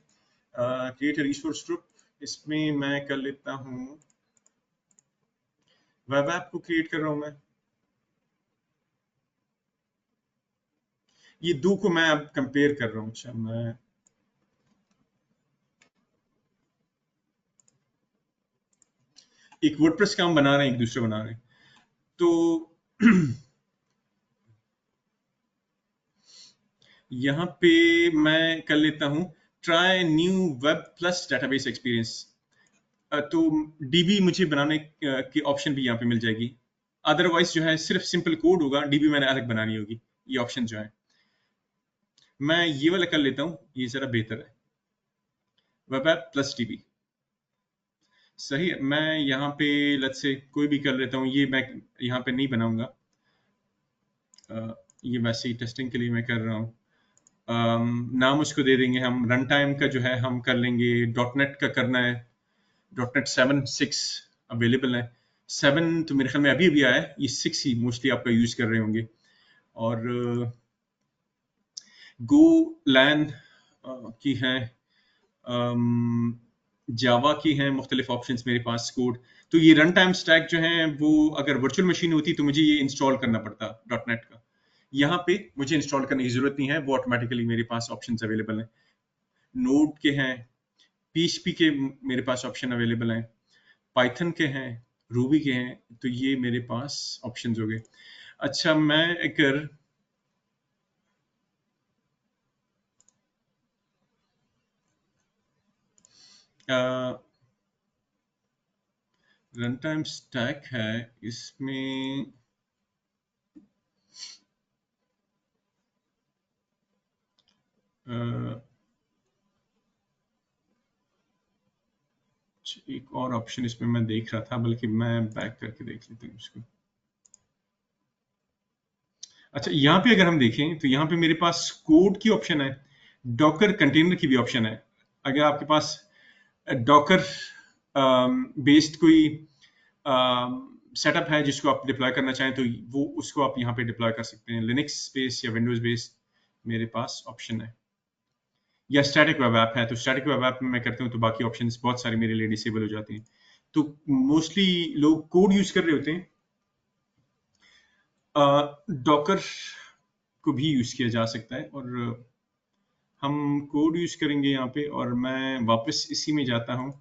क्रिएट रिसोर्स ग्रुप, इसमें मैं कर लेता हूं, वेब ऐप को क्रिएट कर रहा हूं मैं। ये दो को मैं अब कंपेयर कर रहा हूं। अच्छा, मैं एक वर्डप्रेस का हम बना रहे हैं, एक दूसरे बना रहे हैं, तो यहाँ पे मैं कर लेता हूँ try new web plus database experience. तो डीबी मुझे बनाने की ऑप्शन भी यहाँ पे मिल जाएगी। अदरवाइज जो है सिर्फ सिंपल कोड होगा, डीबी मैंने अलग बनानी होगी। ये ऑप्शन जो है मैं ये वाला कर लेता हूँ, ये जरा बेहतर है, वेब ऐप प्लस डीबी। सही है, मैं यहाँ पे लेट्स से कोई भी कर लेता हूँ, ये मैं यहाँ पे नहीं बनाऊंगा, ये वैसे ही टेस्टिंग के लिए मैं कर रहा हूँ। नाम उसको दे देंगे हम, रन टाइम का जो है हम कर लेंगे डॉट नेट का करना है, डॉट नेट 7.6 अवेलेबल है। 7 तो मेरे ख्याल में अभी अभी आया है, ये 6 ही मोस्टली आपका यूज कर रहे होंगे। और गो लैन की है, जावा की हैं मुख्तलिफ ऑप्शंस मेरे पास कोड। तो ये रन टाइम स्टैक जो है वो अगर वर्चुअल मशीन होती तो मुझे ये इंस्टॉल करना पड़ता डॉट नेट का। यहाँ पे मुझे इंस्टॉल करने की जरूरत नहीं है, वो ऑटोमेटिकली मेरे पास ऑप्शंस अवेलेबल हैं। नोड के हैं, पीएचपी के मेरे पास ऑप्शन अवेलेबल हैं, पाइथन के हैं, रूबी के हैं, तो ये मेरे पास ऑप्शंस हो गए। अच्छा, मैं अगर रन टाइम स्टैक है इसमें। एक और ऑप्शन इसमें मैं देख रहा था, बल्कि मैं बैक करके देख लेता हूँ इसको। अच्छा, यहाँ पे अगर हम देखें तो यहाँ पे मेरे पास कोड की ऑप्शन है, डॉकर कंटेनर की भी ऑप्शन है। अगर आपके पास डॉकर बेस्ड कोई सेटअप है जिसको आप डिप्लॉय करना चाहें तो वो उसको आप यहाँ पे डिप्लॉय कर सकते हैं। लिनक्स बेस्ड या विंडोज बेस्ड मेरे पास ऑप्शन है, या स्टैटिक वेब ऐप है तो स्टैटिक वेब ऐप में मैं करता हूँ तो बाकी ऑप्शंस बहुत सारे मेरे लिए डिसेबल हो जाते हैं। तो मोस्टली लोग कोड यूज कर रहे होते हैं। डॉकर को भी यूज किया जा सकता है और हम कोड यूज करेंगे यहाँ पे, और मैं वापस इसी में जाता हूँ।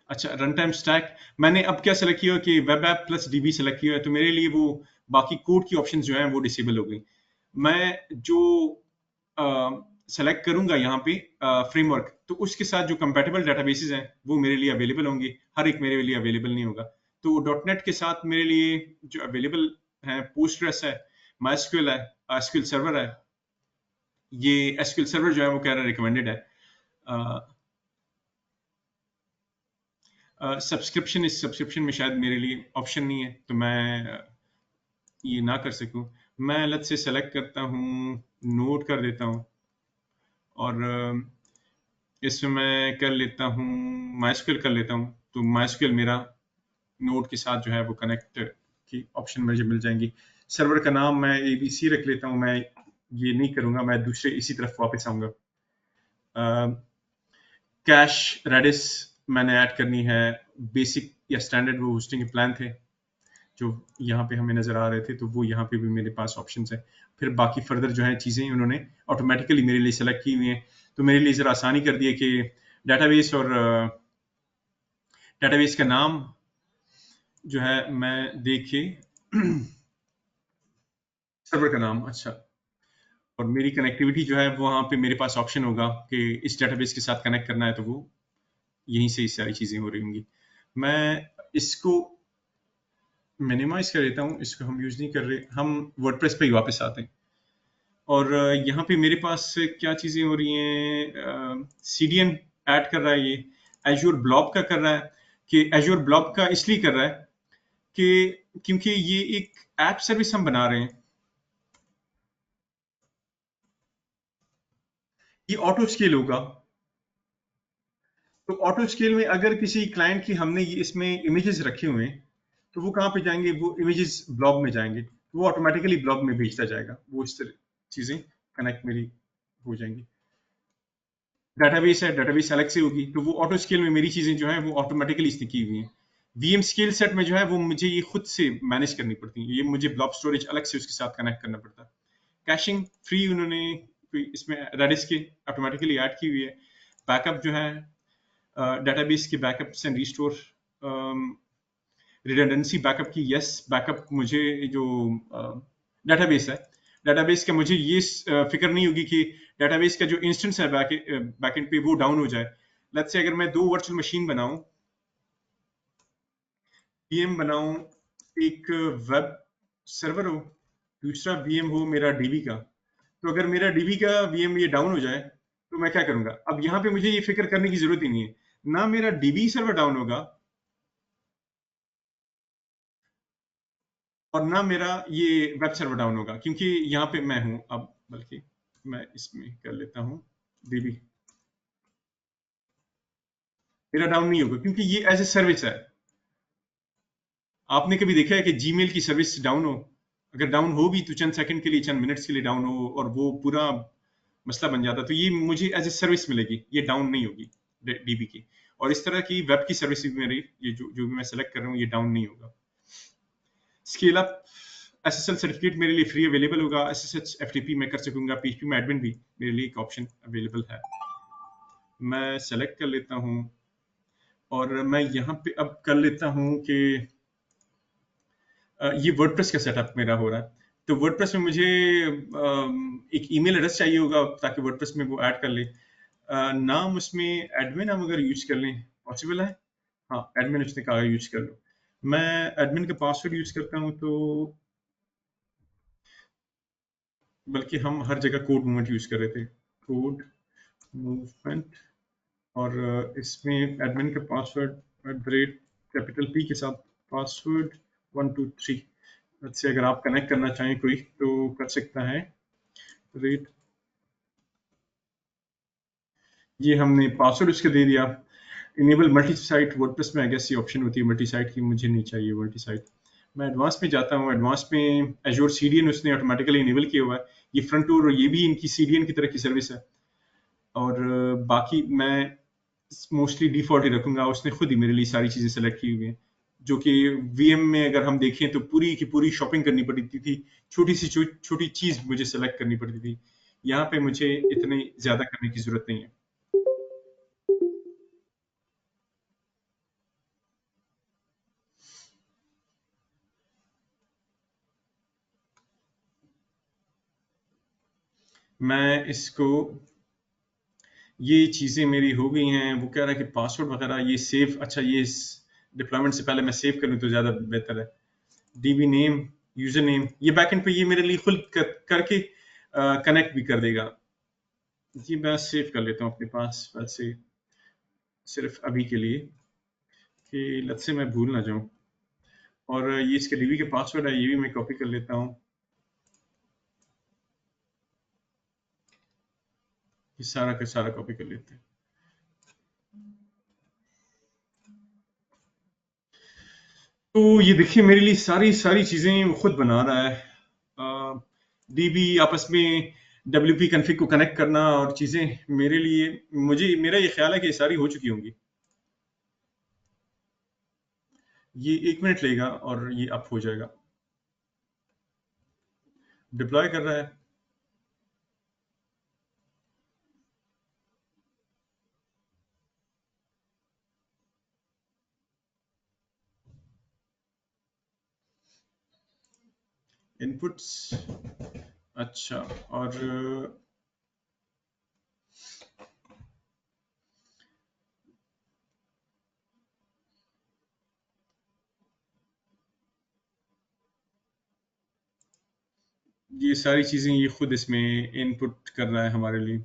अच्छा, रन टाइम स्टैक मैंने अब क्या सेलेक्ट किया कि web app plus dB select किया है, तो मेरे लिए वो बाकी कोड की ऑप्शंस जो हैं वो डिसेबल हो गई। मैं जो सेलेक्ट करूंगा यहाँ पे फ्रेमवर्क, तो उसके साथ जो कंपैटिबल डेटाबेसेस हैं वो मेरे लिए अवेलेबल होंगे, हर एक मेरे लिए अवेलेबल नहीं होगा। तो डॉटनेट के साथ मेरे लिए जो अवेलेबल है पोस्टग्रेस है, माइस्क्यूएल है, एसक्यूएल सर्वर है। ये एसक्यूएल सर्वर जो है वो कह रहा है रिकमेंडेड है। सब्सक्रिप्शन, इस सब्सक्रिप्शन में शायद मेरे लिए ऑप्शन नहीं है तो मैं ये ना कर सकूं। मैं अलग से सेलेक्ट करता हूँ, नोट कर देता हूँ, और इसमें मैं कर लेता हूँ माइस्क्यूएल कर लेता हूँ। तो माइस्क्यूएल मेरा नोड के साथ जो है वो कनेक्ट की ऑप्शन मुझे मिल जाएंगी। सर्वर का नाम मैं ABC रख लेता हूँ, मैं ये नहीं करूंगा, मैं दूसरे इसी तरफ वापस आऊंगा। कैश रेडिस मैंने ऐड करनी है, बेसिक या स्टैंडर्ड वो होस्टिंग के प्लान थे जो यहाँ पे हमें नजर आ रहे थे, तो वो यहाँ पे भी मेरे पास ऑप्शंस है। फिर बाकी फर्दर जो है चीजें उन्होंने ऑटोमेटिकली मेरे लिए सेलेक्ट की हुई हैं, तो मेरे लिए जरा आसानी कर दी है कि डेटाबेस और डेटाबेस का नाम जो है मैं देख के सर्वर का नाम, अच्छा, और मेरी कनेक्टिविटी जो है वहाँ पे मेरे पास ऑप्शन होगा कि इस डेटाबेस के साथ कनेक्ट करना है, तो वो यहीं से ये सारी चीजें हो रही होंगी। मैं इसको मिनिमाइज कर देता हूँ, इसको हम यूज नहीं कर रहे, हम वर्डप्रेस पे ही वापस आते हैं। और यहाँ पे मेरे पास क्या चीजें हो रही हैं, CDN ऐड कर रहा है, ये एज्योर ब्लॉब का कर रहा है। कि एज्योर ब्लॉब का इसलिए कर रहा है कि क्योंकि ये एक ऐप सर्विस हम बना रहे हैं, ये ऑटो स्केल होगा। तो ऑटो स्केल में अगर किसी क्लाइंट की हमने ये इसमें इमेजेस रखे हुए हैं तो वो कहाँ पे जाएंगे, वो इमेजेस ब्लॉब में जाएंगे, वो ऑटोमेटिकली ब्लॉब में भेजता जाएगा, वो इस तरह चीजें कनेक्ट मेरी हो जाएंगी। डेटाबेस है, डेटाबेस अलग से होगी, तो वो ऑटो स्केल में मेरी चीजें जो है वो ऑटोमेटिकली इसने की हुई हैं। VM स्केल सेट में जो है वो मुझे ये खुद से मैनेज करनी पड़ती है, ये मुझे ब्लॉब स्टोरेज अलग से उसके साथ कनेक्ट करना पड़ता है। कैशिंग फ्री उन्होंने इसमें रेडिस के ऑटोमेटिकली ऐड की हुई है। बैकअप जो है डेटाबेस के backups and restore, redundancy backup की, यस बैकअप मुझे जो डेटाबेस है, डेटाबेस का मुझे ये फिक्र नहीं होगी कि डेटाबेस का जो इंस्टेंस है बैकएंड पे वो डाउन हो जाए। लेट्स से अगर मैं 2 वर्चुअल मशीन बनाऊं, VM बनाऊं, एक वेब सर्वर हो, दूसरा VM हो मेरा DB का, तो अगर मेरा DB का VM ये डाउन हो जाए तो मैं क्या करूंगा? अब यहाँ पे मुझे ये फिक्र करने की जरूरत ही नहीं है, ना मेरा DB सर्वर डाउन होगा और ना मेरा ये वेब सर्वर डाउन होगा, क्योंकि यहाँ पे मैं हूं। अब बल्कि मैं इसमें कर लेता हूं DB, मेरा डाउन नहीं होगा क्योंकि ये एज ए सर्विस है। आपने कभी देखा है कि जीमेल की सर्विस डाउन हो? अगर डाउन हो भी तो चंद सेकंड के लिए, चंद मिनट्स के लिए डाउन हो और वो पूरा मसला बन जाता, तो ये मुझे एज ए सर्विस मिलेगी, ये डाउन नहीं होगी DB की। और इस तरह की वेब की सर्विस भी मेरी, ये जो भी मैं सेलेक्ट कर रहा हूँ, ये डाउन नहीं होगा। स्केल अप SSL सर्टिफिकेट मेरे लिए फ्री अवेलेबल होगा, SSH FTP मैं कर सकूंगा, PHP में एडमिन भी मेरे लिए एक ऑप्शन अवेलेबल है। मैं सेलेक्ट कर लेता हूं और मैं यहाँ पे अब कर लेता हूं कि ये वर्डप्रेस का सेटअप मेरा हो रहा है। तो वर्डप्रेस में मुझे एक ईमेल एड्रेस चाहिए होगा ताकि वर्डप्रेस में वो ऐड कर ले। नाम उसमें एडमिन हम अगर यूज कर लें पॉसिबल है? हाँ, एडमिन उसने कहा यूज कर लो। मैं एडमिन का पासवर्ड यूज करता हूँ, तो बल्कि हम हर जगह कोड मूवमेंट यूज कर रहे थे, कोड मूवमेंट, और इसमें एडमिन का पासवर्ड कैपिटल पी के साथ पासवर्ड 123। से अगर आप कनेक्ट करना चाहें कोई तो कर सकता है। रेट ये हमने पासवर्ड उसके दे दिया। इनेबल मल्टी साइट वर्डप्रेस में आई गेस ये ऑप्शन होती है मल्टी साइट की, मुझे नहीं चाहिए मल्टी साइट। मैं एडवांस में जाता हूँ। एडवांस में एजोर सीडीएन उसने ऑटोमेटिकली इनेबल किया हुआ है। ये फ्रंट डोर, ये भी इनकी सीडीएन की तरह की सर्विस है। और बाकी मैं मोस्टली डिफॉल्ट ही रखूंगा, उसने खुद ही मेरे लिए सारी चीजें सेलेक्ट की हुई हैं। जो कि वीएम में अगर हम देखें तो पूरी की पूरी शॉपिंग करनी पड़ती थी, छोटी सी छोटी चीज मुझे सेलेक्ट करनी पड़ती थी। यहाँ पे मुझे इतनी ज्यादा करने की जरूरत नहीं है। मैं इसको, ये चीजें मेरी हो गई हैं। वो कह रहा है कि पासवर्ड वगैरह ये सेव, अच्छा ये डिप्लॉयमेंट से पहले मैं सेव करूं तो ज्यादा बेहतर है। डीबी नेम, यूजर नेम, ये बैकएंड पे ये मेरे लिए खुद करके कनेक्ट भी कर देगा। ये मैं सेव कर लेता हूँ अपने पास वैसे, सिर्फ अभी के लिए, कि लत से मैं भूल ना जाऊं। और ये इसके डीबी के पासवर्ड है, ये भी मैं कॉपी कर लेता हूँ। ये सारा का सारा कॉपी कर लेते हैं। तो ये देखिए मेरे लिए सारी सारी चीजें वो खुद बना रहा है। डीबी आपस में डब्ल्यूपी कॉन्फ़िग को कनेक्ट करना और चीजें मेरे लिए, मुझे मेरा ये ख्याल है कि ये सारी हो चुकी होंगी। ये 1 मिनट लेगा और ये अप हो जाएगा। डिप्लॉय कर रहा है। इनपुट्स, अच्छा, और ये सारी चीजें ये खुद इसमें इनपुट कर रहा है हमारे लिए।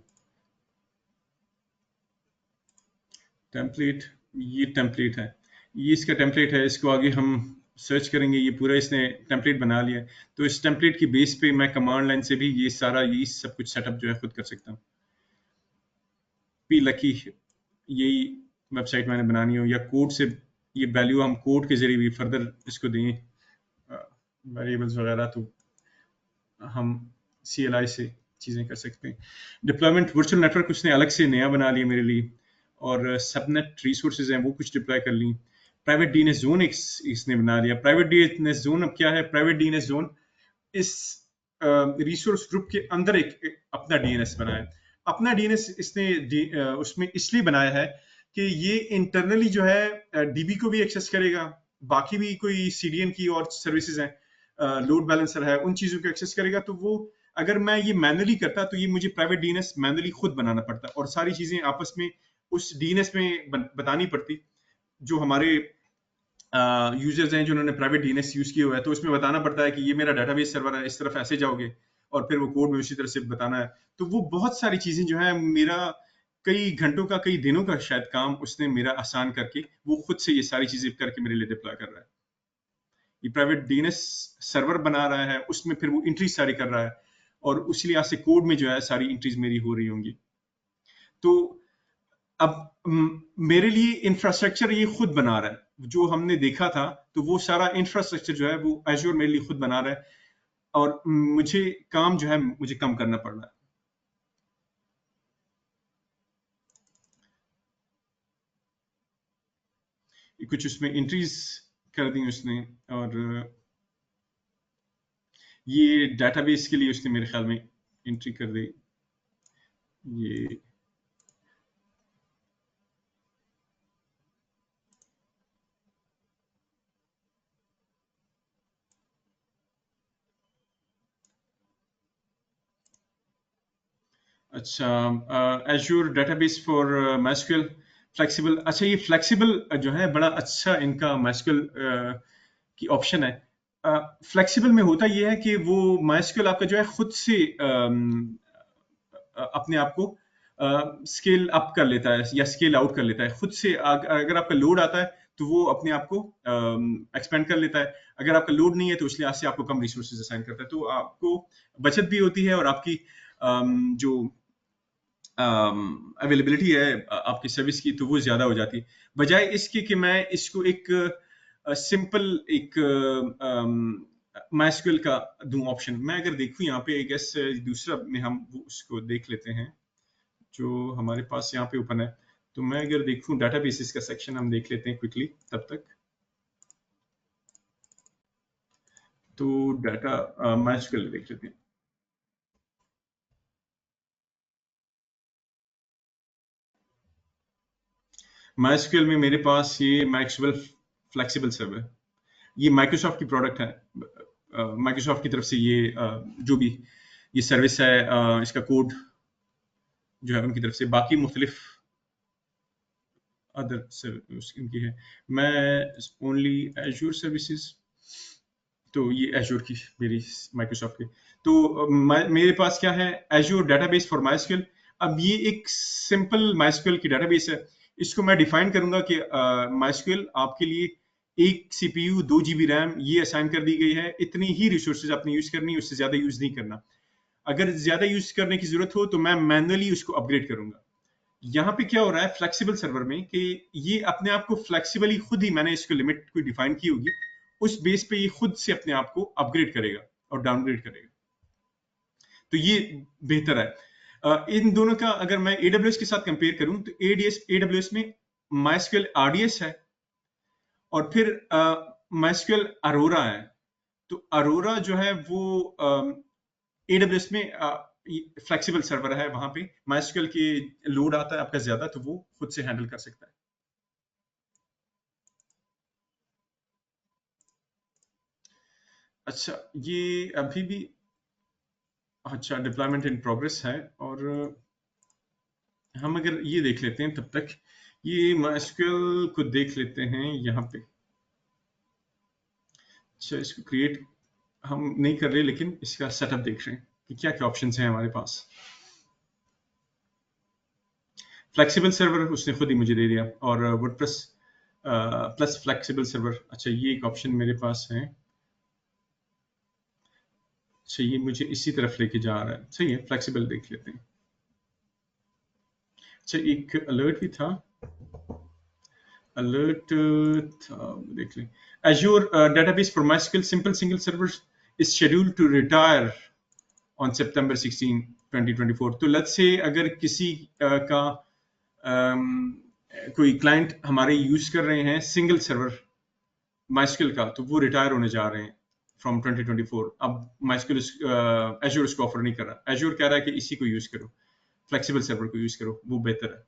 टेम्पलेट, ये टेम्पलेट है, ये इसका टेम्पलेट है। इसको आगे हम सर्च करेंगे, ये पूरा इसने टेम्पलेट बना लिया है। तो इस टेम्पलेट की बेस पे मैं कमांड लाइन से भी ये सारा ये सब कुछ सेटअप जो है खुद कर सकता हूँ। पी लकी, यही वेबसाइट मैंने बनानी हो, या कोड से ये वैल्यू हम कोड के जरिए भी फर्दर इसको दें वेरिएबल्स वगैरह, तो हम CLI से चीजें कर सकते हैं। डिप्लॉयमेंट वर्चुअल नेटवर्क उसने अलग से नया बना लिया मेरे लिए, और सबनेट रिसोर्सेज हैं वो कुछ डिप्लॉय कर ली। प्राइवेट डीएनएस जोन इसने बना लिया। प्राइवेट डीएनएस जोन अब क्या है? प्राइवेट डीएनएस जोन इस रिसोर्स ग्रुप के अंदर एक अपना डीएनएस बनाया। अपना डीएनएस इसने उसमें इसलिए बनाया है कि ये इंटरनली जो है डीबी को भी एक्सेस करेगा, बाकी भी कोई सीडीएन की और सर्विसेज हैं, लोड बैलेंसर है, उन चीजों को एक्सेस करेगा। तो वो अगर मैं ये मैनुअली करता तो ये मुझे प्राइवेट डीएनएस मैनुअली खुद बनाना पड़ता और सारी चीजें आपस में उस डीएनएस में बतानी पड़ती। जो हमारे यूजर्स हैं जिन्होंने प्राइवेट डीएनएस यूज किया हुआ है, तो उसमें बताना पड़ता है कि ये मेरा डेटाबेस सर्वर है, इस तरफ ऐसे जाओगे, और फिर वो कोड में उसी तरह से बताना है। तो वो बहुत सारी चीजें जो है मेरा कई घंटों का, कई दिनों का शायद काम उसने मेरा आसान करके वो खुद से ये सारी चीजें करके मेरे लिए डिप्लॉय कर रहा है। ये प्राइवेट डीएनएस सर्वर बना रहा है, उसमें फिर वो एंट्री सारी कर रहा है, और उसी लिहाज से कोड में जो है सारी एंट्रीज मेरी हो रही होंगी। तो अब मेरे लिए इंफ्रास्ट्रक्चर ये खुद बना रहा है। जो हमने देखा था तो वो सारा इंफ्रास्ट्रक्चर जो है वो एज़्योर मेरे लिए खुद बना रहा है, और मुझे काम जो है मुझे कम करना पड़ रहा है। कुछ उसमें एंट्रीज कर दी उसने, और ये डेटाबेस के लिए उसने मेरे ख्याल में एंट्री कर दी। ये अच्छा, azure database for MySQL flexible. अच्छा, ये फ्लेक्सिबल जो है बड़ा अच्छा इनका MySQL की ऑप्शन है। फ्लेक्सिबल में होता ये है कि वो MySQL आपका जो है खुद से अपने आप को स्केल अप कर लेता है या स्केल आउट कर लेता है खुद से। अगर आपका लोड आता है तो वो अपने आप को एक्सपेंड कर लेता है, अगर आपका लोड नहीं है तो उसलिए से आपको कम रिसोर्सेज असाइन करता है, तो आपको बचत भी होती है और आपकी जो अवेलेबिलिटी है आपकी सर्विस की तो वो ज्यादा हो जाती है, बजाय इसके कि मैं इसको एक सिंपल एक MySQL का दूं ऑप्शन। मैं अगर देखूं यहाँ पे, आई गेस दूसरा में हम उसको देख लेते हैं जो हमारे पास यहाँ पे ओपन है। तो मैं अगर देखूं डाटाबेसेस का सेक्शन हम देख लेते हैं क्विकली तब तक। तो डाटा MySQL देख लेते हैं। MySQL में मेरे पास ये MySQL फ्लेक्सिबल सर्वर, ये माइक्रोसॉफ्ट की प्रोडक्ट है। माइक्रोसॉफ्ट की तरफ से ये जो भी ये सर्विस है, इसका कोड जो है उनकी तरफ से, बाकी मुख्तलिफ अदर इनकी है। मैं ओनली एज्योर सर्विसेज, तो ये एज्योर की मेरी माइक्रोसॉफ्ट की। तो मेरे पास क्या है, एज्योर डेटाबेस फॉर MySQL। अब ये एक सिंपल MySQL की डेटाबेस है। इसको मैं डिफाइन करूंगा कि MySQL आपके लिए 1 CPU 2 GB रैम ये असाइन कर दी गई है, इतनी ही रिसोर्सेज आपने यूज करनी है, उससे ज्यादा यूज नहीं करना। अगर ज्यादा यूज करने की जरूरत हो तो मैं मैनुअली उसको अपग्रेड करूंगा। यहाँ पे क्या हो रहा है फ्लेक्सिबल सर्वर में कि ये अपने आप को फ्लेक्सिबली खुद ही, मैंने इसको लिमिट को डिफाइन की होगी, उस बेस पे ये खुद से अपने आप को अपग्रेड करेगा और डाउनग्रेड करेगा, तो ये बेहतर है। इन दोनों का अगर मैं AWS के साथ कंपेयर करूं तो AWS में MySQL RDS है और फिर MySQL अरोरा है। तो अरोरा जो है वो AWS में फ्लेक्सिबल सर्वर है, वहां पे MySQL के लोड आता है आपका ज्यादा तो वो खुद से हैंडल कर सकता है। अच्छा, ये अभी भी अच्छा डिप्लॉयमेंट इन प्रोग्रेस है, और हम अगर ये देख लेते हैं तब तक ये MySQL को देख लेते हैं यहाँ पे। अच्छा, इसको क्रिएट हम नहीं कर रहे लेकिन इसका सेटअप देख रहे हैं कि क्या क्या ऑप्शंस हैं हमारे पास। फ्लेक्सिबल सर्वर उसने खुद ही मुझे दे दिया, और वर्डप्रेस प्लस फ्लेक्सिबल सर्वर। अच्छा, ये एक ऑप्शन मेरे पास है। अच्छा, ये मुझे इसी तरफ लेके जा रहा है, सही है, फ्लेक्सिबल देख लेते हैं। अच्छा, एक अलर्ट भी था, अलर्ट था, देख लें। Azure database for MySQL simple single server is scheduled to retire on September 16, 2024। तो लेट्स से अगर किसी का कोई क्लाइंट हमारे यूज कर रहे हैं सिंगल सर्वर MySQL का, तो वो रिटायर होने जा रहे हैं फ्रॉम 2024। अब MySQL Azure उसको ऑफर नहीं कर रहा, Azure कह रहा है कि इसी को यूज करो, फ्लेक्सिबल सर्वर को यूज करो, वो बेहतर है।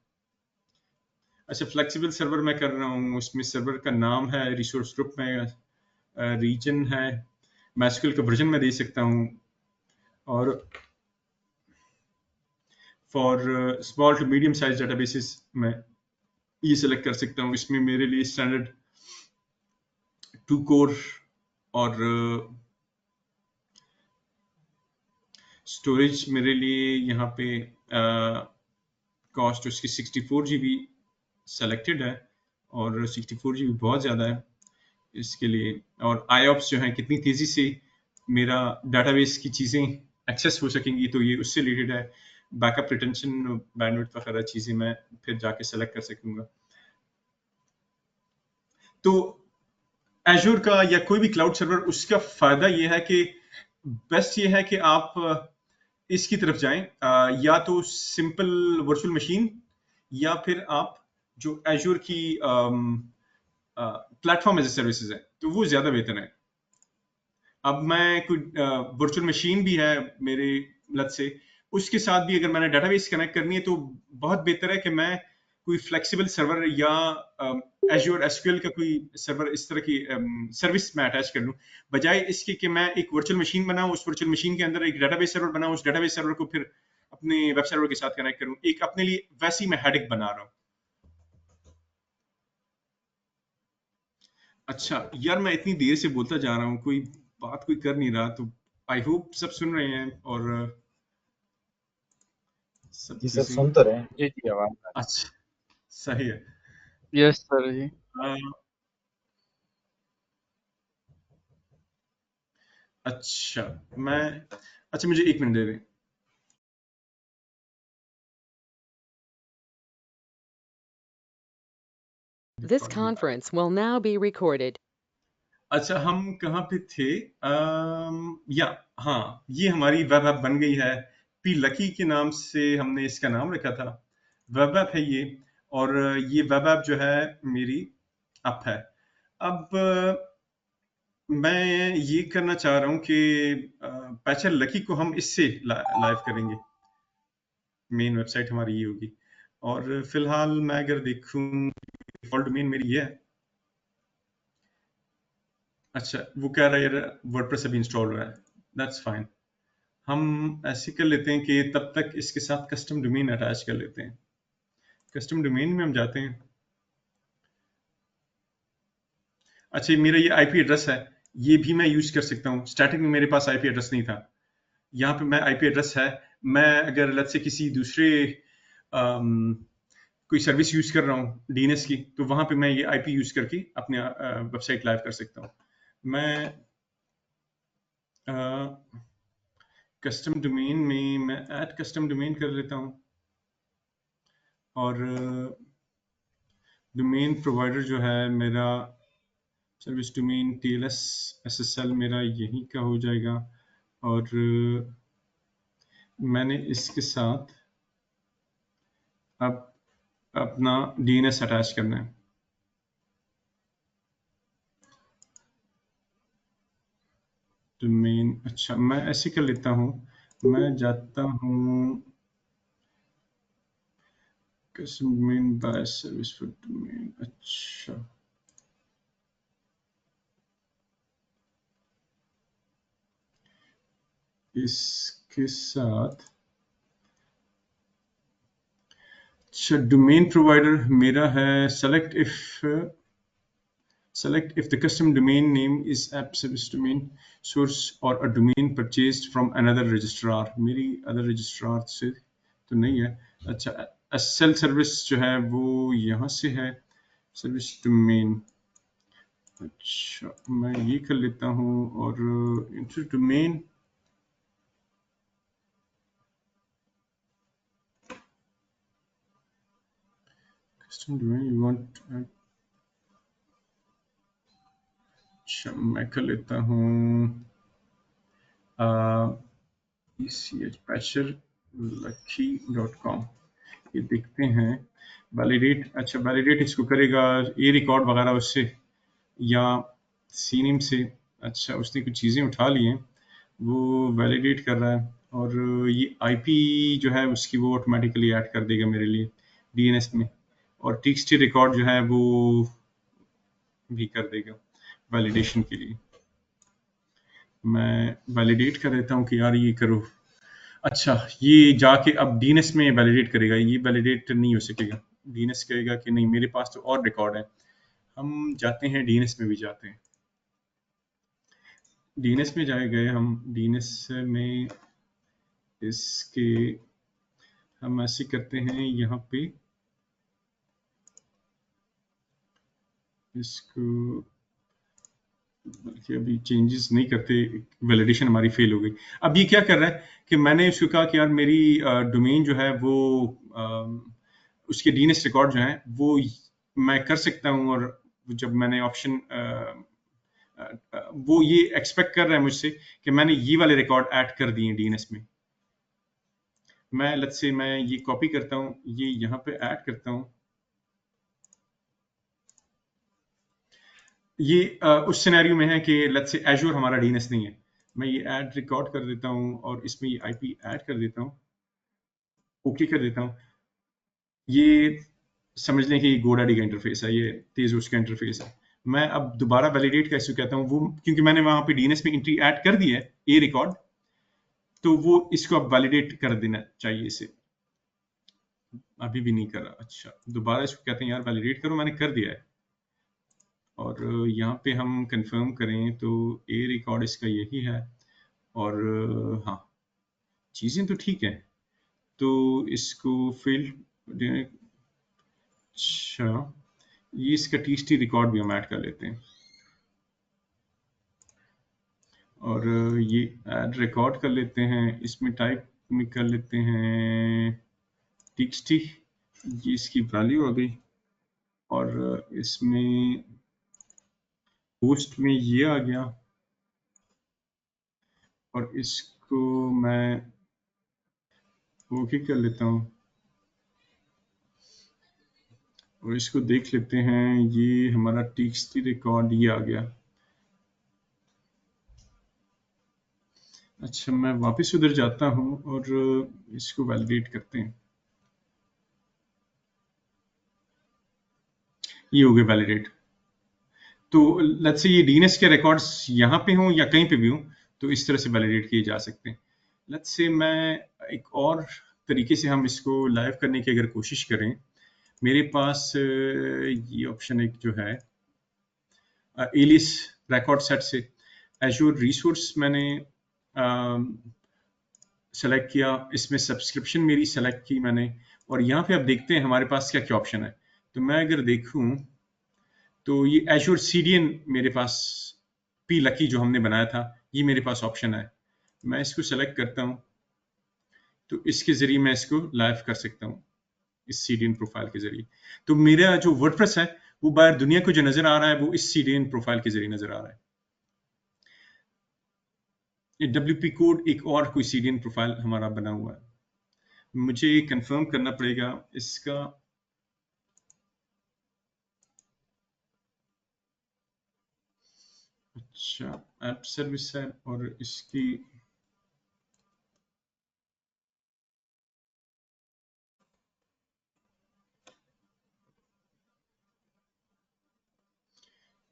अच्छा, फ्लेक्सिबल सर्वर मैं कर रहा हूँ, उसमें सर्वर का नाम है, रिसोर्स ग्रुप में रीजन है, MySQL का वर्जन मैं दे सकता हूँ, और for small to medium size databases मैं ये सिलेक्ट कर सकता हूँ। इसमें मेरे लिए स्टैंडर्ड 2 कोर और स्टोरेज मेरे लिए यहाँ पे कॉस्ट उसकी 64 GB सेलेक्टेड है, और 64 GB बहुत ज़्यादा है इसके लिए। और IOPS जो है कितनी तेज़ी से मेरा डाटाबेस की चीज़ें एक्सेस हो सकेंगी, तो ये उससे रिलेटेड है। बैकअप रिटेंशन, बैंडविड्थ वगैरह चीज़ें मैं फिर जाके सेलेक्ट कर सकूंगा। तो Azure का या कोई भी क्लाउड सर्वर, उसका फायदा ये है कि बेस्ट ये है कि आप इसकी तरफ जाएं, या तो सिंपल वर्चुअल मशीन, या फिर आप जो Azure की प्लेटफॉर्म एज ए सर्विसेज है, तो वो ज्यादा बेहतर है। अब मैं कोई वर्चुअल मशीन भी है मेरे लत से, उसके साथ भी अगर मैंने डेटाबेस कनेक्ट करनी है तो बहुत बेहतर है कि मैं कोई फ्लेक्सिबल सर्वर या Azure SQL का कोई सर्वर इस तरह की सर्विस मैं अटैच कर लूं, बजाय इसके कि मैं एक वर्चुअल मशीन बनाऊं, उस वर्चुअल मशीन के अंदर एक डेटाबेस सर्वर बनाऊं, उस डेटाबेस सर्वर को फिर अपने वेब सर्वर के साथ कनेक्ट करूं, एक अपने लिए वैसी मैं हेडिक बना रहा हूं। अच्छा यार, मैं इतनी देर से बोलता जा रहा हूँ, कोई बात कोई कर नहीं रहा, तो आई होप सब सुन रहे हैं और सब जी सर, बिजी। सुन तो रहे हैं। जी जी, आवाज आ अच्छा, सही है। यस सर जी। अच्छा मैं अच्छा मुझे 1 मिनट दे दें। This conference will now be recorded. अच्छा, हम कहाँ पे थे? या हाँ, ये हमारी वेब ऐप बन गई है। पी लकी के नाम से हमने इसका नाम रखा था। वेब ऐप है ये, और ये वेब ऐप जो है मेरी ऐप है। अब मैं ये करना चाह रहा हूँ कि पैचर लकी को हम इससे लाइव करेंगे। मेन वेबसाइट हमारी ये होगी, और फिलहाल मैं अगर देखूं डिफॉल्ट डोमेन मेरी ये है। अच्छा, वो कह रहा है यार वर्डप्रेस अभी इंस्टॉल हो रहा है, दैट्स फाइन। हम ऐसे कर लेते हैं कि तब तक इसके साथ कस्टम डोमेन अटैच कर लेते हैं। कस्टम डोमेन में हम जाते हैं। अच्छा, ये मेरा ये आईपी एड्रेस है, ये भी मैं यूज कर सकता हूँ। स्टार्टिंग में मेरे पास आईपी एड्रेस नहीं था, यहाँ पे मैं आईपी एड्रेस है। मैं अगर लेट्स से किसी दूसरे कोई सर्विस यूज कर रहा हूँ डीएनएस की, तो वहां पे मैं ये आईपी यूज करके अपने वेबसाइट लाइव कर सकता हूँ। मैं कस्टम डोमेन में मैं ऐड कस्टम डोमेन कर लेता हूँ, और डोमेन प्रोवाइडर जो है मेरा सर्विस डोमेन टीएलएस एसएसएल मेरा यहीं का हो जाएगा, और मैंने इसके साथ अब अपना डीएनएस अटैच करना है। डोमेन, अच्छा मैं ऐसे कर लेता हूँ, मैं जाता हूँ custom domain bye service for domain. अच्छा, इसके साथ अच्छा डोमेन प्रोवाइडर मेरा है select if the custom domain name is app service domain source or a domain purchased from another registrar। मेरी other registrar से तो नहीं है। अच्छा, SSL सर्विस जो है वो यहाँ से है, सर्विस डोमेन। अच्छा, मैं ये कर लेता हूँ, और inter domain custom domain you want. अच्छा, मैं कर लेता हूँ patcherlucky.com। ये देखते हैं वैलिडेट। अच्छा, वैलिडेट इसको करेगा ये रिकॉर्ड वगैरह उससे या सीनिम से। अच्छा, उसने कुछ चीज़ें उठा ली हैं, वो वैलिडेट कर रहा है, और ये आईपी जो है उसकी वो ऑटोमेटिकली ऐड कर देगा मेरे लिए डीएनएस में, और टीएक्सटी रिकॉर्ड जो है वो भी कर देगा वैलिडेशन के लिए। मैं वैलिडेट कर देता हूँ कि यार ये करो। अच्छा, ये जाके अब डीएनएस में वैलिडेट करेगा, ये वैलिडेट नहीं हो सकेगा। डीएनएस कहेगा कि नहीं मेरे पास तो और रिकॉर्ड है। हम जाते हैं डीएनएस में भी जाते हैं। डीएनएस में जाए गए हम, डीएनएस में इसके हम ऐसे करते हैं, यहाँ पे इसको बल्कि अभी चेंजेस नहीं करते, वैलिडेशन हमारी फेल हो गई। अब ये क्या कर रहा है कि मैंने उसको कहा कि यार मेरी डोमेन जो है वो उसके डीएनएस रिकॉर्ड जो है वो मैं कर सकता हूँ, और जब मैंने ऑप्शन वो ये एक्सपेक्ट कर रहा है मुझसे कि मैंने ये वाले रिकॉर्ड ऐड कर दिए डीएनएस में। मैं लेट्स से मैं ये कॉपी करता हूँ, ये यहाँ पे ऐड करता हूँ। ये उस सिनेरियो में है कि लेट्स से एजूर हमारा डीएनएस नहीं है। मैं ये ऐड रिकॉर्ड कर देता हूँ, और इसमें ये आईपी ऐड कर देता हूँ, ओके कर देता हूँ। ये समझ लें कि ये गोडाडी का इंटरफेस है, ये तेज उसका इंटरफेस है। मैं अब दोबारा वैलिडेट कैसे कहता हूँ, वो क्योंकि मैंने वहां पे डीएनएस में एंट्री ऐड कर दी है, ये रिकॉर्ड तो वो इसको अब वैलिडेट कर देना चाहिए इसे। अभी भी नहीं करा। अच्छा, दोबारा इसको कहते हैं यार वैलिडेट करो, मैंने कर दिया है। और यहाँ पे हम कंफर्म करें तो ए रिकॉर्ड इसका यही है। और हाँ, चीज़ें तो ठीक है। तो इसको फील्ड, अच्छा, ये इसका टीएक्सटी रिकॉर्ड भी हम ऐड कर लेते हैं। और ये ऐड रिकॉर्ड कर लेते हैं, इसमें टाइप में कर लेते हैं टीएक्सटी, ये इसकी वैल्यू आ गई। और इसमें होस्ट में ये आ गया। और इसको मैं ओके कर लेता हूँ और इसको देख लेते हैं। ये हमारा टीएक्सटी रिकॉर्ड ये आ गया। अच्छा, मैं वापस उधर जाता हूँ और इसको वैलिडेट करते हैं। ये हो गया वैलिडेट। तो लेट्स से ये डीएनएस के रिकॉर्ड्स यहाँ पे हों या कहीं पे भी हों, तो इस तरह से वैलिडेट किए जा सकते हैं। लेट्स से मैं एक और तरीके से हम इसको लाइव करने की अगर कोशिश करें, मेरे पास ये ऑप्शन एक जो है एलिस रिकॉर्ड सेट से एजूर रिसोर्स मैंने सेलेक्ट किया, इसमें सब्सक्रिप्शन मेरी सेलेक्ट की मैंने। और यहाँ पे आप देखते हैं हमारे पास क्या क्या ऑप्शन है। तो मैं अगर देखूं तो ये एजूर सीडीएन मेरे पास पी लकी जो हमने बनाया था, ये मेरे पास ऑप्शन है। मैं इसको सेलेक्ट करता हूँ तो इसके जरिए मैं इसको लाइव कर सकता हूँ इस सीडीएन प्रोफाइल के जरिए। तो मेरा जो वर्डप्रेस है वो बाहर दुनिया को जो नजर आ रहा है वो इस सीडीएन प्रोफाइल के जरिए नजर आ रहा है। ये WP कोड एक और कोई सीडीएन प्रोफाइल हमारा बना हुआ है। मुझे कंफर्म करना पड़ेगा इसका। अच्छा, ऐप सर्विस है और इसकी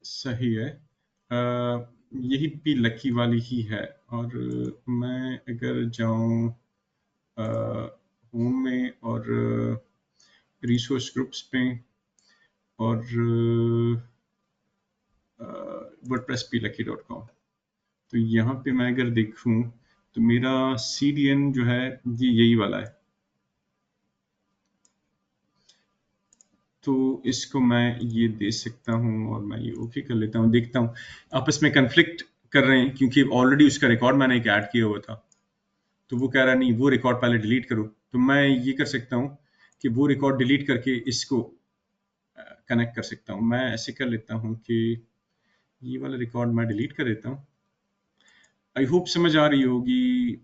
सही है। यही पी लकी वाली ही है। और मैं अगर जाऊं होम में और रिसोर्स ग्रुप्स पे और wordpressplucky.com, तो यहाँ पे मैं अगर देखूं तो मेरा CDN जो है ये यही वाला है। तो इसको मैं ये दे सकता हूँ और मैं ये ओके कर लेता हूँ। देखता हूँ आपस में कन्फ्लिक्ट कर रहे हैं क्योंकि ऑलरेडी उसका रिकॉर्ड मैंने एक ऐड किया हुआ था। तो वो कह रहा नहीं, वो रिकॉर्ड पहले डिलीट करो। तो मैं ये कर सकता हूँ कि वो रिकॉर्ड डिलीट करके इसको कनेक्ट कर सकता हूँ। मैं ऐसे कर लेता हूँ कि ये वाला रिकॉर्ड मैं डिलीट कर देता हूँ। आई होप समझ आ रही होगी।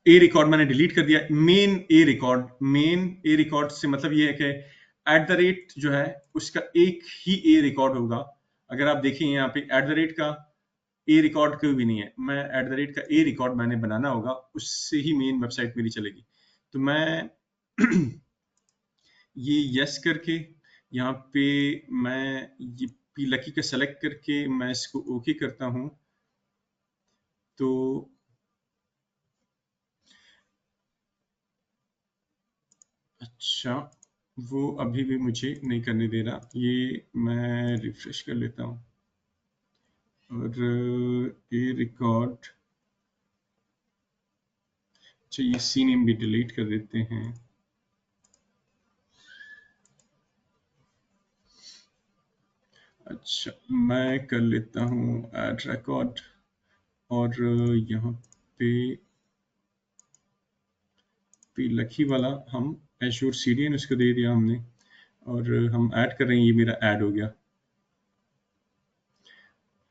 ए रिकॉर्ड मैंने डिलीट कर दिया। मेन ए रिकॉर्ड से मतलब ये है कि @ जो है उसका एक ही ए रिकॉर्ड होगा। अगर आप देखें यहाँ पे @ का ए रिकॉर्ड कोई भी नहीं है। मैं @ का ए रिकॉर्ड मैंने बनाना होगा, उससे ही मेन वेबसाइट मेरी चलेगी। तो मैं ये यस करके यहाँ पे मैं ये पी लकी का सेलेक्ट करके मैं इसको ओके करता हूँ। तो अच्छा, वो अभी भी मुझे नहीं करने दे रहा। ये मैं रिफ्रेश कर लेता हूँ और ये रिकॉर्ड, अच्छा ये सी नेम भी डिलीट कर देते हैं। अच्छा, मैं कर लेता हूँ ऐड रिकॉर्ड और यहाँ पे लकी वाला हम एश्योर सीडीएन उसको दे दिया हमने और हम ऐड कर रहे हैं। ये मेरा ऐड हो गया।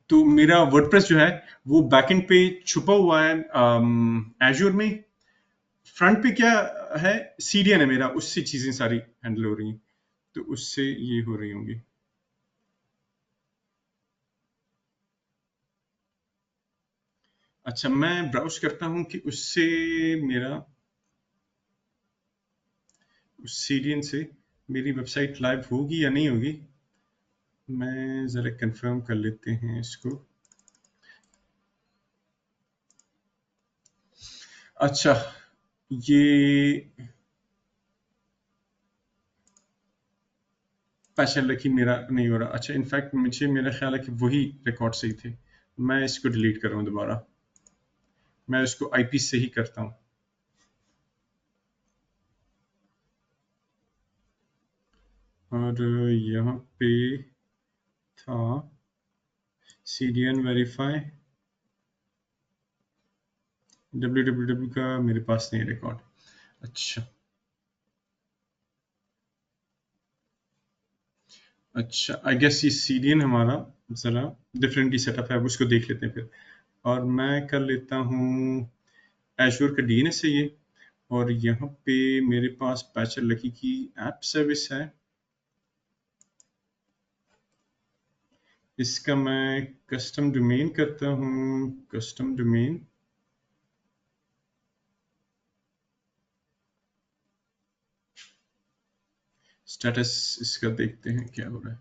तो मेरा वर्डप्रेस जो है वो बैकएंड पे छुपा हुआ है एश्योर में। फ्रंट पे क्या है, सीडीएन है मेरा, उससे चीजें सारी हैंडल हो रही हैं। तो उससे ये हो रही होंगी। अच्छा, मैं ब्राउज करता हूं कि उससे मेरा उस सीडीएन से मेरी वेबसाइट लाइव होगी या नहीं होगी। मैं ज़रा कंफर्म कर लेते हैं इसको। अच्छा, ये पैशन लकी मेरा नहीं हो रहा। अच्छा, इनफैक्ट मुझे मेरा ख्याल है कि वही रिकॉर्ड सही थे। मैं इसको डिलीट कर रहा हूँ दोबारा। मैं इसको आईपी से ही करता हूँ। और यहाँ पे था CDN वेरीफाई, www का मेरे पास नहीं रिकॉर्ड। अच्छा अच्छा, आई गेस ये CDN हमारा ज़रा डिफरेंटली सेटअप है, अब उसको देख लेते हैं फिर। और मैं कर लेता हूँ एश्योर का DNS है ये, और यहाँ पे मेरे पास पैचर लकी की ऐप सर्विस है। इसका मैं कस्टम डोमेन करता हूँ, कस्टम डोमेन। स्टेटस इसका देखते हैं क्या हो रहा है।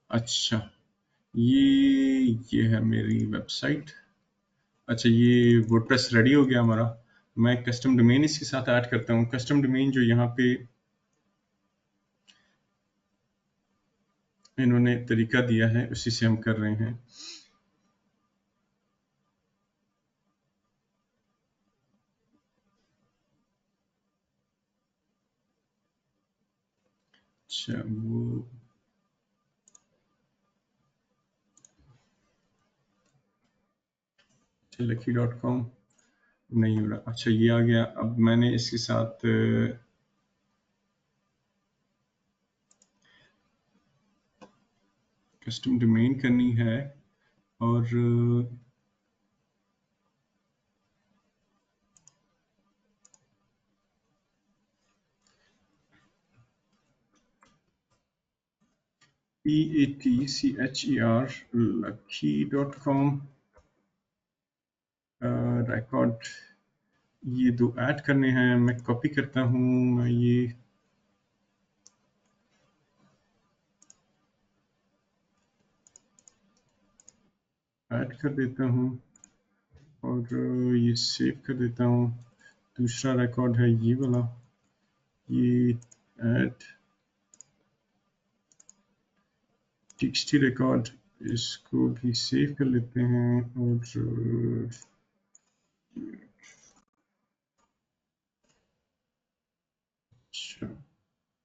अच्छा, ये है मेरी वेबसाइट। अच्छा, ये वर्डप्रेस रेडी हो गया हमारा। मैं कस्टम डोमेन इसके साथ ऐड करता हूँ। कस्टम डोमेन जो यहाँ पे इन्होंने तरीका दिया है उसी से हम कर रहे हैं। अच्छा, वो lucky.com नहीं हो रहा। अच्छा, ये आ गया। अब मैंने इसके साथ कस्टम डोमेन करनी है और PATCHER lucky.com रिकॉर्ड, ये दो ऐड करने हैं। मैं कॉपी करता हूँ, मैं ये ऐड कर देता हूँ और ये सेव कर देता हूँ। दूसरा रिकॉर्ड है ये वाला, ये ऐड टीएक्सटी रिकॉर्ड, इसको भी सेव कर लेते हैं। और अच्छा,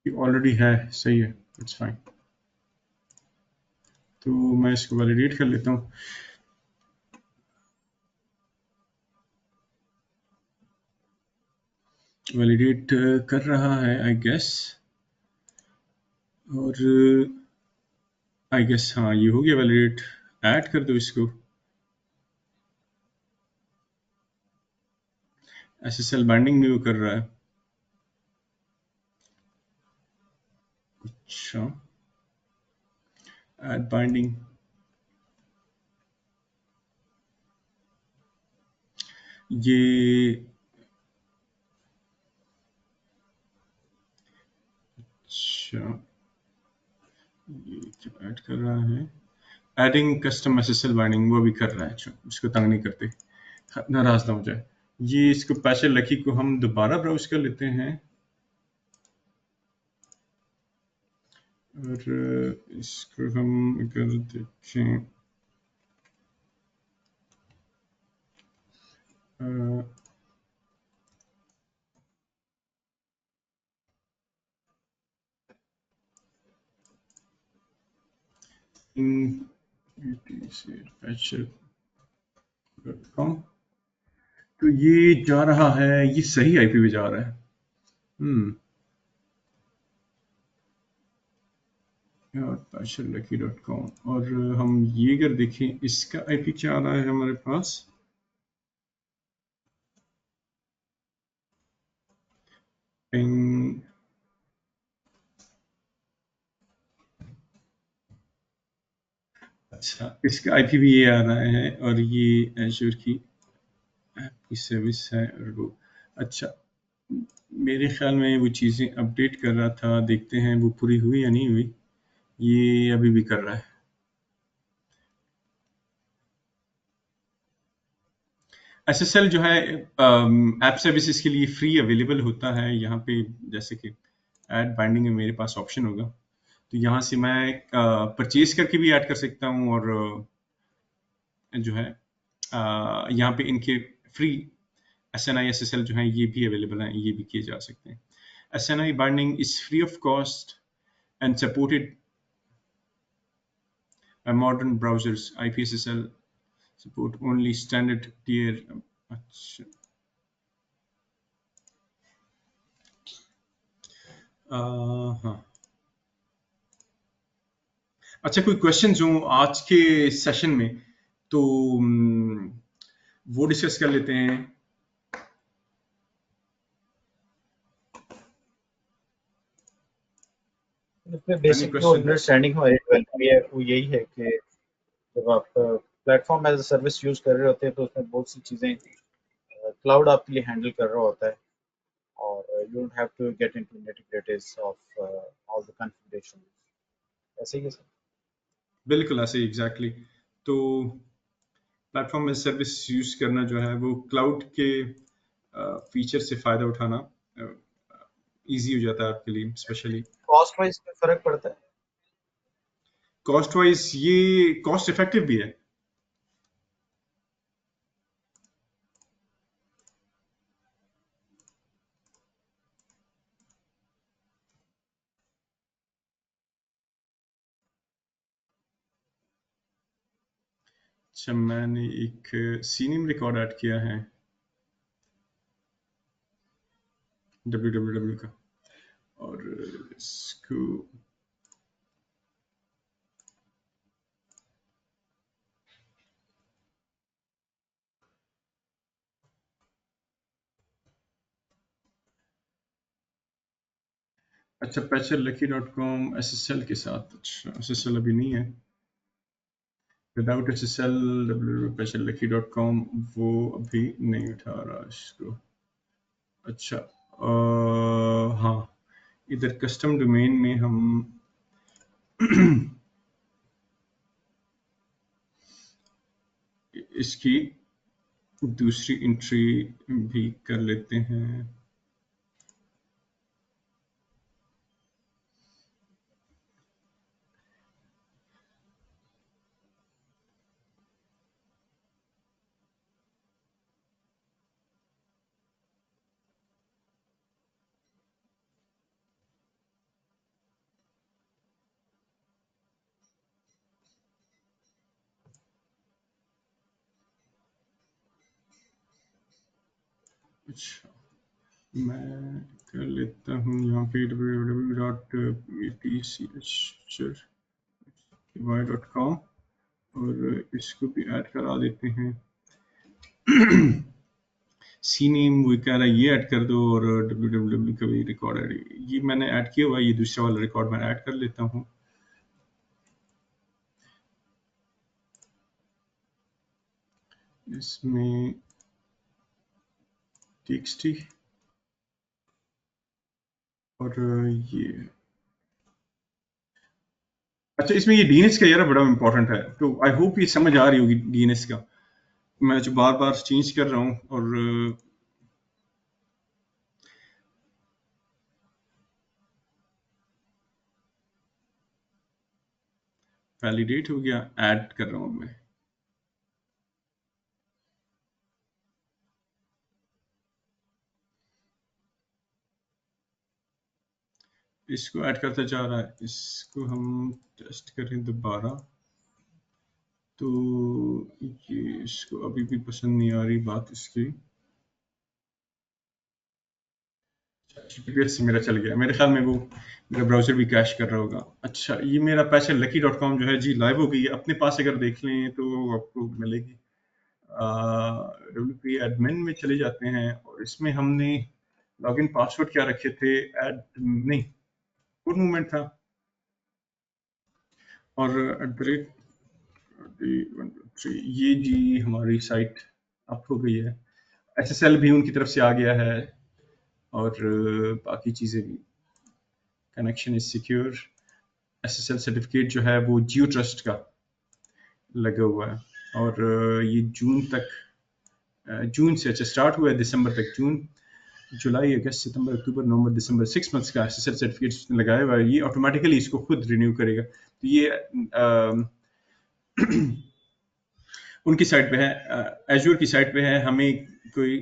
ये ऑलरेडी है, सही है, इट्स फाइन। तो मैं इसको वैलिडेट कर लेता हूँ। वैलिडेट कर रहा है आई गेस, और आई गेस हाँ ये हो गया वैलिडेट। ऐड कर दो इसको। SSL बाइंडिंग भी वो कर रहा है। अच्छा, ऐड बाइंडिंग, ये अच्छा, ये क्या ऐड कर रहा है? एडिंग कस्टम SSL बाइंडिंग वो भी कर रहा है। अच्छा, इसको तंग नहीं करते, नाराज ना हो जाए। ये इसको पैचर लकी को हम दोबारा ब्राउज कर लेते हैं और इसको हम अगर देखें patcher.com, तो ये जा रहा है, ये सही आईपी पे जा रहा है। patcherlucky.com, और हम ये अगर देखें इसका आईपी क्या आ रहा है हमारे पास, पिंग अच्छा, इसका आईपी भी ये आ रहा है और ये एजूर की ऐप की सर्विस है और वो अच्छा मेरे ख्याल में वो चीज़ें अपडेट कर रहा था, देखते हैं वो पूरी हुई या नहीं हुई। ये अभी भी कर रहा है। एसएसएल जो है ऐप सर्विसेज के लिए फ्री अवेलेबल होता है यहाँ पे, जैसे कि ऐड बाइंडिंग में मेरे पास ऑप्शन होगा, तो यहाँ से मैं परचेज करके भी ऐड कर सकता हूँ और जो है यहाँ पे इनके फ्री SNI SSL जो है ये भी अवेलेबल है, ये भी किए जा सकते हैं। SNI binding is free of cost and supported by modern browsers. IPSSL support only standard tier. अच्छा हाँ, अच्छा कोई क्वेश्चन हो आज के सेशन में तो वो डिस्कस कर लेते हैं। इसमें बेसिक जो question? अंडरस्टैंडिंग हमारी 12th में है वो यही है कि जब आप platform as a service use कर रहे होते हैं तो उसमें बहुत सी चीज़ें क्लाउड आपके लिए हैंडल कर रहा होता है और you don't have to get into nitty gritties of all the configuration. ऐसे ही है सर। बिल्कुल ऐसे एग्जैक्टली। तो प्लेटफॉर्म एज सर्विस यूज करना जो है वो क्लाउड के फीचर से फायदा उठाना इजी हो जाता है आपके लिए, स्पेशली कॉस्ट वाइज में फर्क पड़ता है। कॉस्ट वाइज ये कॉस्ट इफेक्टिव भी है। अच्छा मैंने एक सीनियम रिकॉर्ड ऐड किया है www का और इसको अच्छा patcherlucky.com SSL के साथ। अच्छा SSL अभी नहीं है, विदाउट SSL www.patcherlucky.com वो अभी नहीं उठा रहा इसको। अच्छा हाँ, इधर कस्टम डोमेन में हम इसकी दूसरी एंट्री भी कर लेते हैं। अच्छा मैं कर लेता हूँ यहाँ पे www.atchy.com और इसको भी ऐड करा देते हैं। सी नेम वो कह रहा है ये ऐड कर दो और www का भी रिकॉर्ड ऐड, ये मैंने ऐड किया हुआ है, ये दूसरा वाला रिकॉर्ड मैं ऐड कर लेता हूँ। इसमें txt और ये अच्छा इसमें ये डीएनएस का यार बड़ा इंपॉर्टेंट है, तो आई होप ये समझ आ रही होगी डीएनएस का। मैं जो बार बार चेंज कर रहा हूँ और वैलिडेट हो गया, ऐड कर रहा हूँ मैं। इसको ऐड करता जा रहा है, इसको हम टेस्ट करें दोबारा तो ये इसको अभी भी पसंद नहीं आ रही बात इसकी। जीपीएस से मेरा चल गया, मेरे ख्याल में वो मेरा ब्राउजर भी कैश कर रहा होगा। अच्छा ये मेरा patcherlucky.com जो है जी लाइव हो गई है, अपने पास अगर देख लें तो आपको मिलेगी। WP एडमिन में चले जाते हैं और इसमें हमने लॉगिन पासवर्ड क्या रखे थे, एड नहीं गुड मूवमेंट था और ये जी हमारी साइट अप हो गई है, SSL भी उनकी तरफ से आ गया है और बाकी चीज़ें भी, connection is secure. SSL certificate जो है वो जियो ट्रस्ट का लगा हुआ है और ये जून से अच्छा स्टार्ट हुआ है, दिसंबर तक, जून जुलाई अगस्त सितंबर अक्टूबर नवंबर दिसंबर 6 मंथ्स का SSL सर्टिफिकेट उसने लगाया हुआ है। ये ऑटोमेटिकली इसको खुद रिन्यू करेगा। तो ये उनकी साइट पे है, एजूर की साइट पे है, हमें कोई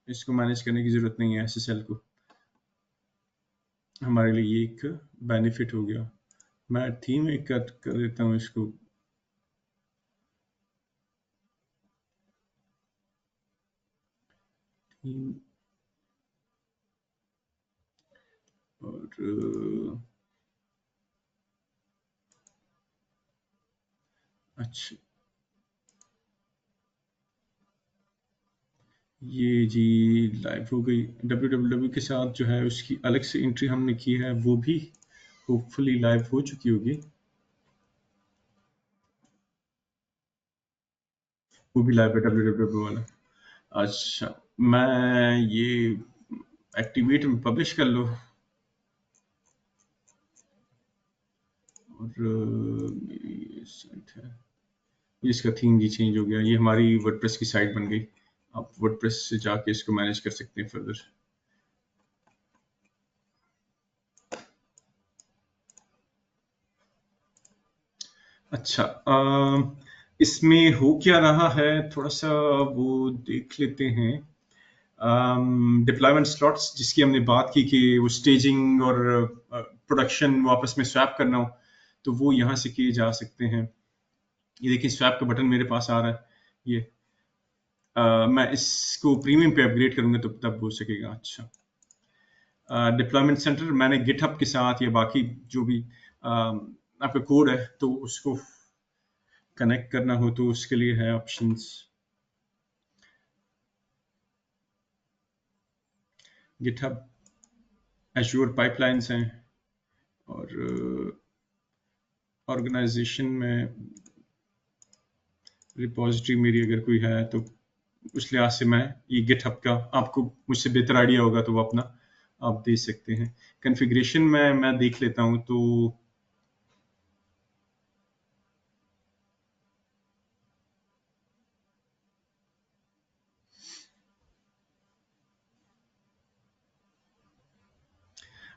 इसको मैनेज करने की जरूरत नहीं है। SSL को हमारे लिए ये एक बेनिफिट हो गया। मैं थीम एक कर देता हूँ इसको, थीम और अच्छा ये जी लाइव हो गई। www के साथ जो है उसकी अलग से एंट्री हमने की है, वो भी होपफुली लाइव हो चुकी होगी, वो भी लाइव है www वाला। अच्छा मैं ये एक्टिवेट में पब्लिश कर लो और मेरी साइट है, इसका थीम जी चेंज हो गया। ये हमारी वर्डप्रेस की साइट बन गई। आप वर्डप्रेस से जाके इसको मैनेज कर सकते हैं फर्दर। अच्छा इसमें हो क्या रहा है थोड़ा सा वो देख लेते हैं। डिप्लॉयमेंट स्लॉट्स जिसकी हमने बात की कि वो स्टेजिंग और प्रोडक्शन वापस में स्वैप करना हो, तो वो यहाँ से किए जा सकते हैं। ये देखिए स्वैप का बटन मेरे पास आ रहा है। ये मैं इसको प्रीमियम पे अपग्रेड करूंगा तो तब हो सकेगा। अच्छा डिप्लॉयमेंट सेंटर मैंने गिटहब के साथ या बाकी जो भी आपका कोड है तो उसको कनेक्ट करना हो तो उसके लिए है ऑप्शंस। गिटहब एज़्योर पाइपलाइंस हैं और ऑर्गेनाइजेशन में रिपोजिटरी मेरी अगर कोई है तो उस लिहाज से मैं ये गिटहब का आपको मुझसे बेहतर आइडिया होगा तो वो अपना आप दे सकते हैं। कॉन्फ़िगरेशन में मैं देख लेता हूँ तो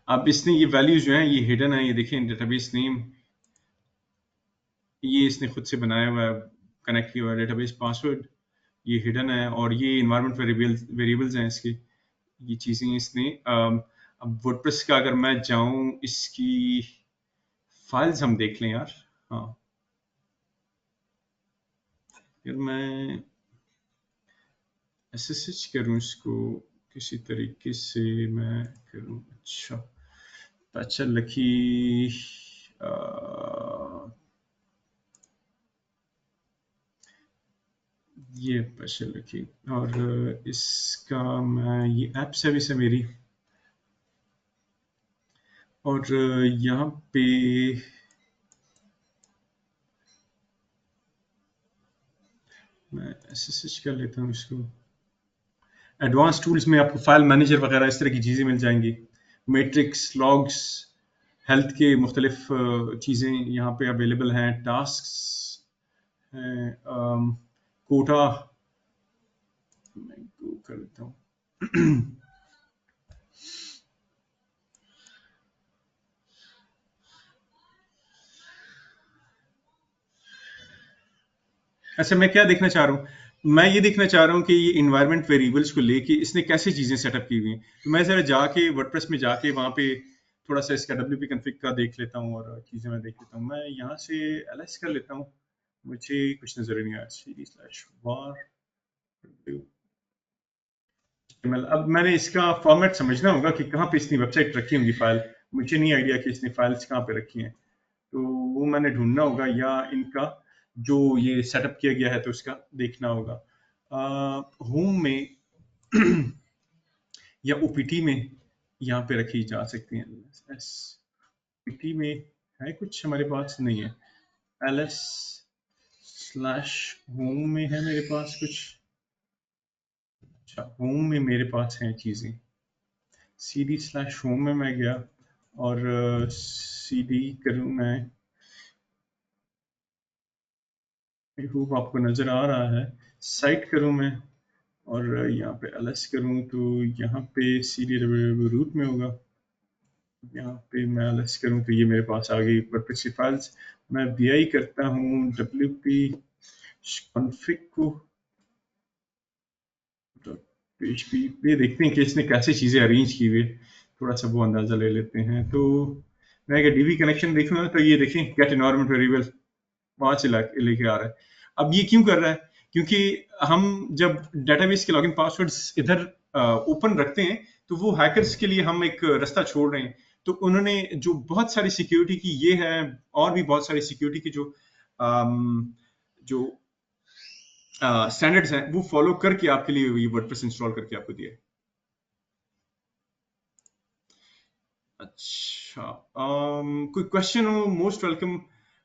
अब इसने ये वैल्यूज जो हैं ये हिडन है। ये देखें डेटाबेस नेम ये इसने खुद से बनाया हुआ है, कनेक्ट किया हुआ है। डेटाबेस पासवर्ड ये हिडन है और ये इन्वायरमेंट वेरिएबल्स हैं इसके, ये चीज़ें इसने अब वर्डप्रेस का अगर मैं जाऊं इसकी फाइल्स हम देख लें यार। हाँ अगर मैं SSH करूं इसको किसी तरीके से मैं करूं। अच्छा अच्छा लकी ये स्पेशल लकी और इसका मैं ये ऐप सर्विस है मेरी और यहाँ पे मैं SSH कर लेता हूँ इसको। एडवांस टूल्स में आपको फाइल मैनेजर वगैरह इस तरह की चीज़ें मिल जाएंगी, मैट्रिक्स लॉग्स हेल्थ के मुख्तलिफ चीज़ें यहाँ पे अवेलेबल हैं, टास्क हैं, कोटा मैं go कर देता हूँ। अच्छा मैं क्या देखना चाह रहा हूँ, मैं ये देखना चाह रहा हूँ कि ये इन्वायरमेंट वेरिएबल्स को लेके इसने कैसे चीज़ें सेटअप की हुई हैं। तो मैं ज़रा जाके वर्डप्रेस में जाके वहाँ पे थोड़ा सा इसका WP config का देख लेता हूँ और चीज़ें मैं देख लेता हूँ। मैं यहाँ से ls कर लेता हूँ, मुझे कुछ नज़र नहीं आया। cd/var अब मैंने इसका फॉर्मेट समझना होगा कि कहाँ पे इसने वेबसाइट रखी होंगी फाइल, मुझे नहीं आइडिया कि इसने फाइल्स कहाँ पे रखी हैं, तो वो मैंने ढूंढना होगा या इनका जो ये सेटअप किया गया है तो उसका देखना होगा। होम में या OPT में यहाँ पे रखी जा सकती हैं। OPT में है कुछ हमारे पास नहीं है। ls स्लैश होम में है मेरे पास कुछ। अच्छा, होम में मेरे पास हैं चीज़ें। cd स्लैश होम में मैं गया और cd करूँ मैं। आई होप आपको नज़र आ रहा है। साइट करूँ मैं और यहाँ पे ls करूँ तो यहाँ पे cd रूट में होगा। यहाँ पे मैं ls करूँ तो ये मेरे पास आ गई वर्डप्रेस की फाइल्स। मैं vi करता हूँ wp config को php पे, देखते हैं कि इसने कैसे चीज़ें अरेंज की हुई है, थोड़ा सा वो अंदाज़ा ले लेते हैं। तो मैं अगर db कनेक्शन देखूँगा तो ये देखें गेट एनवायरनमेंट वेरिएबल वहां से लेके आ रहा है। अब ये क्यों कर रहा है? क्योंकि हम जब डेटाबेस के लॉगिन पासवर्ड्स इधर ओपन रखते हैं तो वो हैकर्स के लिए हम एक रास्ता छोड़ रहे हैं। तो उन्होंने जो बहुत सारी सिक्योरिटी की ये है और भी बहुत सारी सिक्योरिटी की जो स्टैंडर्ड्स हैं वो फॉलो करके आपके लिए ये वर्डप्रेस इंस्टॉल करके आपको दिया है। अच्छा, कोई क्वेश्चन हो मोस्ट वेलकम।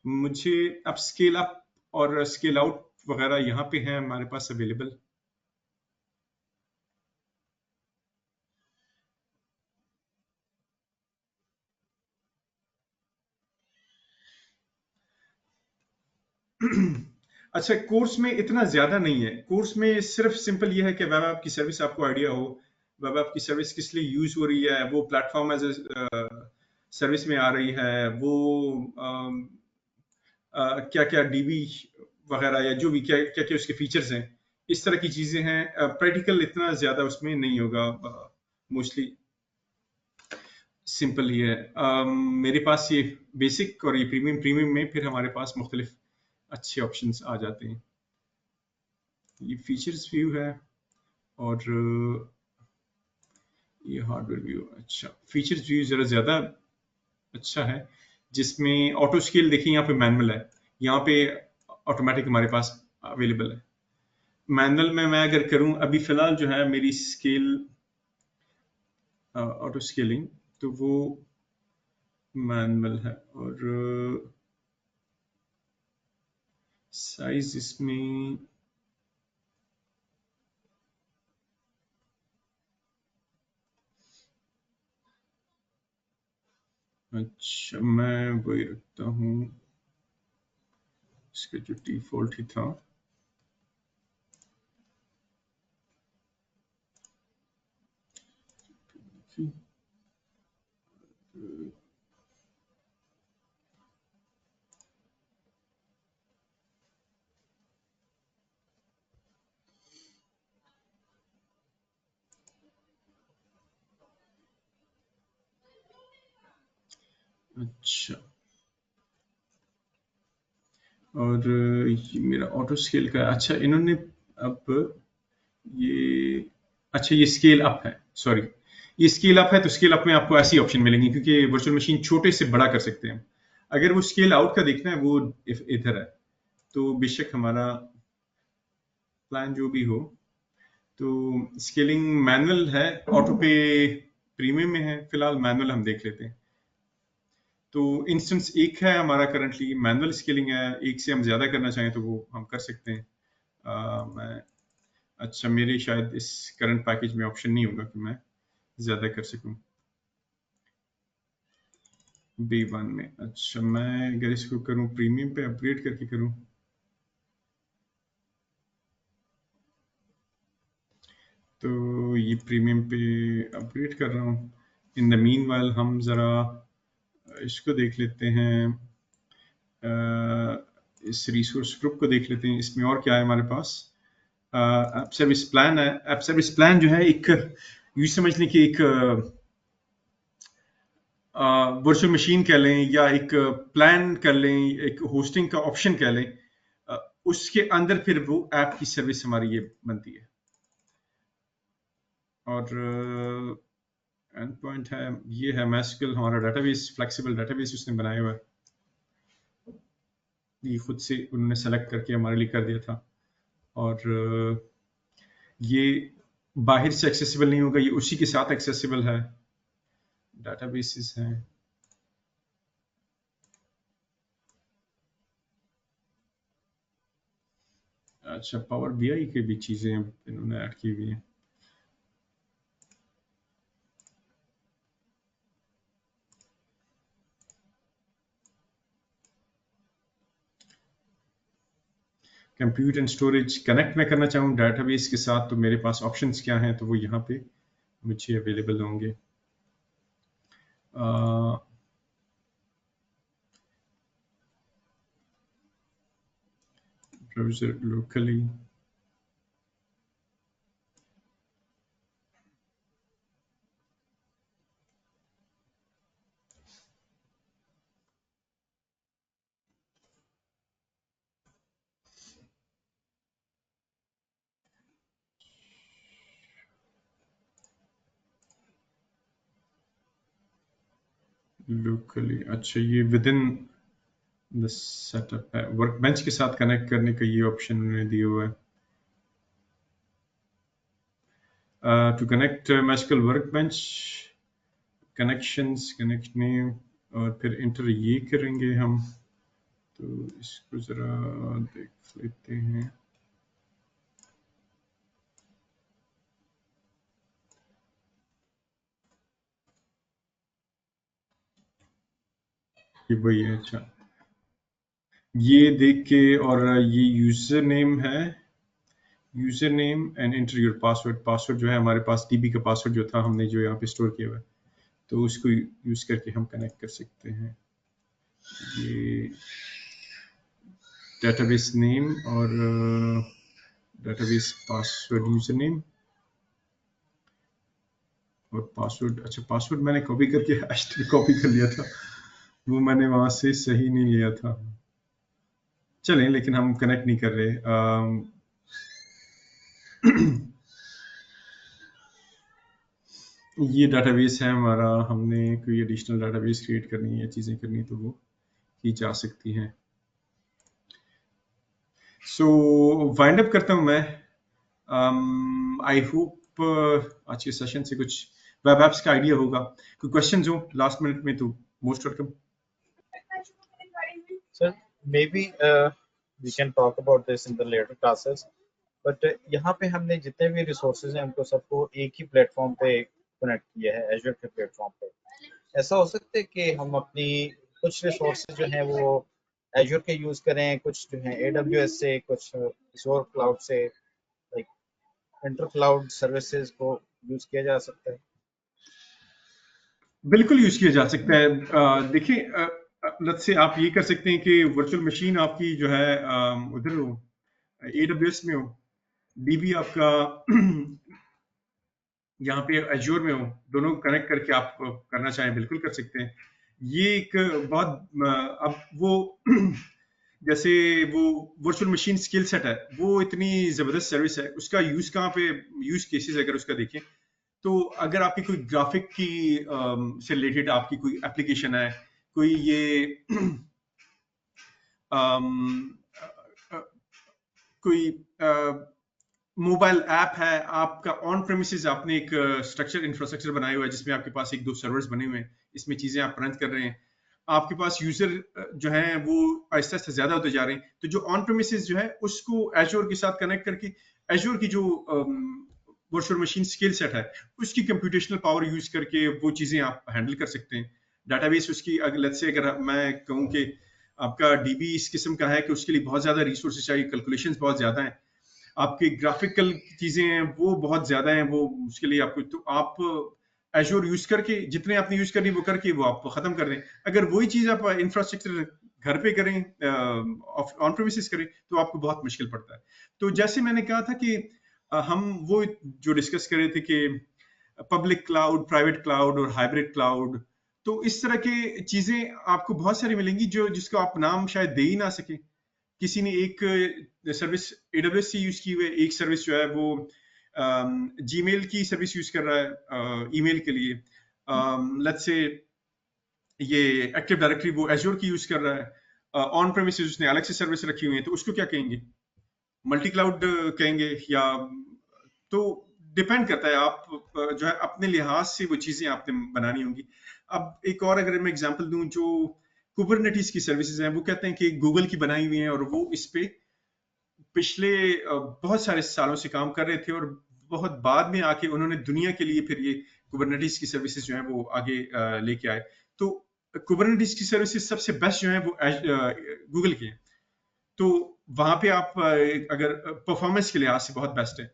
मुझे अब स्केल अप और स्केल आउट वगैरह यहाँ पे है हमारे पास अवेलेबल। अच्छा, कोर्स में इतना ज्यादा नहीं है। कोर्स में सिर्फ सिंपल ये है कि वेब ऐप की सर्विस आपको आइडिया हो, वेब ऐप की सर्विस किस लिए यूज हो रही है, वो प्लेटफॉर्म एज सर्विस में आ रही है, वो क्या क्या डीबी वगैरह या जो भी क्या क्या क्या उसके फीचर्स हैं, इस तरह की चीजें हैं। प्रैक्टिकल इतना ज्यादा उसमें नहीं होगा, मोस्टली सिंपल ही है। मेरे पास ये बेसिक और ये प्रीमियम में फिर हमारे पास मुख्तलिफ अच्छे ऑप्शंस आ जाते हैं। ये फीचर्स व्यू है और ये हार्डवेयर व्यू। अच्छा, फीचर्स व्यू जरा ज्यादा अच्छा है, जिसमें ऑटो स्केल देखिए यहाँ पे मैनुअल है, यहाँ पे ऑटोमेटिक हमारे पास अवेलेबल है। मैनुअल में मैं अगर करूं अभी फिलहाल जो है मेरी स्केल ऑटो स्केलिंग तो वो मैनुअल है और साइज इसमें अच्छा मैं वही रखता हूँ, इसका जो डिफॉल्ट ही था। अच्छा, और ये मेरा ऑटो स्केल का। अच्छा, इन्होंने अब ये, अच्छा ये स्केल अप है, सॉरी ये स्केल अप है। तो स्केल अप में आपको ऐसी ऑप्शन मिलेंगी क्योंकि वर्चुअल मशीन छोटे से बड़ा कर सकते हैं। अगर वो स्केल आउट का देखना है वो इधर है। तो बेशक हमारा प्लान जो भी हो, तो स्केलिंग मैनुअल है, ऑटो पे प्रीमियम में है। फिलहाल मैनुअल हम देख लेते हैं। तो इंस्टेंस एक है हमारा करंटली, मैनुअल स्केलिंग है। एक से हम ज्यादा करना चाहें तो वो हम कर सकते हैं। मैं अच्छा, मेरे शायद इस करंट पैकेज में ऑप्शन नहीं होगा कि मैं ज्यादा कर सकूं B1 में। अच्छा, मैं अगर इसको करूं प्रीमियम पे अपग्रेड करके करूं तो ये प्रीमियम पे अपग्रेड कर रहा हूं। इन द मीनवाइल हम जरा इसको देख लेते हैं, इस रिसोर्स ग्रुप को देख लेते हैं। इसमें और क्या है हमारे पास? ऐप सर्विस प्लान है। ऐप सर्विस प्लान जो है एक यूँ समझ लें कि एक वर्चुअल मशीन कह लें या एक प्लान कर लें, एक होस्टिंग का ऑप्शन कह लें। उसके अंदर फिर वो ऐप की सर्विस हमारी ये बनती है। और एंड पॉइंट है, ये है MySQL हमारा डेटाबेस, फ्लेक्सिबल डेटाबेस उसने बनाया हुआ है। ये खुद से उन्होंने सेलेक्ट करके हमारे लिए कर दिया था। और ये बाहर से एक्सेसिबल नहीं होगा, ये उसी के साथ एक्सेसिबल है। डेटाबेसेस हैं। अच्छा, पावर बीआई के भी चीजें इन्होंने ऐड की हुई हैं। कंप्यूट एंड स्टोरेज कनेक्ट मैं करना चाहूँ डाटाबेस के साथ, तो मेरे पास ऑप्शंस क्या हैं, तो वो यहाँ पे मुझे अवेलेबल होंगे। Browser locally, locally. अच्छा, ये विद इन द सेटअप है। वर्कबेंच के साथ कनेक्ट करने का ये ऑप्शन उन्होंने दिया हुआ है। To connect magical workbench, connections, connect name, और फिर इंटर ये करेंगे हम। तो इसको जरा देख लेते हैं। ये वही है। अच्छा, ये देख के, और ये यूजर नेम है, user name and enter your password. Password जो है हमारे पास डीबी का पासवर्ड जो था हमने जो यहाँ पे स्टोर किया हुआ है, तो उसको यूज करके हम कनेक्ट कर सकते हैं। ये डेटाबेस नेम और डेटाबेस पासवर्ड, यूजर नेम और पासवर्ड। अच्छा, पासवर्ड मैंने कॉपी करके कॉपी कर लिया था, वो मैंने वहां से सही नहीं लिया था। चलें, लेकिन हम कनेक्ट नहीं कर रहे। ये डाटाबेस है हमारा, हमने कोई एडिशनल डाटाबेस क्रिएट करनी है, चीज़ें करनी, तो वो की जा सकती हैं। सो वाइंड अप करता हूँ मैं। आई होप आज के सेशन से कुछ वेब एप्स का आइडिया होगा। कोई क्वेश्चन हो लास्ट मिनट में, तो most welcome. Sir, maybe we can talk about this in the later classes. But यहाँ पे हमने जितने भी रिसोर्सेज हैं उनको सबको एक ही प्लेटफॉर्म पे कनेक्ट किया है, एजूर के प्लेटफॉर्म पे। ऐसा हो सकता है कि हम अपनी कुछ रिसोर्सेज जो हैं वो एजूर के यूज करें, कुछ जो है AWS से, कुछ एजूर क्लाउड से, लाइक इंटर क्लाउड सर्विसेज को यूज किया जा सकता है। बिल्कुल यूज किया जा सकता है। देखिए, लेट्स से आप ये कर सकते हैं कि वर्चुअल मशीन आपकी जो है उधर हो, AWS में हो, डीबी आपका यहाँ पे एज्योर में हो, दोनों को कनेक्ट करके आप करना चाहें बिल्कुल कर सकते हैं। ये एक बहुत अब वो जैसे वो वर्चुअल मशीन स्किल सेट है, वो इतनी जबरदस्त सर्विस है, उसका यूज कहाँ पे, यूज केसेस अगर उसका देखें, तो अगर आपकी कोई ग्राफिक की से रिलेटेड आपकी कोई एप्लीकेशन है, कोई ये कोई मोबाइल ऐप है आपका, ऑन प्रेमिसेस आपने एक स्ट्रक्चर इंफ्रास्ट्रक्चर बनाया हुआ है जिसमें आपके पास एक दो सर्वर्स बने हुए हैं, इसमें चीजें आप रन कर रहे हैं, आपके पास यूजर जो है वो आहिस्ता आहिस्ता ज्यादा होते जा रहे हैं, तो जो ऑन प्रेमिसेस जो है उसको एजोर के साथ कनेक्ट करके एजोर की जो वर्चुअल मशीन स्किल सेट है उसकी कंप्यूटेशनल पावर यूज करके वो चीजें आप हैंडल कर सकते हैं। डाटाबेस उसकी लेट्स से अगर मैं कहूँ कि आपका डीबी इस किस्म का है कि उसके लिए बहुत ज्यादा रिसोर्सेज चाहिए, कैलकुलेशंस बहुत ज्यादा हैं, आपकी ग्राफिकल चीजें हैं वो बहुत ज्यादा हैं, वो उसके लिए आपको, तो आप एजोर यूज करके जितने आपने यूज करनी वो करके वो आप खत्म कर दें। अगर वही चीज आप इंफ्रास्ट्रक्चर घर पे करें, ऑन प्रेमिसेस करें, तो आपको बहुत मुश्किल पड़ता है। तो जैसे मैंने कहा था कि हम वो जो डिस्कस कर रहे थे कि पब्लिक क्लाउड, प्राइवेट क्लाउड और हाइब्रिड क्लाउड, तो इस तरह के चीजें आपको बहुत सारी मिलेंगी जो जिसको आप नाम शायद दे ही ना सके। किसी ने एक सर्विस AWS से यूज की हुई है, एक सर्विस जो है वो जीमेल की सर्विस यूज कर रहा है ईमेल के लिए, लेट्स से ये एक्टिव डायरेक्टरी वो एज्योर की यूज कर रहा है, ऑन प्रेमिसेस उसने अलग से सर्विस रखी हुई है, तो उसको क्या कहेंगे, मल्टी क्लाउड कहेंगे, या तो डिपेंड करता है, आप जो है अपने लिहाज से वो चीजें आपने बनानी होंगी। अब एक और अगर मैं एग्जांपल दूं, जो कुबरनेटिस की सर्विसेज हैं वो कहते हैं कि गूगल की बनाई हुई हैं और वो इस पे पिछले बहुत सारे सालों से काम कर रहे थे और बहुत बाद में आके उन्होंने दुनिया के लिए फिर ये कुबरनेटिस की सर्विसेज जो है वो आगे लेके आए। तो कुबरनेटिस की सर्विसेज सबसे बेस्ट जो है वो गूगल की है। तो वहां पे आप अगर परफॉर्मेंस के लिहाज से बहुत बेस्ट है।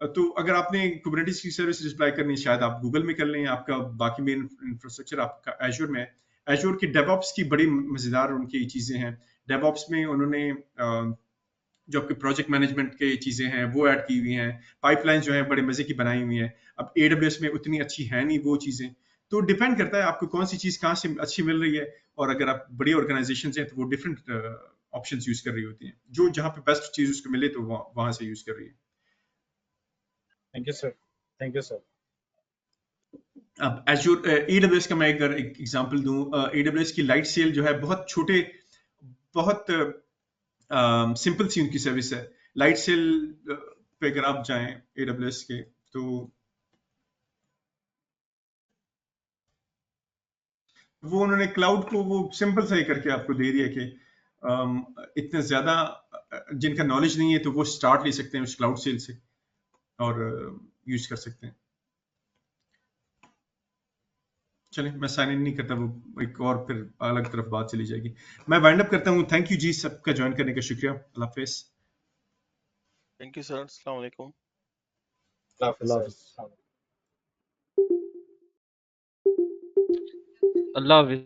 तो अगर आपने कुबरनेटिस की सर्विस डिप्लॉय करनी है शायद आप गूगल में कर लें। आपका बाकी मेन इंफ्रास्ट्रक्चर आपका एजूर में है। एजूर की डेवऑप्स की बड़ी मजेदार उनकी चीजें हैं। डेवऑप्स में उन्होंने जो आपके प्रोजेक्ट मैनेजमेंट के चीजें हैं वो ऐड की हुई हैं। पाइपलाइन जो है बड़े मजे की बनाई हुई हैं। अब AWS में उतनी अच्छी है नहीं वो चीजें। तो डिपेंड करता है आपको कौन सी चीज कहाँ से अच्छी मिल रही है। और अगर आप बड़ी ऑर्गेनाइजेशन हैं तो वो डिफरेंट ऑप्शंस यूज कर रही होती हैं। जो जहाँ पे बेस्ट चीज उसको मिले तो वहां से यूज कर रही है। Thank you sir, thank you sir. अब एजूर AWS का मैं अगर एक एग्जांपल दूं, AWS की लाइट सेल जो है बहुत छोटे, बहुत सिंपल सी उनकी सर्विस है। लाइट सेल पे अगर आप जाएं AWS के तो वो उन्होंने क्लाउड को वो सिंपल सा ही करके आपको दे दिया कि इतने ज्यादा जिनका नॉलेज नहीं है तो वो स्टार्ट ले सकते हैं उस क्लाउड सेल से और यूज कर सकते हैं। चलिए मैं साइन इन नहीं करता, वो एक और फिर अलग तरफ बात चली जाएगी। मैं वाइंड अप करता हूँ। थैंक यू जी सबका ज्वाइन करने का शुक्रिया। अल्लाह हाफिज। थैंक यू सर, अस्सलाम वालेकुम। अल्लाह हाफिज अल्लाह सर। हाफिज। अल्लाह हाफिज।